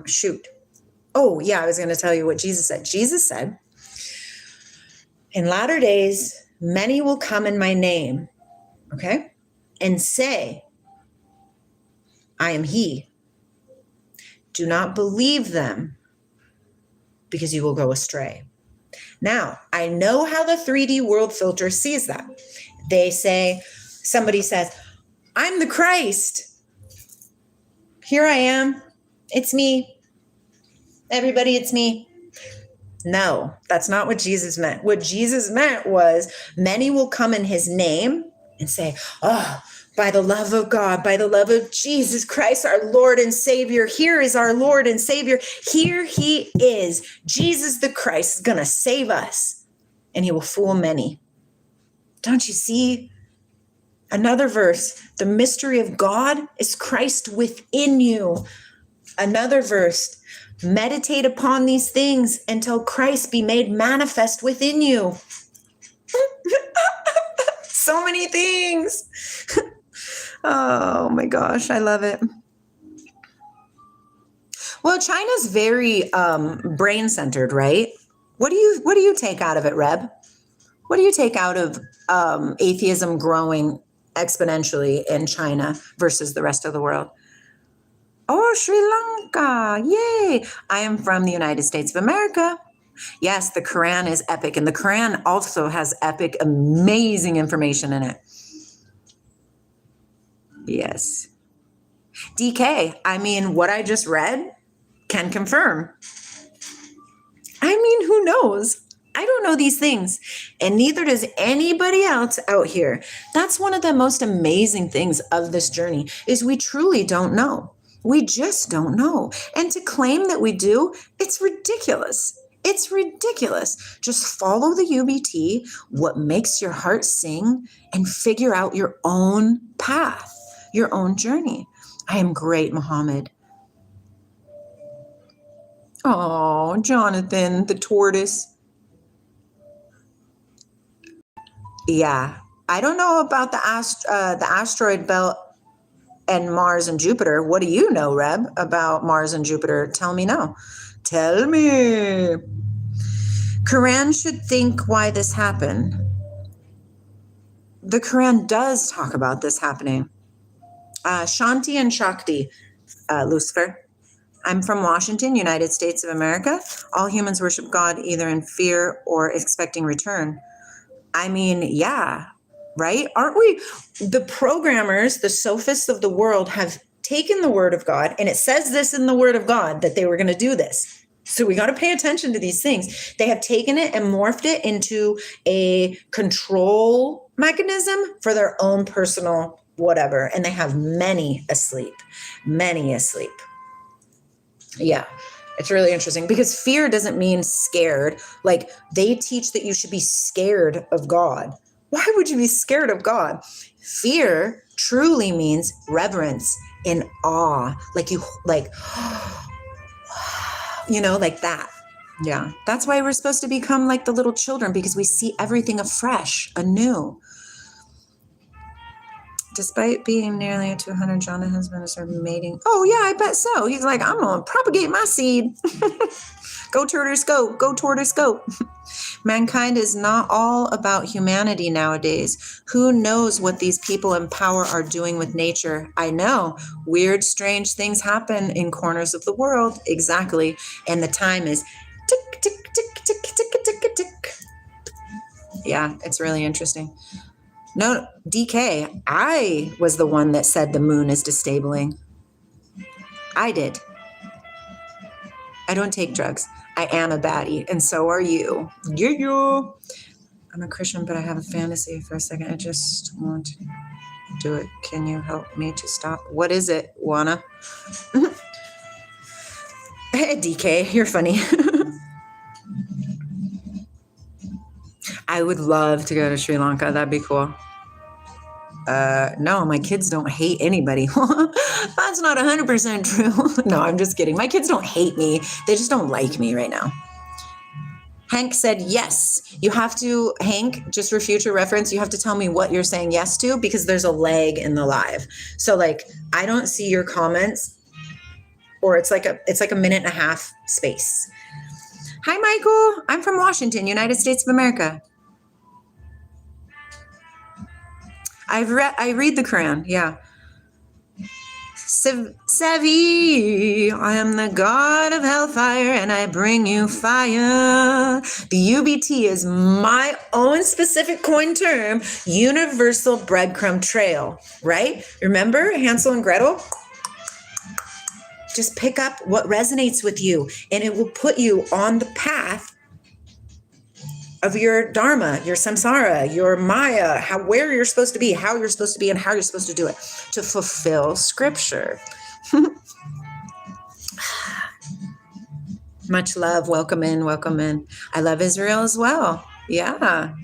Shoot. Oh, yeah, I was going to tell you what Jesus said. Jesus said, in latter days, many will come in my name, okay, and say, I am he. Do not believe them because you will go astray. Now, I know how the 3D world filter sees that. They say, somebody says, I'm the Christ. Here I am. It's me. Everybody, it's me. No, that's not what Jesus meant. What Jesus meant was many will come in his name and say, oh, by the love of God, by the love of Jesus Christ, our Lord and Savior. Here is our Lord and Savior. Here he is. Jesus the Christ is going to save us, and he will fool many. Don't you see? Another verse, the mystery of God is Christ within you. Another verse, meditate upon these things until Christ be made manifest within you. So many things. Oh my gosh, I love it. Well, China's very brain-centered, right? What do you take out of it, Reb? What do you take out of atheism growing exponentially in China versus the rest of the world? Oh, Sri Lanka. Yay. I am from the United States of America. Yes, the Quran is epic. And the Quran also has epic, amazing information in it. Yes. DK, I mean, what I just read can confirm. I mean, who knows? I don't know these things, and neither does anybody else out here. That's one of the most amazing things of this journey is we truly don't know. We just don't know. And to claim that we do, it's ridiculous. It's ridiculous. Just follow the UBT, what makes your heart sing, and figure out your own path, your own journey. I am great, Muhammad. Oh, Jonathan, the tortoise. Yeah, I don't know about the asteroid belt and Mars and Jupiter. What do you know, Reb, about Mars and Jupiter? Tell me now. Tell me. Quran should think why this happened. The Quran does talk about this happening. Shanti and Shakti, Lucifer. I'm from Washington, United States of America. All humans worship God either in fear or expecting return. I mean, yeah, right? Aren't we? The programmers, the sophists of the world have taken the word of God, and it says this in the word of God that they were going to do this. So we got to pay attention to these things. They have taken it and morphed it into a control mechanism for their own personal whatever. And they have many asleep. Yeah, it's really interesting because fear doesn't mean scared. Like they teach that you should be scared of God. Why would you be scared of God? Fear truly means reverence and awe. Like like that. Yeah, that's why we're supposed to become like the little children, because we see everything afresh, anew. Despite being nearly 200, John has been started mating. Oh, yeah, I bet so. He's like, I'm going to propagate my seed. Go tortoise, go. Go tortoise, go. Mankind is not all about humanity nowadays. Who knows what these people in power are doing with nature? I know. Weird, strange things happen in corners of the world. Exactly. And the time is tick, tick, tick, tick, tick, tick, tick. Yeah, it's really interesting. No, DK, I was the one that said the moon is disabling. I did. I don't take drugs. I am a baddie, and so are you. Yeah. I'm a Christian, but I have a fantasy for a second. I just want to do it. Can you help me to stop? What is it, Juana? Hey, DK, you're funny. I would love to go to Sri Lanka. That'd be cool. No, my kids don't hate anybody. That's not 100% true. No, I'm just kidding. My kids don't hate me. They just don't like me right now. Hank said, yes. You have to, Hank, just for future reference, you have to tell me what you're saying yes to, because there's a lag in the live. So like, I don't see your comments, or it's like a minute and a half space. Hi, Michael. I'm from Washington, United States of America. I read the Quran, yeah. Sevi, I am the god of hellfire and I bring you fire. The UBT is my own specific coin term, universal breadcrumb trail, right? Remember Hansel and Gretel? Just pick up what resonates with you and it will put you on the path of your dharma, your samsara, your maya, where you're supposed to be, how you're supposed to be, and how you're supposed to do it to fulfill scripture. Much love. Welcome in. Welcome in. I love Israel as well. Yeah.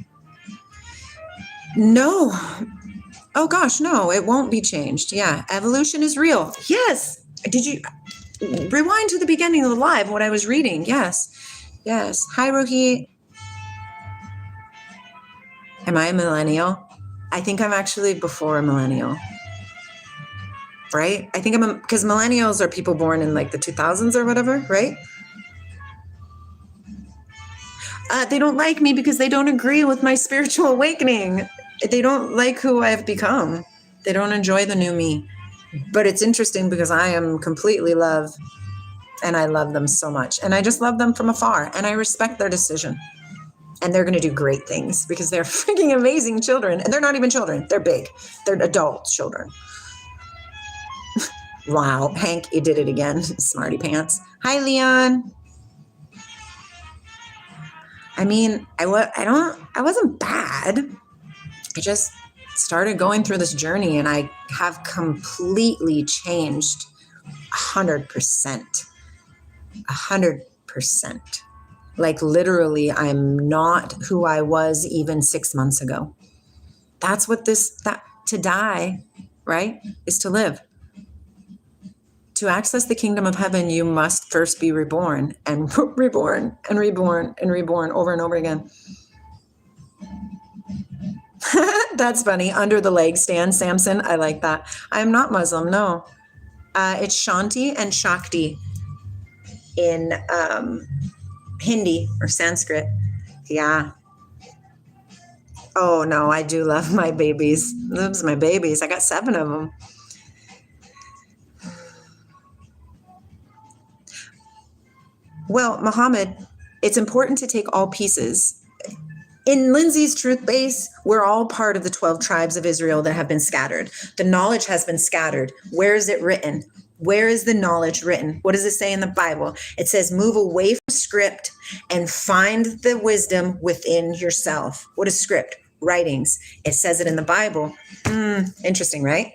No. Oh gosh, no, it won't be changed. Yeah. Evolution is real. Yes. Did you rewind to the beginning of the live, what I was reading? Yes. Yes. Hi, Rohi. Am I a millennial? I think I'm actually before a millennial, right? I think because millennials are people born in like the 2000s or whatever, right? They don't like me because they don't agree with my spiritual awakening. They don't like who I've become. They don't enjoy the new me. But it's interesting because I am completely love, and I love them so much. And I just love them from afar, and I respect their decision. And they're going to do great things because they're freaking amazing children. And they're not even children. They're big. They're adult children. Wow. Hank, you did it again. Smarty pants. Hi, Leon. I mean, I wasn't bad. I just started going through this journey and I have completely changed 100%. 100%. Like literally, I'm not who I was even 6 months ago. That's what to die, right, is to live. To access the kingdom of heaven, you must first be reborn and reborn and reborn and reborn over and over again. That's funny. Under the leg stand, Samson. I like that. I'm not Muslim, no. It's Shanti and Shakti in Hindi or Sanskrit. Yeah. Oh no, I do love my babies. Loves my babies. I got 7 of them. Well, Muhammad, it's important to take all pieces. In Lindsay's Truth Base, we're all part of the 12 tribes of Israel that have been scattered. The knowledge has been scattered. Where is it written? Where is the knowledge written? What does it say in the Bible? It says, move away from script and find the wisdom within yourself. What is script? Writings. It says it in the Bible. Interesting, right?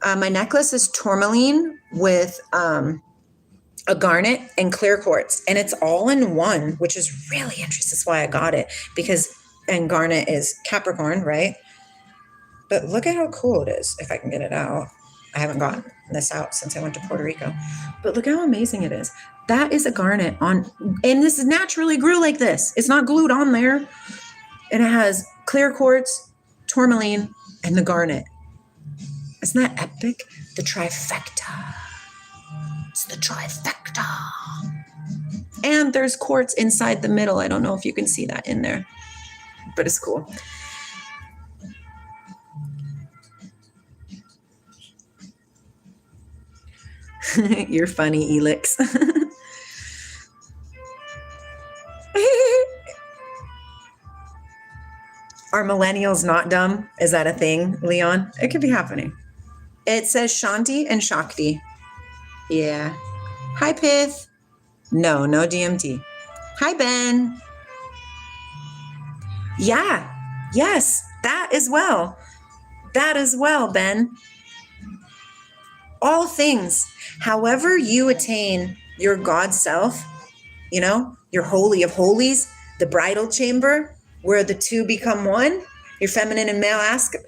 My necklace is tourmaline with a garnet and clear quartz, and it's all in one, which is really interesting. That's why I got it, and garnet is Capricorn, right? But look at how cool it is. If I can get it out. I haven't gotten this out since I went to Puerto Rico, but look how amazing it is. That is a garnet and this is naturally grew like this. It's not glued on there. And it has clear quartz, tourmaline, and the garnet. Isn't that epic? The trifecta. It's the trifecta. And there's quartz inside the middle. I don't know if you can see that in there, but it's cool. You're funny, Elix. Are millennials not dumb? Is that a thing, Leon? It could be happening. It says Shanti and Shakti. Yeah. Hi, Pith. No DMT. Hi, Ben. Yeah. Yes, that as well. That as well, Ben. All things. However you attain your God self, your holy of holies, the bridal chamber, where the two become one, your feminine and male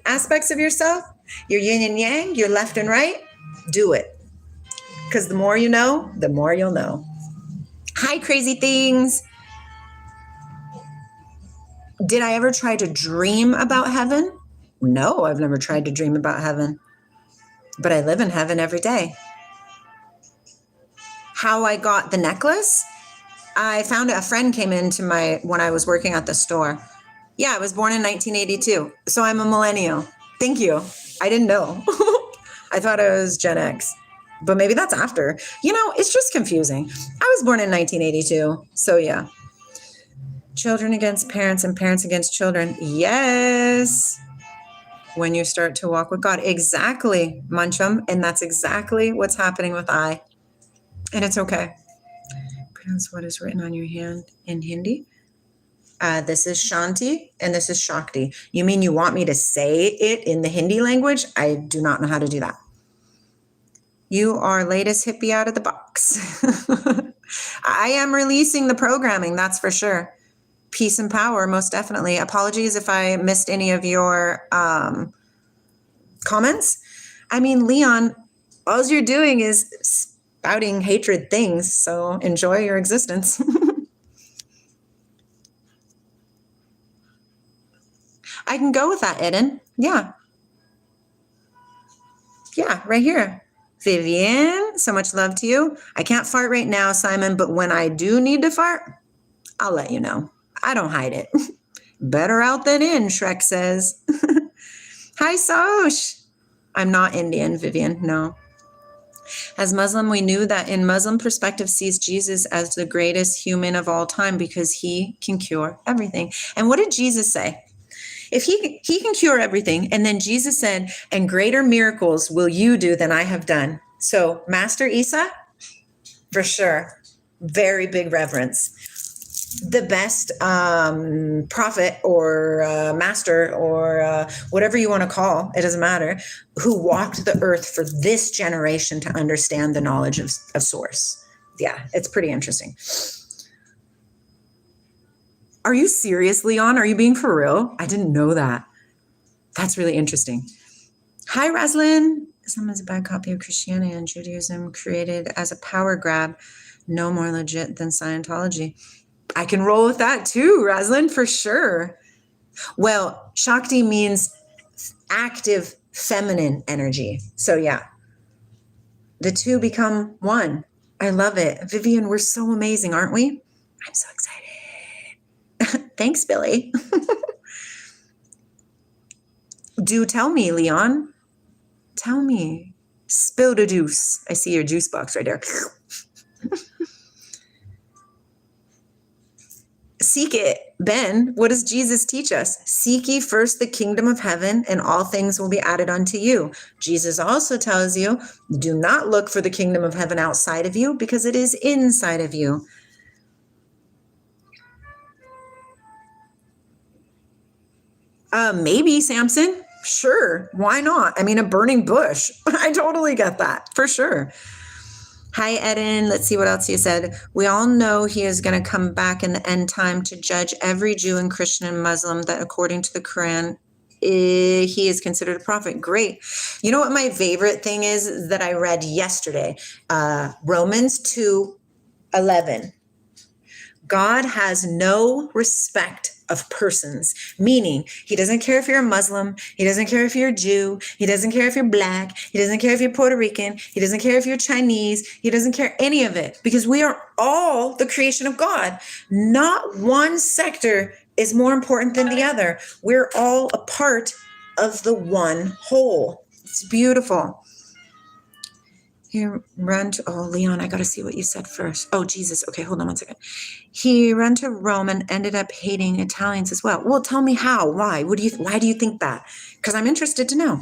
aspects of yourself, your yin and yang, your left and right, do it. Because the more you know, the more you'll know. Hi, crazy things. Did I ever try to dream about heaven? No, I've never tried to dream about heaven. But I live in heaven every day. How I got the necklace? I found a friend came into when I was working at the store. Yeah, I was born in 1982. So I'm a millennial. Thank you. I didn't know. I thought I was Gen X. But maybe that's after. It's just confusing. I was born in 1982. So yeah. Children against parents and parents against children. Yes. When you start to walk with God. Exactly, Munchum. And that's exactly what's happening with I. And it's okay. Pronounce what is written on your hand in Hindi. This is Shanti and this is Shakti. You mean you want me to say it in the Hindi language? I do not know how to do that. You are latest hippie out of the box. I am releasing the programming, that's for sure. Peace and power, most definitely. Apologies if I missed any of your comments. I mean, Leon, all you're doing is spouting hatred things, so enjoy your existence. I can go with that, Eden. Yeah, right here. Vivian, so much love to you. I can't fart right now, Simon, but when I do need to fart, I'll let you know. I don't hide it. Better out than in, Shrek says. Hi, Sosh. I'm not Indian, Vivian, no. As Muslim, we knew that in Muslim perspective sees Jesus as the greatest human of all time because he can cure everything. And what did Jesus say? If he can cure everything, and then Jesus said, and greater miracles will you do than I have done. So Master Isa, for sure, very big reverence. The best prophet or master or whatever you want to call, it doesn't matter, who walked the earth for this generation to understand the knowledge of source. Yeah, it's pretty interesting. Are you serious, Leon? Are you being for real? I didn't know that. That's really interesting. Hi, Raslin. Islam is a bad copy of Christianity and Judaism created as a power grab. No more legit than Scientology. I can roll with that too, Raslin, for sure. Well, Shakti means active feminine energy. So yeah, the two become one. I love it. Vivian, we're so amazing, aren't we? I'm so excited. Thanks, Billy. Do tell me, Leon. Tell me. Spill the juice. I see your juice box right there. Seek it. Ben, what does Jesus teach us? Seek ye first the kingdom of heaven, and all things will be added unto you. Jesus also tells you, do not look for the kingdom of heaven outside of you, because it is inside of you. Maybe, Samson. Sure. Why not? I mean, a burning bush. I totally get that. For sure. Hi, Eden. Let's see what else you said. We all know he is going to come back in the end time to judge every Jew and Christian and Muslim that according to the Quran, he is considered a prophet. Great. You know what my favorite thing is that I read yesterday? Romans 2:11. God has no respect of persons, meaning he doesn't care if you're a Muslim, he doesn't care if you're a Jew, he doesn't care if you're black, he doesn't care if you're Puerto Rican, he doesn't care if you're Chinese, he doesn't care any of it, because we are all the creation of God. Not one sector is more important than the other. We're all a part of the one whole. It's beautiful. He ran to, oh, Leon, I got to see what you said first. Oh, Jesus. Okay, hold on one second. He ran to Rome and ended up hating Italians as well. Well, tell me how. Why? Why do you think that? Because I'm interested to know.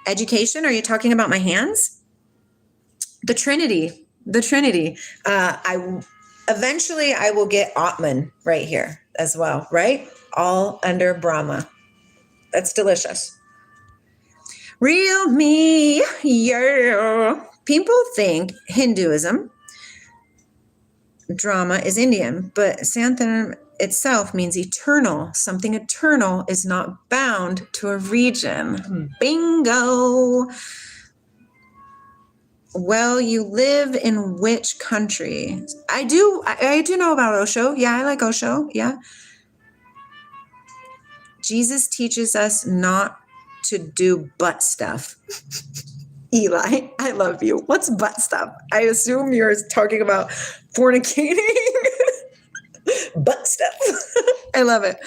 Education? Are you talking about my hands? The Trinity. The Trinity. Eventually I will get Atman right here as well, right? All under Brahma. That's delicious. Real me, yeah. People think Hinduism drama is Indian, but Santham itself means eternal. Something eternal is not bound to a region. Bingo. Well, you live in which country? I do know about Osho. Yeah, I like Osho. Yeah. Jesus teaches us not to do butt stuff. Eli, I love you. What's butt stuff? I assume you're talking about fornicating. Butt stuff. I love it.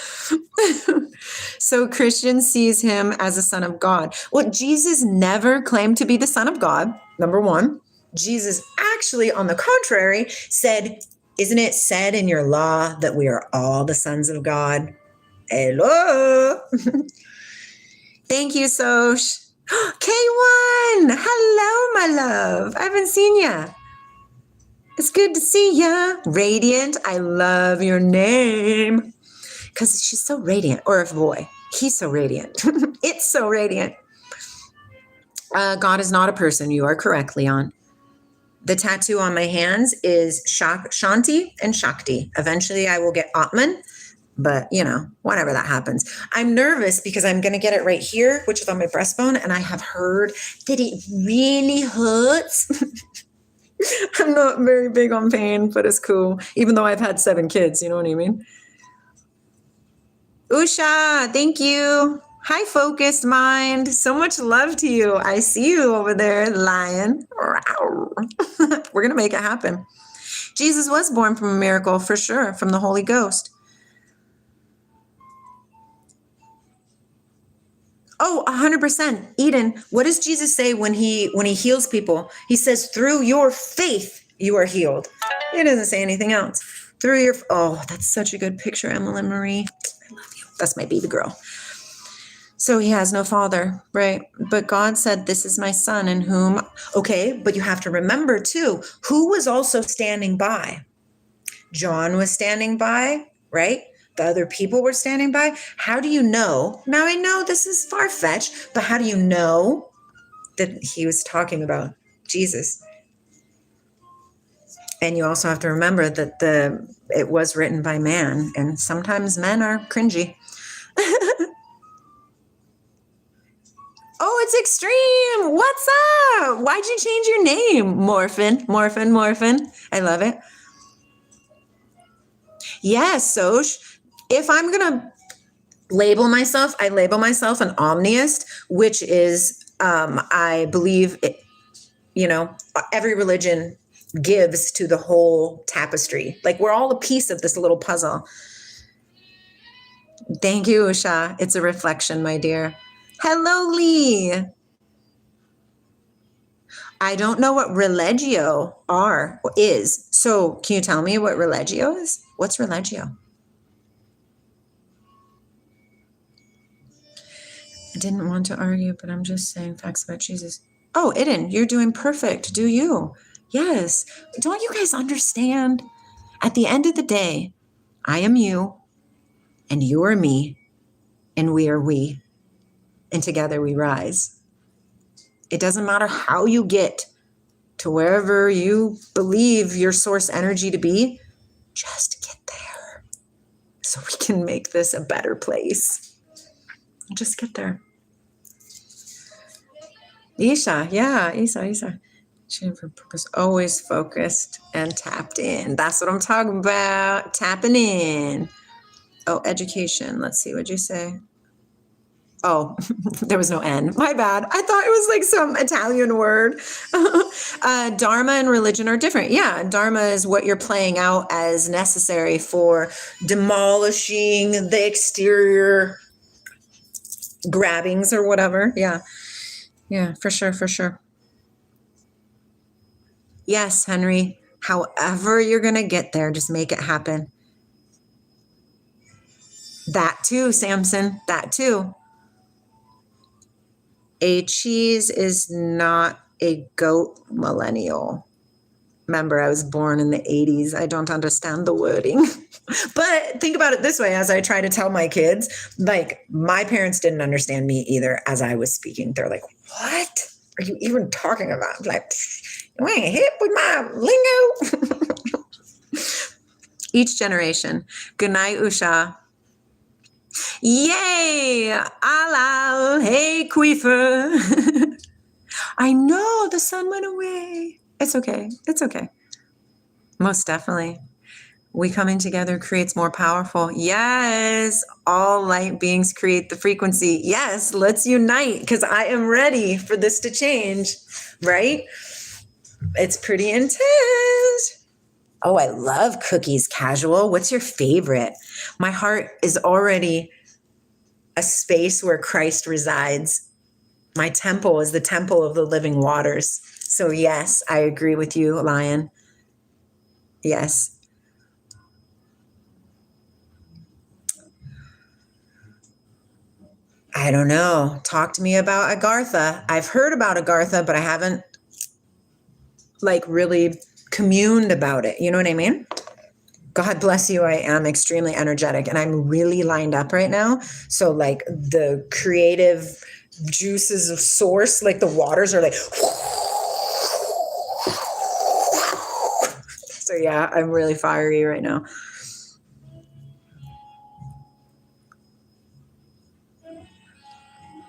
So Christian sees him as a son of God. Well, Jesus never claimed to be the son of God, number one. Jesus actually, on the contrary, said, isn't it said in your law that we are all the sons of God? Hello. Thank you, Soch. K1, hello, my love. I haven't seen ya. It's good to see ya. Radiant, I love your name. Because she's so radiant. Or a boy, he's so radiant. It's so radiant. God is not a person. You are correct, Leon. The tattoo on my hands is Shanti and Shakti. Eventually, I will get Atman. But, whenever that happens. I'm nervous because I'm going to get it right here, which is on my breastbone. And I have heard that it really hurts. I'm not very big on pain, but it's cool. Even though I've had 7 kids, you know what I mean? Usha, thank you. Hi, focused mind. So much love to you. I see you over there, lion. We're going to make it happen. Jesus was born from a miracle, for sure, from the Holy Ghost. Oh, 100%. Eden, what does Jesus say when he heals people? He says, through your faith, you are healed. He doesn't say anything else. Oh, that's such a good picture, Emily Marie. I love you. That's my baby girl. So he has no father, right? But God said, this is my son in whom, okay, but you have to remember too, who was also standing by? John was standing by, right? The other people were standing by. How do you know? Now I know this is far-fetched, but how do you know that he was talking about Jesus? And you also have to remember that it was written by man, and sometimes men are cringy. Oh, it's extreme. What's up? Why'd you change your name? Morphin. I love it. Yes, Soch. If I'm going to label myself, I label myself an omniist, which is, I believe, every religion gives to the whole tapestry. Like we're all a piece of this little puzzle. Thank you, Usha. It's a reflection, my dear. Hello, Lee. I don't know what religio is. So can you tell me what religio is? What's religio? I didn't want to argue, but I'm just saying facts about Jesus. Oh, Iden, you're doing perfect. Do you? Yes. Don't you guys understand? At the end of the day, I am you, and you are me, and we are we, and together we rise. It doesn't matter how you get to wherever you believe your source energy to be, just get there so we can make this a better place. Just get there. Isha, yeah, Isa. For purpose, always focused and tapped in. That's what I'm talking about. Tapping in. Oh, education. Let's see. What'd you say? Oh, there was no N. My bad. I thought it was like some Italian word. Dharma and religion are different. Yeah, Dharma is what you're playing out as necessary for demolishing the exterior grabbings or whatever. Yeah, for sure. Yes, Henry. However you're going to get there, just make it happen. That too, Samson. That too. A cheese is not a goat millennial. Remember, I was born in the 80s. I don't understand the wording. But think about it this way, as I try to tell my kids, like my parents didn't understand me either as I was speaking. They're like, what are you even talking about? I'm like, you ain't hip with my lingo. Each generation. Good night, Usha. Yay! Alal, hey, Queefer. I know the sun went away. It's okay. Most definitely. We coming together creates more powerful. Yes, all light beings create the frequency. Yes, let's unite because I am ready for this to change, right? It's pretty intense. Oh, I love cookies, Casual. What's your favorite? My heart is already a space where Christ resides. My temple is the temple of the living waters. So yes, I agree with you, Lion. Yes. I don't know. Talk to me about Agartha. I've heard about Agartha, but I haven't like really communed about it. You know what I mean? God bless you. I am extremely energetic and I'm really lined up right now. So like the creative juices of source, like the waters are like, so yeah, I'm really fiery right now.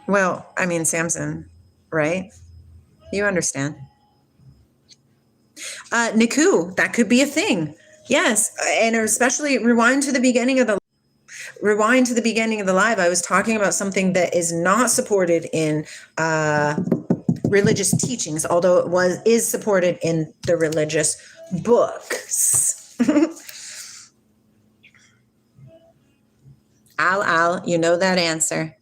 Well, I mean, Samson, right? You understand. Niku, that could be a thing. Yes, and especially rewind to the beginning of the live. I was talking about something that is not supported in religious teachings, although is supported in the religious books. Al, you know that answer.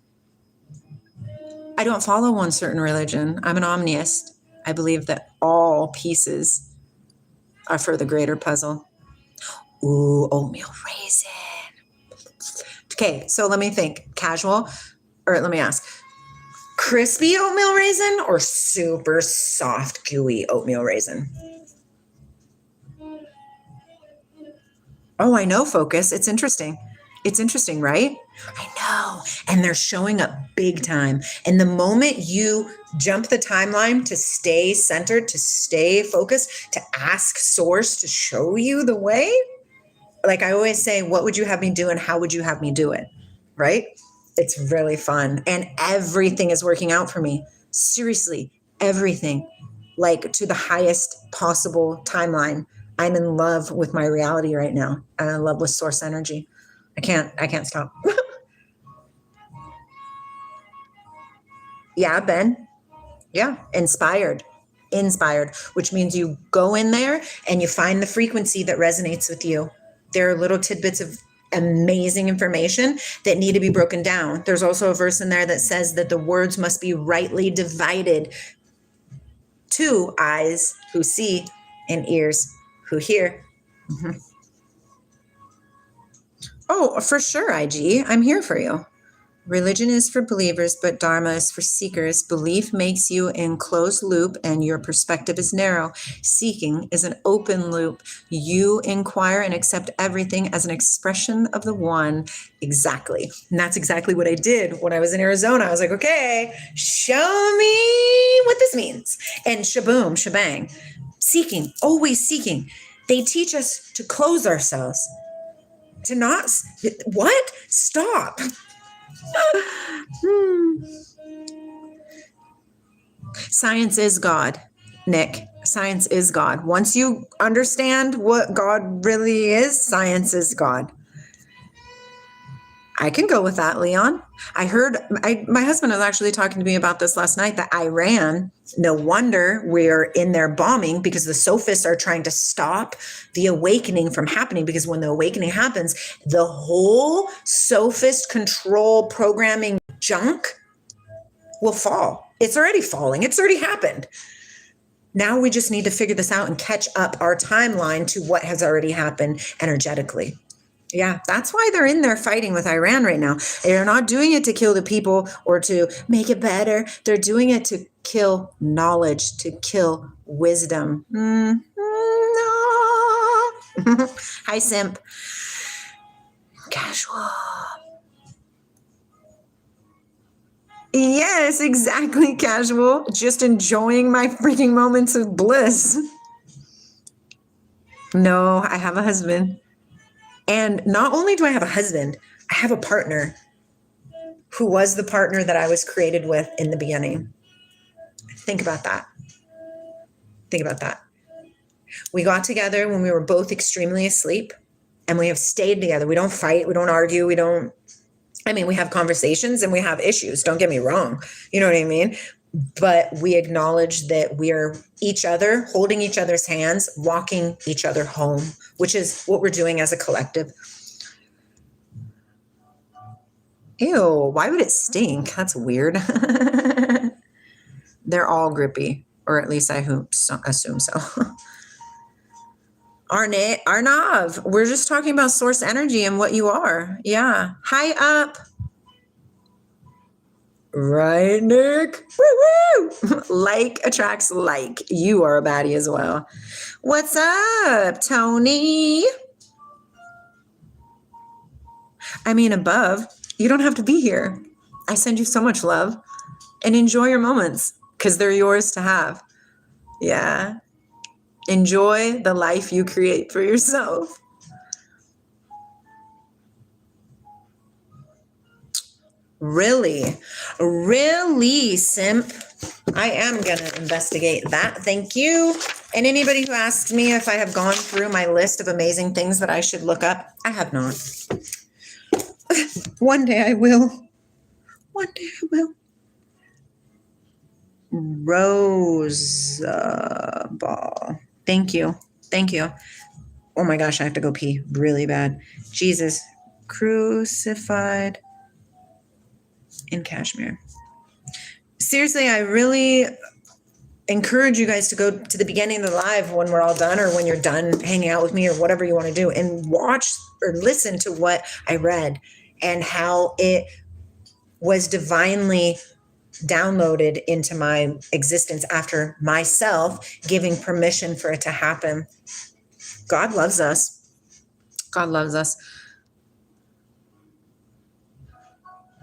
I don't follow one certain religion. I'm an omniist. I believe that all pieces are for the greater puzzle. Ooh, oatmeal raisin. Okay, so let me think. Casual, or let me ask. Crispy oatmeal raisin or super soft, gooey oatmeal raisin? Oh, I know, Focus. It's interesting. It's interesting, right? I know. And they're showing up big time. And the moment you jump the timeline to stay centered, to stay focused, to ask source to show you the way, like I always say, what would you have me do and how would you have me do it? Right? It's really fun. And everything is working out for me. Seriously, everything. Like to the highest possible timeline. I'm in love with my reality right now. I'm in love with source energy. I can't stop. Yeah, Ben. Yeah, inspired, which means you go in there and you find the frequency that resonates with you. There are little tidbits of amazing information that need to be broken down. There's also a verse in there that says that the words must be rightly divided 2 eyes who see and ears who hear. Mm-hmm. Oh, for sure, IG. I'm here for you. Religion is for believers, but Dharma is for seekers. Belief makes you in closed loop and your perspective is narrow. Seeking is an open loop. You inquire and accept everything as an expression of the one. Exactly. And that's exactly what I did when I was in Arizona. I was like, okay, show me what this means. And shaboom, shebang. Seeking, always seeking. They teach us to close ourselves. To not, what? Stop. Science is God, Nick. Science is God. Once you understand what God really is, science is God. I can go with that, Leon. I heard my husband was actually talking to me about this last night, that Iran, no wonder we're in there bombing, because the sophists are trying to stop the awakening from happening, because when the awakening happens, the whole sophist control programming junk will fall. It's already falling. It's already happened. Now we just need to figure this out and catch up our timeline to what has already happened energetically. Yeah, that's why they're in there fighting with Iran right now. They're not doing it to kill the people or to make it better. They're doing it to kill knowledge, to kill wisdom. No. Hi, simp. Casual. Yes, exactly, casual. Just enjoying my freaking moments of bliss. No, I have a husband. And not only do I have a husband, I have a partner who was the partner that I was created with in the beginning. Think about that. Think about that. We got together when we were both extremely asleep, and we have stayed together. We don't fight. We don't argue. We have conversations and we have issues. Don't get me wrong. You know what I mean? But we acknowledge that we are each other, holding each other's hands, walking each other home, which is what we're doing as a collective. Ew, why would it stink? That's weird. They're all grippy, or at least I assume so. Arnav, we're just talking about source energy and what you are. Yeah. Hi up. Right, Nick? Woo-woo! Like attracts like. You are a baddie as well. What's up, Tony? I mean, above. You don't have to be here. I send you so much love. And enjoy your moments, because they're yours to have. Yeah. Enjoy the life you create for yourself. Really, simp. I am going to investigate that. Thank you. And anybody who asks me if I have gone through my list of amazing things that I should look up, I have not. One day I will. One day I will. Rose ball. Thank you. Thank you. Oh my gosh, I have to go pee really bad. Jesus crucified in Kashmir. Seriously, I really encourage you guys to go to the beginning of the live when we're all done, or when you're done hanging out with me, or whatever you want to do, and watch or listen to what I read and how it was divinely downloaded into my existence after myself giving permission for it to happen. God loves us. God loves us.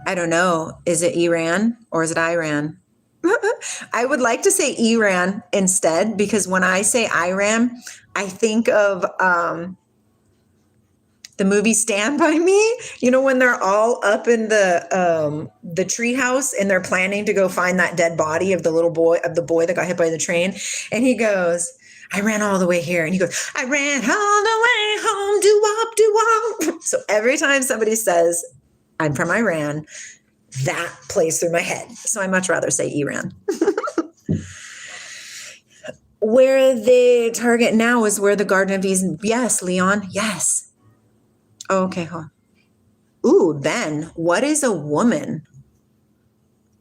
I don't know. Is it Iran or is it Iran? I would like to say Iran instead, because when I say Iran, I think of the movie Stand By Me. You know, when they're all up in the tree house and they're planning to go find that dead body of the boy that got hit by the train. And he goes, I ran all the way here. And he goes, I ran all the way home, doo-wop, doo-wop. So every time somebody says, I'm from Iran, that plays through my head. So I much rather say Iran. Where the target now is where the Garden of Eden. Yes, Leon. Yes. Oh, okay. Hold on. Ooh, Ben, what is a woman?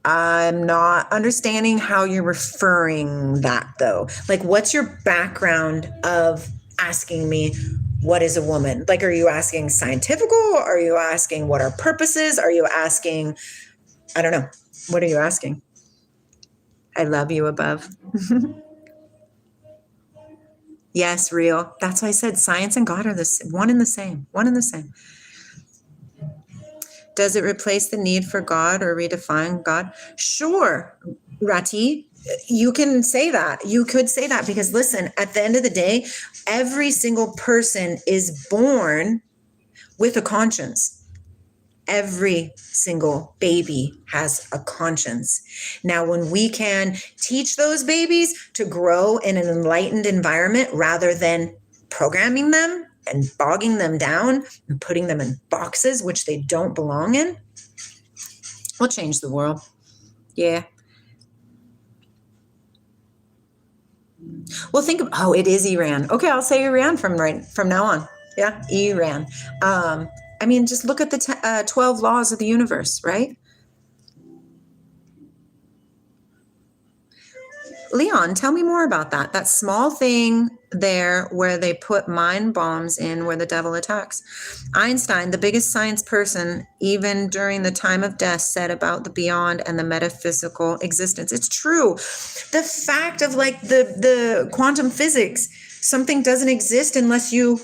I'm not understanding how you're referring that though. Like, what's your background of asking me what is a woman? Like, are you asking scientifical? Are you asking what are purposes? Are you asking, I don't know. What are you asking? I love you above. Yes, real. That's why I said science and God are one and the same. One and the same. Does it replace the need for God or redefine God? Sure, Rati. You can say that. You could say that because listen, at the end of the day, every single person is born with a conscience. Every single baby has a conscience. Now, when we can teach those babies to grow in an enlightened environment rather than programming them and bogging them down and putting them in boxes which they don't belong in, we'll change the world. Yeah. Well, it is Iran. Okay, I'll say Iran from now on. Yeah, Iran. I mean, just look at the 12 laws of the universe, right? Leon, tell me more about that. That small thing there where they put mind bombs in where the devil attacks. Einstein, the biggest science person, even during the time of death, said about the beyond and the metaphysical existence. It's true. The fact of like the quantum physics, something doesn't exist unless you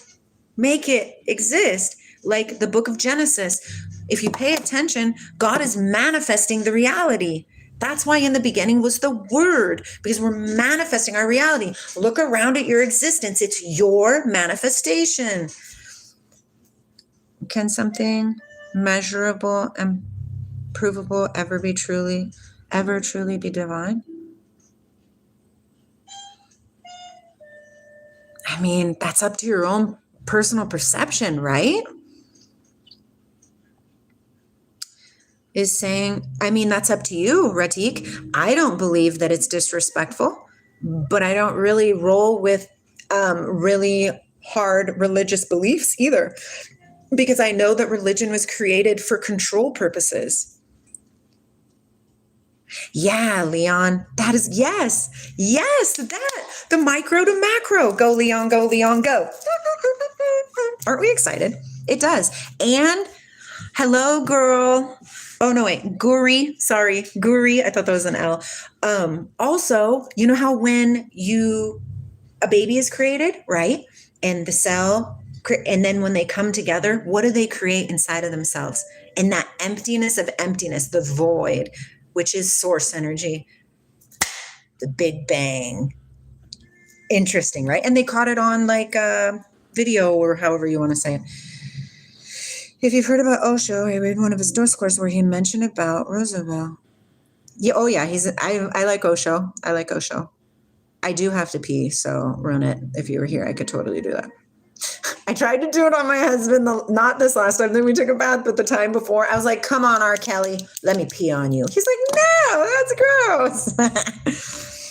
make it exist. Like the book of Genesis, if you pay attention, God is manifesting the reality. That's why in the beginning was the word, because we're manifesting our reality. Look around at your existence. It's your manifestation. Can something measurable and provable ever truly be divine? I mean, that's up to your own personal perception, right? Is saying, I mean, that's up to you, Ratik. I don't believe that it's disrespectful, but I don't really roll with really hard religious beliefs either, because I know that religion was created for control purposes. Yeah, Leon, that is, yes, that, the micro to macro. Go, Leon, go, Leon, go. Aren't we excited? It does. And hello, girl. Oh, no, wait. Guri. Sorry. Guri. I thought that was an L. Also, you know how when a baby is created, right? And the cell, and then when they come together, what do they create inside of themselves? And that emptiness of emptiness, the void, which is source energy, the Big Bang. Interesting, right? And they caught it on like a video or however you want to say it. If you've heard about Osho, I read one of his discourses where he mentioned about Roosevelt. Yeah, oh yeah, I like Osho. I like Osho. I do have to pee, so run it. If you were here, I could totally do that. I tried to do it on my husband, not this last time that we took a bath, but the time before. I was like, come on, R. Kelly, let me pee on you. He's like, no, that's gross.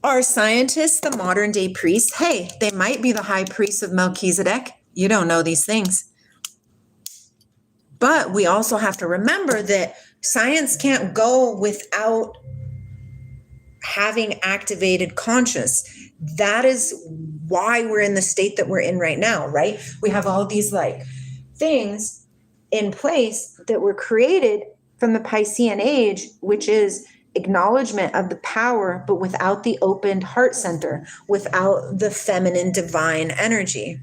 Are scientists the modern day priests? Hey, they might be the high priest of Melchizedek. You don't know these things. But we also have to remember that science can't go without having activated conscious. That is why we're in the state that we're in right now, right? We have all these like things in place that were created from the Piscean age, which is acknowledgement of the power, but without the opened heart center, without the feminine divine energy.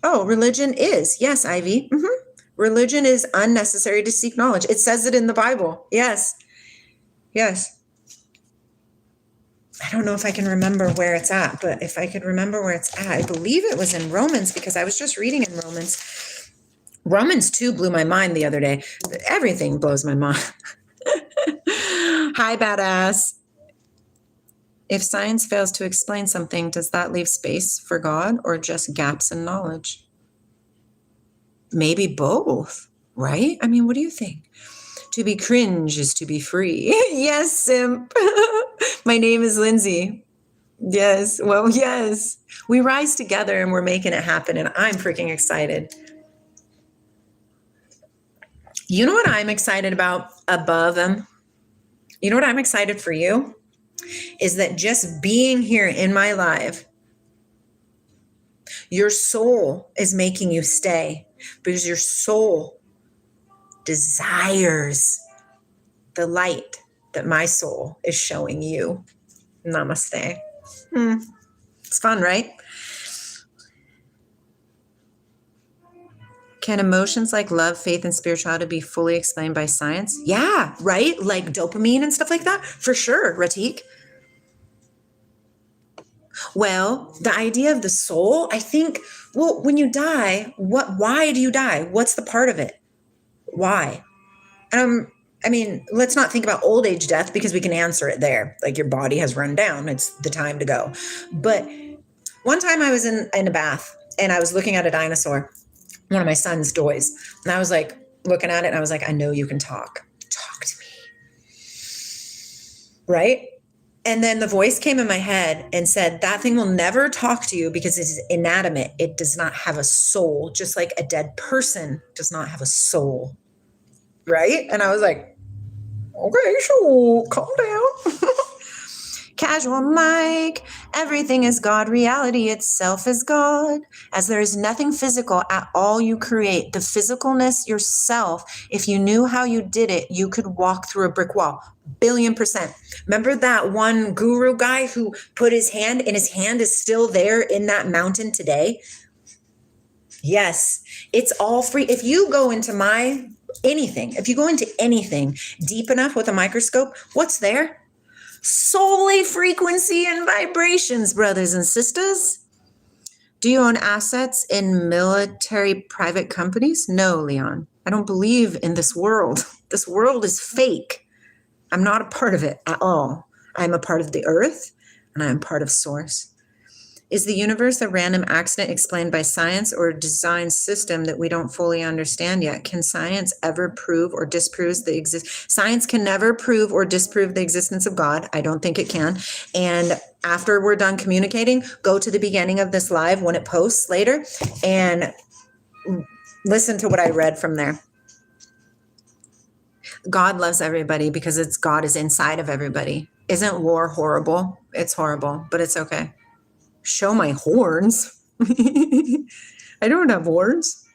Oh, religion is. Yes, Ivy. Religion is unnecessary to seek knowledge. It says it in the Bible. Yes. Yes. I don't know if I can remember where it's at, but if I could remember where it's at, I believe it was in Romans, because I was just reading in Romans. Romans 2 blew my mind the other day. Everything blows my mind. Hi, badass. If science fails to explain something, does that leave space for God or just gaps in knowledge? Maybe both, right? I mean, what do you think? To be cringe is to be free. Yes, simp. My name is Lindsay. Yes. Well, yes. We rise together and we're making it happen. And I'm freaking excited. You know what I'm excited about above them? You know what I'm excited for you? Is that just being here in my life, your soul is making you stay because your soul desires the light that my soul is showing you. Namaste. It's fun, right? Can emotions like love, faith, and spirituality be fully explained by science? Yeah, right? Like dopamine and stuff like that? For sure, Ratik. Well, the idea of the soul, I think, well, when you die, why do you die? What's the part of it? Why? I mean, let's not think about old age death because we can answer it there. Like your body has run down. It's the time to go. But one time I was in a bath and I was looking at a dinosaur, one of my son's toys. And I was like looking at it and I was like, I know you can talk. Talk to me. Right? And then the voice came in my head and said, that thing will never talk to you because it is inanimate. It does not have a soul, just like a dead person does not have a soul. Right? And I was like, okay, sure, calm down. Casual Mike, everything is God, reality itself is God. As there is nothing physical at all you create, the physicalness yourself, if you knew how you did it, you could walk through a brick wall. 1,000,000,000%. Remember that one guru guy who put his hand and his hand is still there in that mountain today? Yes, it's all free. If you go into if you go into anything deep enough with a microscope, what's there? Solely frequency and vibrations, brothers and sisters. Do you own assets in military private companies? No, Leon. I don't believe in this world. This world is fake. I'm not a part of it at all. I'm a part of the earth and I'm part of source. Is the universe a random accident explained by science or a design system that we don't fully understand yet? Can science ever prove or disprove Science can never prove or disprove the existence of God. I don't think it can. And after we're done communicating, go to the beginning of this live when it posts later and listen to what I read from there. God loves everybody because God is inside of everybody. Isn't war horrible? It's horrible, but it's okay. Show my horns. I don't have horns.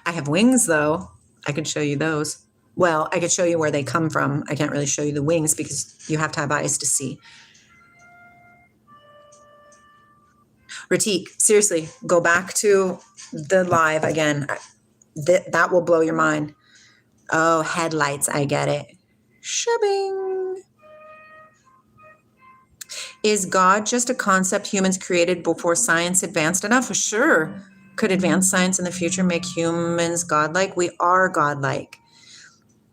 I have wings though. I could show you those. Well, I could show you where they come from. I can't really show you the wings because you have to have eyes to see. Ratik, seriously, go back to the live again. That will blow your mind. Oh, headlights. I get it. Shubbing. Is God just a concept humans created before science advanced enough? Sure. Could advanced science in the future make humans godlike? We are godlike.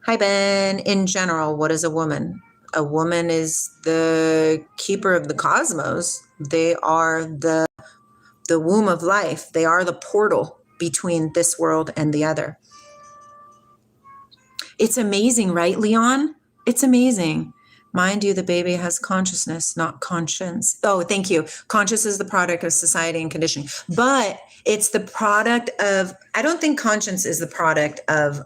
Hi, Ben. In general, what is a woman? A woman is the keeper of the cosmos. They are the womb of life. They are the portal between this world and the other. It's amazing, right, Leon? It's amazing. Mind you, the baby has consciousness, not conscience. Oh, thank you. Conscience is the product of society and conditioning, but it's the product of, I don't think conscience is the product of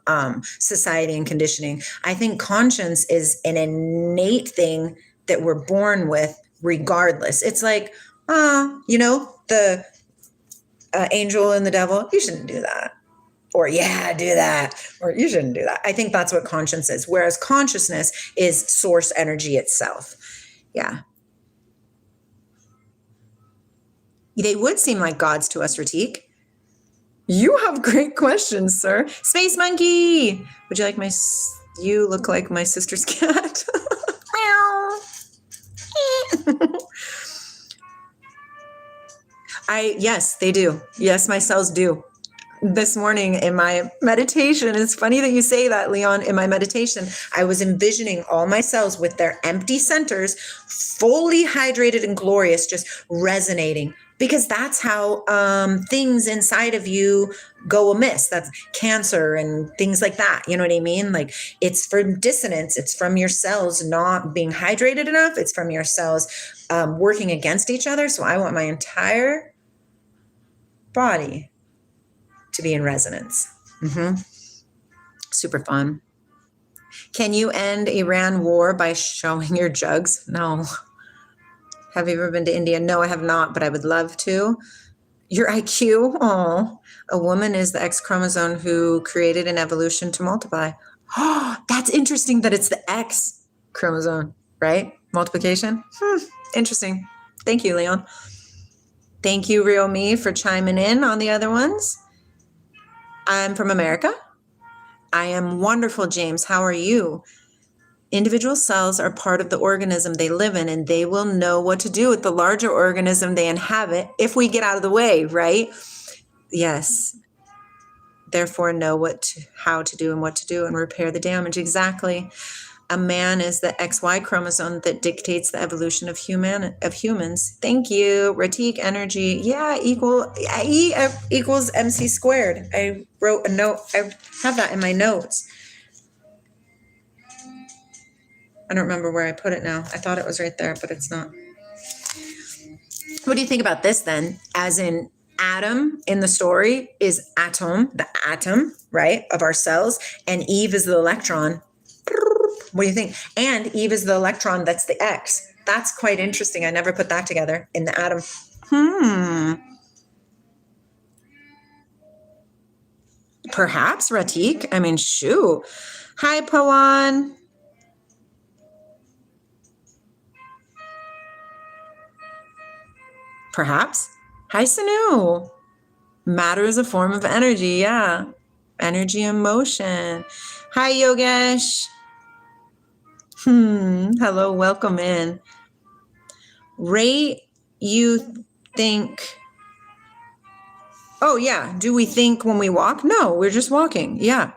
society and conditioning. I think conscience is an innate thing that we're born with regardless. It's like, the angel and the devil, you shouldn't do that. Or yeah, do that. Or you shouldn't do that. I think that's what conscience is. Whereas consciousness is source energy itself. Yeah. They would seem like gods to us, Ratik. You have great questions, sir. Space Monkey. Would you like you look like my sister's cat. Yes, they do. Yes, my cells do. This morning in my meditation, it's funny that you say that, Leon. In my meditation, I was envisioning all my cells with their empty centers, fully hydrated and glorious, just resonating. Because that's how things inside of you go amiss. That's cancer and things like that. You know what I mean? Like it's from dissonance. It's from your cells not being hydrated enough. It's from your cells working against each other. So I want my entire body to be in resonance. Mm-hmm. Super fun. Can you end Iran war by showing your jugs? No. Have you ever been to India? No, I have not, but I would love to. Your IQ? Oh, a woman is the X chromosome who created an evolution to multiply. Oh, that's interesting that it's the X chromosome, right? Multiplication? Interesting. Thank you, Leon. Thank you, Real Me, for chiming in on the other ones. I'm from America. I am wonderful, James. How are you? Individual cells are part of the organism they live in, and they will know what to do with the larger organism they inhabit if we get out of the way, right? Yes. Therefore, know how to do and what to do and repair the damage. Exactly. A man is the XY chromosome that dictates the evolution of humans. Thank you. Ratik energy. Yeah, E equals MC squared. I wrote a note. I have that in my notes. I don't remember where I put it now. I thought it was right there, but it's not. What do you think about this then? As in, Adam in the story is the atom, right, of our cells, and Eve is the electron. What do you think? And Eve is the electron that's the X. That's quite interesting. I never put that together in the atom. Perhaps, Ratik. I mean, shoot. Hi, Pawan. Perhaps. Hi, Sanu. Matter is a form of energy. Yeah. Energy and motion. Hi, Yogesh. Hello, welcome in. Rate, you think. Oh, yeah. Do we think when we walk? No, we're just walking. Yeah.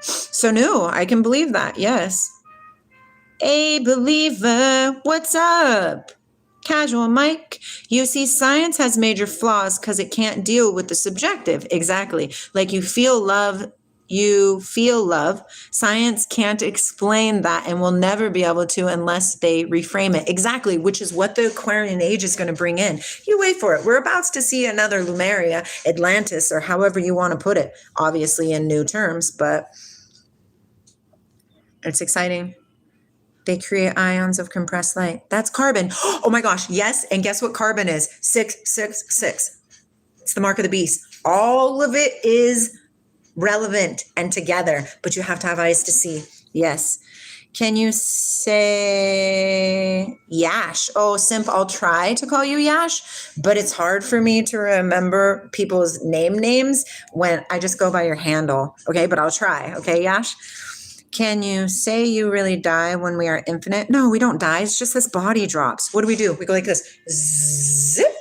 So, no, I can believe that. Yes. A believer, what's up? Casual Mike. You see, science has major flaws because it can't deal with the subjective. Exactly. Like you feel love. Science can't explain that and will never be able to unless they reframe it. Exactly, which is what the Aquarian age is going to bring in. You wait for it. We're about to see another Lemuria, Atlantis, or however you want to put it, obviously in new terms, but it's exciting. They create ions of compressed light. That's carbon. Oh my gosh, yes. And guess what carbon is? 666. It's the mark of the beast. All of it is relevant and together, but you have to have eyes to see. Yes. Can you say Yash? Oh, Simp, I'll try to call you Yash, but it's hard for me to remember people's names when I just go by your handle. Okay, but I'll try. Okay, Yash? Can you say you really die when we are infinite? No, we don't die. It's just this body drops. What do? We go like this. Zip.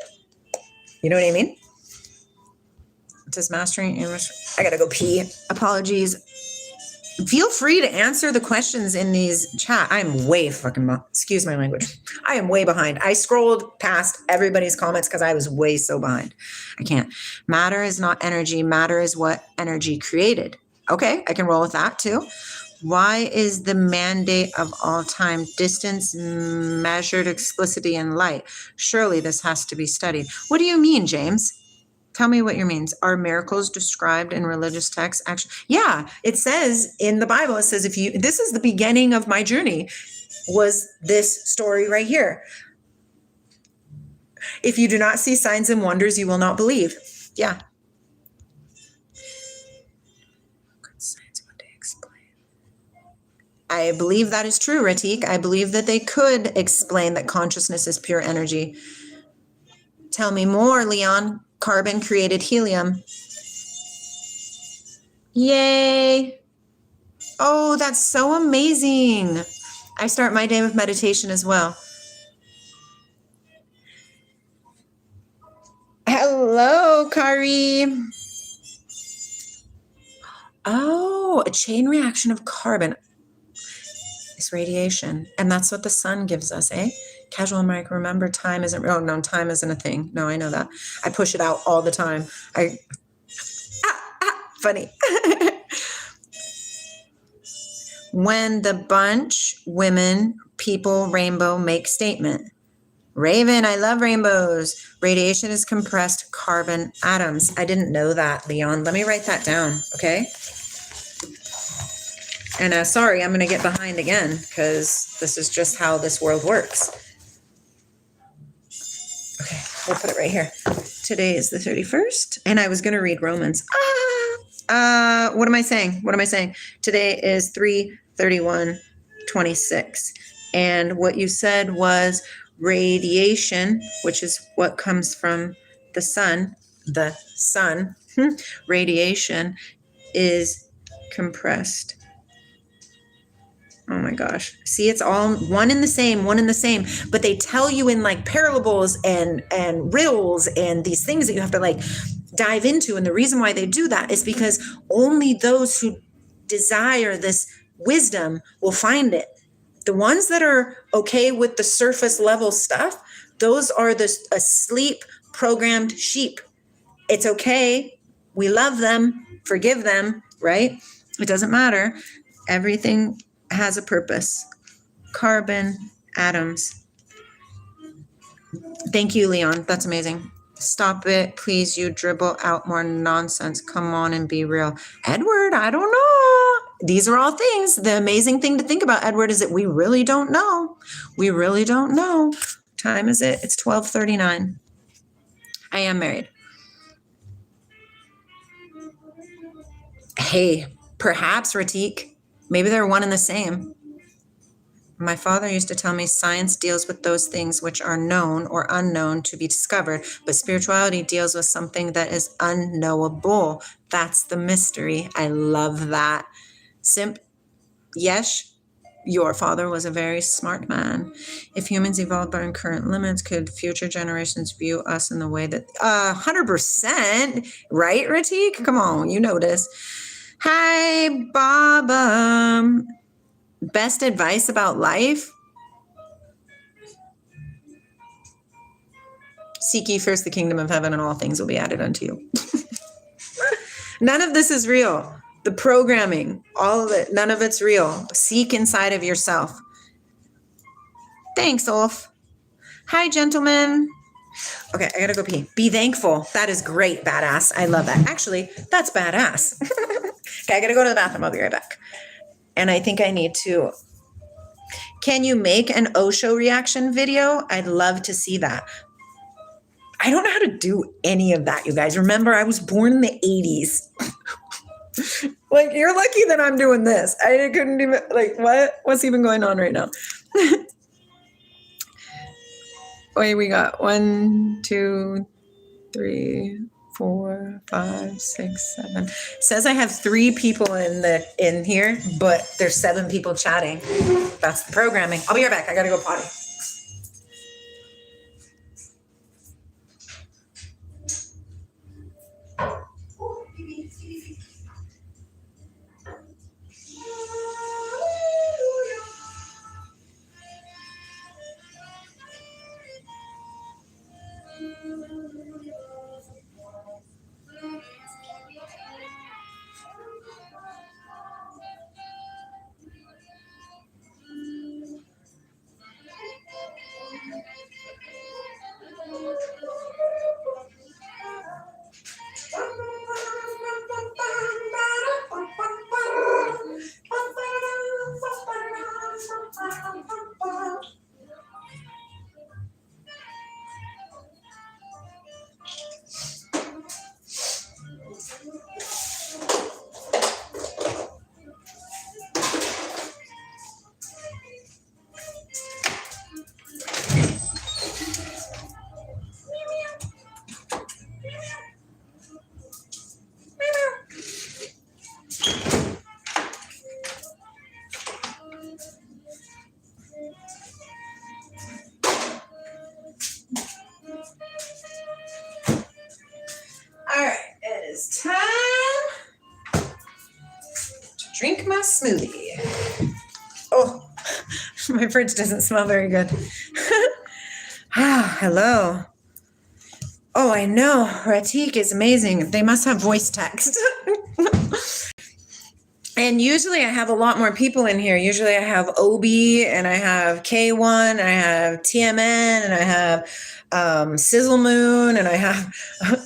You know what I mean? Does mastering English? I gotta go pee. Apologies. Feel free to answer the questions in these chat. I'm way excuse my language. I am way behind. I scrolled past everybody's comments because I was way so behind. I can't. Matter is not energy. Matter is what energy created. Okay, I can roll with that too. Why is the mandate of all time distance measured explicitly in light? Surely this has to be studied. What do you mean, James? Tell me what you means. Are miracles described in religious texts? Actually, yeah, it says in the Bible, it says, this is the beginning of my journey, was this story right here. If you do not see signs and wonders, you will not believe. Yeah. I believe that is true, Ratik. I believe that they could explain that consciousness is pure energy. Tell me more, Leon. Carbon created helium. Yay. Oh, that's so amazing. I start my day with meditation as well. Hello, Kari. Oh, a chain reaction of carbon. It's radiation. And that's what the sun gives us, eh? Casual Mike, remember time isn't real. No, time isn't a thing. No, I know that. I push it out all the time. Funny. When the bunch, women, people, rainbow make statement. Raven, I love rainbows. Radiation is compressed carbon atoms. I didn't know that, Leon. Let me write that down, okay? And sorry, I'm going to get behind again because this is just how this world works. Okay, we'll put it right here. Today is the 31st, and I was going to read Romans. What am I saying? What am I saying? Today is 3/31/26. And what you said was radiation, which is what comes from the sun. The sun. Radiation is compressed. Oh my gosh. See, it's all one and the same, one and the same. But they tell you in like parables and riddles and these things that you have to like dive into. And the reason why they do that is because only those who desire this wisdom will find it. The ones that are okay with the surface level stuff, those are the asleep programmed sheep. It's okay. We love them, forgive them, right? It doesn't matter. Everything has a purpose. Carbon, atoms. Thank you, Leon. That's amazing. Stop it, please. You dribble out more nonsense. Come on and be real. Edward, I don't know. These are all things. The amazing thing to think about, Edward, is that we really don't know. We really don't know. Time is it? It's 12:39. I am married. Hey, perhaps, Ratik. Maybe they're one and the same. My father used to tell me science deals with those things which are known or unknown to be discovered, but spirituality deals with something that is unknowable. That's the mystery. I love that. Yes, your father was a very smart man. If humans evolved by our current limits, could future generations view us in the way that 100%, right, Ratik? Come on, you know this. Hi, Bob. Best advice about life? Seek ye first the kingdom of heaven, and all things will be added unto you. None of this is real. The programming, all of it, none of it's real. Seek inside of yourself. Thanks, Ulf. Hi, gentlemen. Okay, I gotta go pee. Be thankful. That is great, badass. I love that. Actually, that's badass. Okay, I gotta go to the bathroom. I'll be right back. And I think I need to. Can you make an Osho reaction video? I'd love to see that. I don't know how to do any of that, you guys. Remember, I was born in the 80s. Like, you're lucky that I'm doing this. I couldn't even, like, what's even going on right now? Wait, we got 1, 2, 3, 4, 5, 6, 7. It says I have 3 people in here, but there's 7 people chatting. That's the programming. I'll be right back. I gotta go potty. Drink my smoothie. Oh, my fridge doesn't smell very good. Hello. Oh, I know. Ratik is amazing. They must have voice text. And usually I have a lot more people in here. Usually I have Obi and I have K1 and I have TMN and I have Sizzle Moon and I have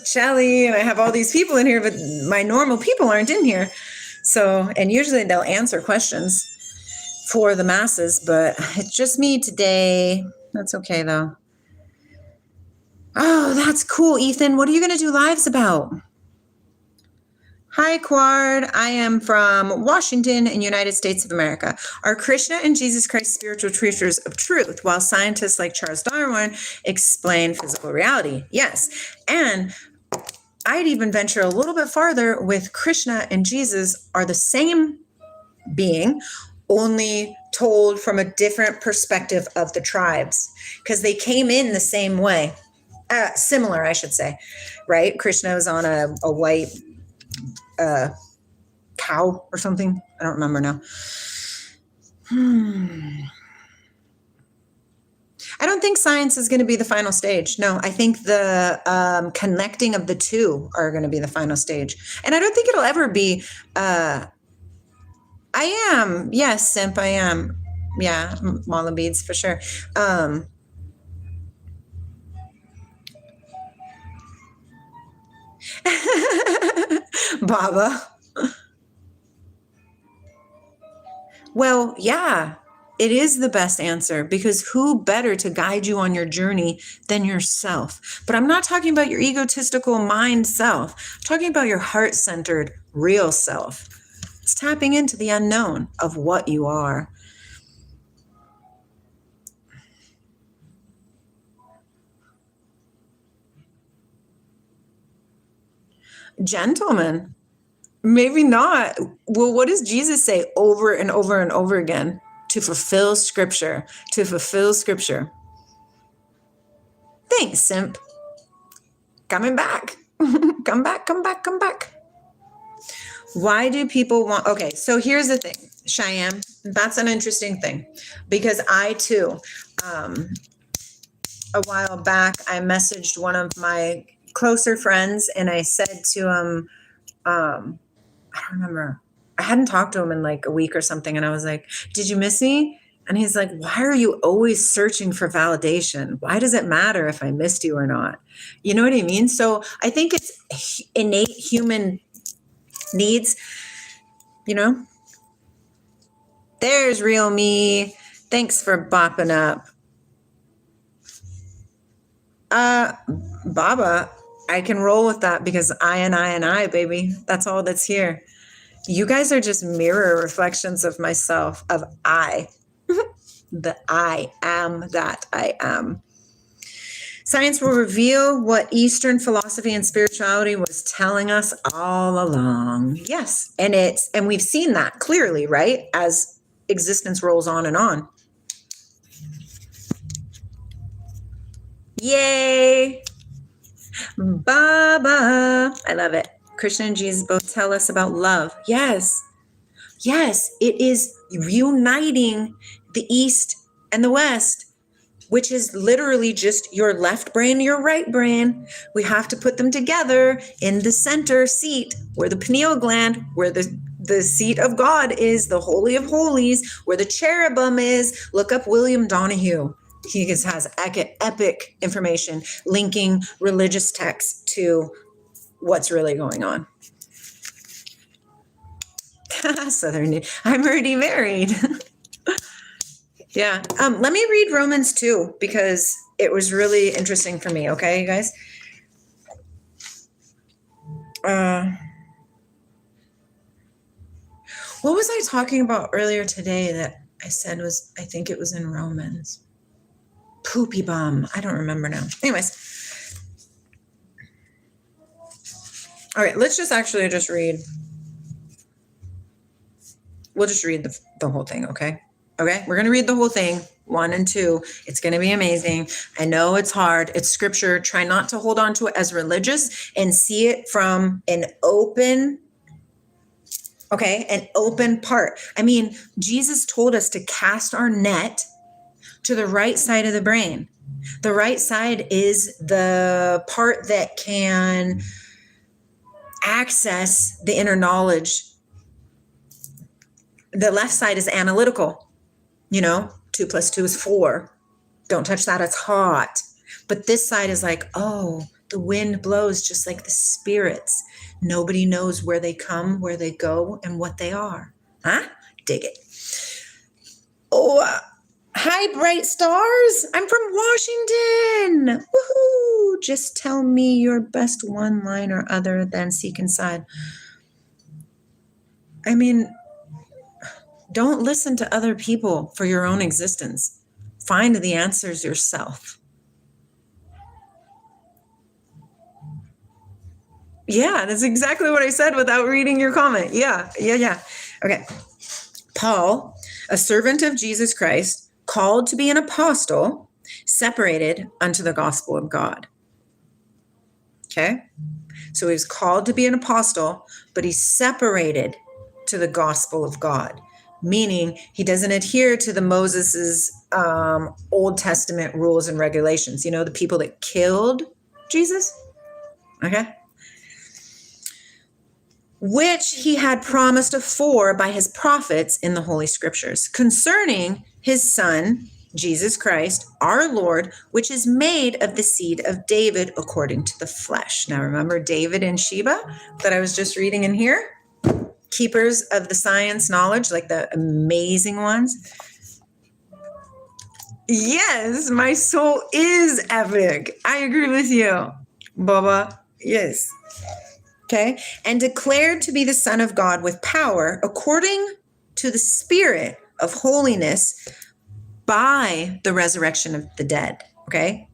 Shelly and I have all these people in here, but my normal people aren't in here. So, and usually they'll answer questions for the masses, but it's just me today. That's okay though. Oh, that's cool, Ethan. What are you going to do lives about? Hi, Quard. I am from Washington in United States of America. Are Krishna and Jesus Christ spiritual teachers of truth, while scientists like Charles Darwin explain physical reality? Yes. And I'd even venture a little bit farther with Krishna and Jesus are the same being, only told from a different perspective of the tribes, because they came in the same way. Similar, I should say, right? Krishna was on a white cow or something. I don't remember now. I don't think science is going to be the final stage. No, I think the connecting of the two are going to be the final stage. And I don't think it'll ever be, I am. Yes, simp, I am. Yeah, mala beads for sure. Baba. Well, yeah, it is the best answer, because who better to guide you on your journey than yourself? But I'm not talking about your egotistical mind self. I'm talking about your heart-centered real self. It's tapping into the unknown of what you are. Gentlemen, maybe not. Well, what does Jesus say over and over and over again? To fulfill scripture, to fulfill scripture. Thanks, simp. Coming back. Come back, come back, come back. Why do people want, okay, so here's the thing, Cheyenne, that's an interesting thing, because I too, a while back, I messaged one of my closer friends and I said to him, I don't remember, I hadn't talked to him in like a week or something. And I was like, did you miss me? And he's like, why are you always searching for validation? Why does it matter if I missed you or not? You know what I mean? So I think it's innate human needs, you know. There's real me. Thanks for bopping up. Baba, I can roll with that, because I, baby. That's all that's here. You guys are just mirror reflections of myself, of I. The I am that I am. Science will reveal what Eastern philosophy and spirituality was telling us all along. Yes, and we've seen that clearly, right? As existence rolls on and on. Yay! Baba! I love it. Krishna and Jesus both tell us about love. Yes. Yes, it is uniting the East and the West, which is literally just your left brain, your right brain. We have to put them together in the center seat, where the pineal gland, where the seat of God is, the Holy of Holies, where the cherubim is. Look up William Donahue. He has epic information linking religious texts to what's really going on. Southern, I'm already married. Yeah. Let me read Romans 2, because it was really interesting for me. Okay, you guys. What was I talking about earlier today that I said was, I think it was in Romans. Poopy bum. I don't remember now. Anyways. All right, let's just actually just read. We'll just read the whole thing, okay? Okay, we're going to read the whole thing, 1 and 2. It's going to be amazing. I know it's hard. It's scripture. Try not to hold on to it as religious and see it from an open part. I mean, Jesus told us to cast our net to the right side of the brain. The right side is the part that can access the inner knowledge. The left side is analytical. 2 + 2 is 4. Don't touch that. It's hot. But this side is like, oh, The wind blows just like the spirits. Nobody knows where they come, where they go, and what they are. Huh? Dig it. Oh, hi, bright stars. I'm from Washington. Woohoo! Just tell me your best one-liner other than seek inside. I mean, don't listen to other people for your own existence. Find the answers yourself. Yeah, that's exactly what I said without reading your comment. Yeah. Okay. Paul, a servant of Jesus Christ, called to be an apostle, separated unto the gospel of God. Okay? So he was called to be an apostle, but he's separated to the gospel of God, meaning he doesn't adhere to the Moses's Old Testament rules and regulations. You know, the people that killed Jesus? Okay? Which he had promised afore by his prophets in the Holy Scriptures, concerning his Son, Jesus Christ, our Lord, which is made of the seed of David according to the flesh. Now remember David and Sheba that I was just reading in here? Keepers of the science knowledge, like the amazing ones. Yes, my soul is epic. I agree with you, Baba. Yes. Okay, and declared to be the Son of God with power, according to the Spirit of holiness, by the resurrection of the dead. Okay,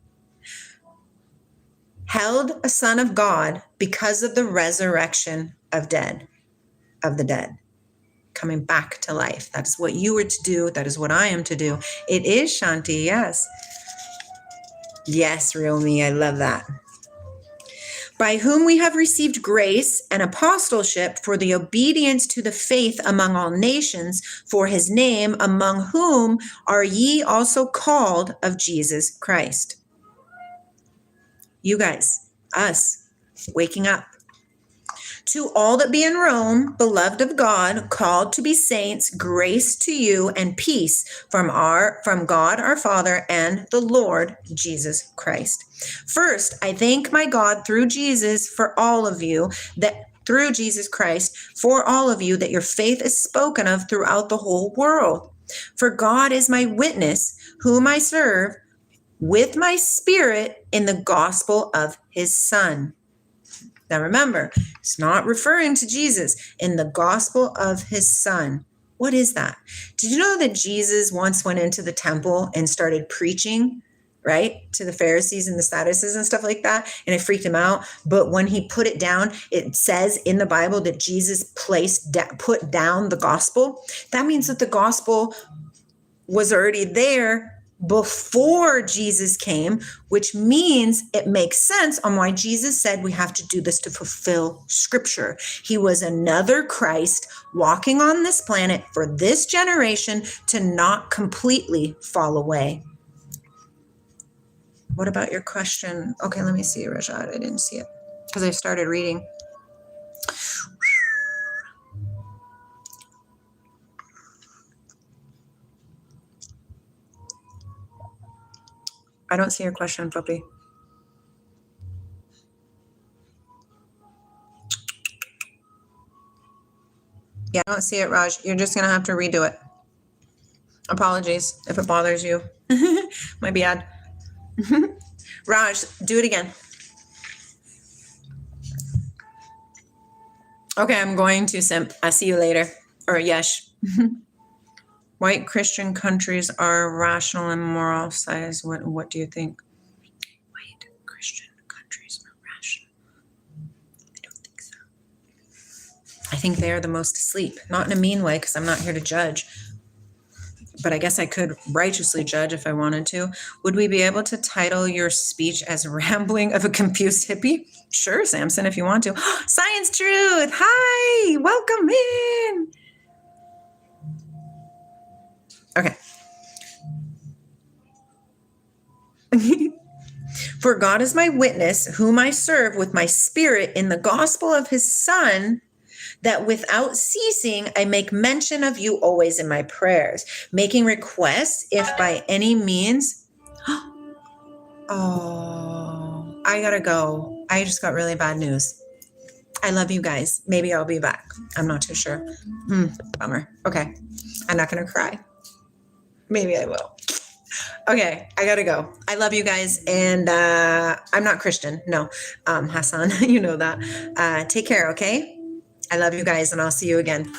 held a Son of God because of the resurrection of the dead, coming back to life. That's what you were to do. That is what I am to do. It is, Shanti. Yes, real me. I love that. By whom we have received grace and apostleship for the obedience to the faith among all nations, for his name, among whom are ye also called of Jesus Christ. You guys, us, waking up. To all that be in Rome, beloved of God, called to be saints, grace to you and peace from God our Father and the Lord Jesus Christ. First, I thank my God through Jesus for all of you, that through Jesus Christ for all of you, that your faith is spoken of throughout the whole world. For God is my witness, whom I serve with my spirit in the gospel of his Son. Now remember, it's not referring to Jesus, in the gospel of his Son. What is that? Did you know that Jesus once went into the temple and started preaching, right, to the Pharisees and the Sadducees and stuff like that, and it freaked him out? But when he put it down, it says in the Bible that Jesus put down the gospel. That means that the gospel was already there before Jesus came, which means it makes sense on why Jesus said we have to do this to fulfill scripture. He was another Christ walking on this planet for this generation to not completely fall away. What about your question? Okay, let me see, Rajat. I didn't see it because I started reading. I don't see your question, puppy. Yeah, I don't see it, Raj. You're just going to have to redo it. Apologies if it bothers you. My bad. Raj, do it again. Okay, I'm going to simp. I'll see you later. Or yes. White Christian countries are rational and moral size. What do you think? White Christian countries are rational. I don't think so. I think they are the most asleep. Not in a mean way, because I'm not here to judge. But I guess I could righteously judge if I wanted to. Would we be able to title your speech as Rambling of a Confused Hippie? Sure, Samson, if you want to. Science Truth! Hi! Welcome in! Okay. For God is my witness, whom I serve with my spirit in the gospel of his Son, that without ceasing I make mention of you always in my prayers, making requests if by any means. Oh, I gotta go. I just got really bad news. I love you guys. Maybe I'll be back. I'm not too sure. Bummer. Okay. I'm not gonna cry. Maybe I will. Okay, I gotta go. I love you guys, and I'm not Christian. No, Hassan, you know that. Take care, okay? I love you guys, and I'll see you again.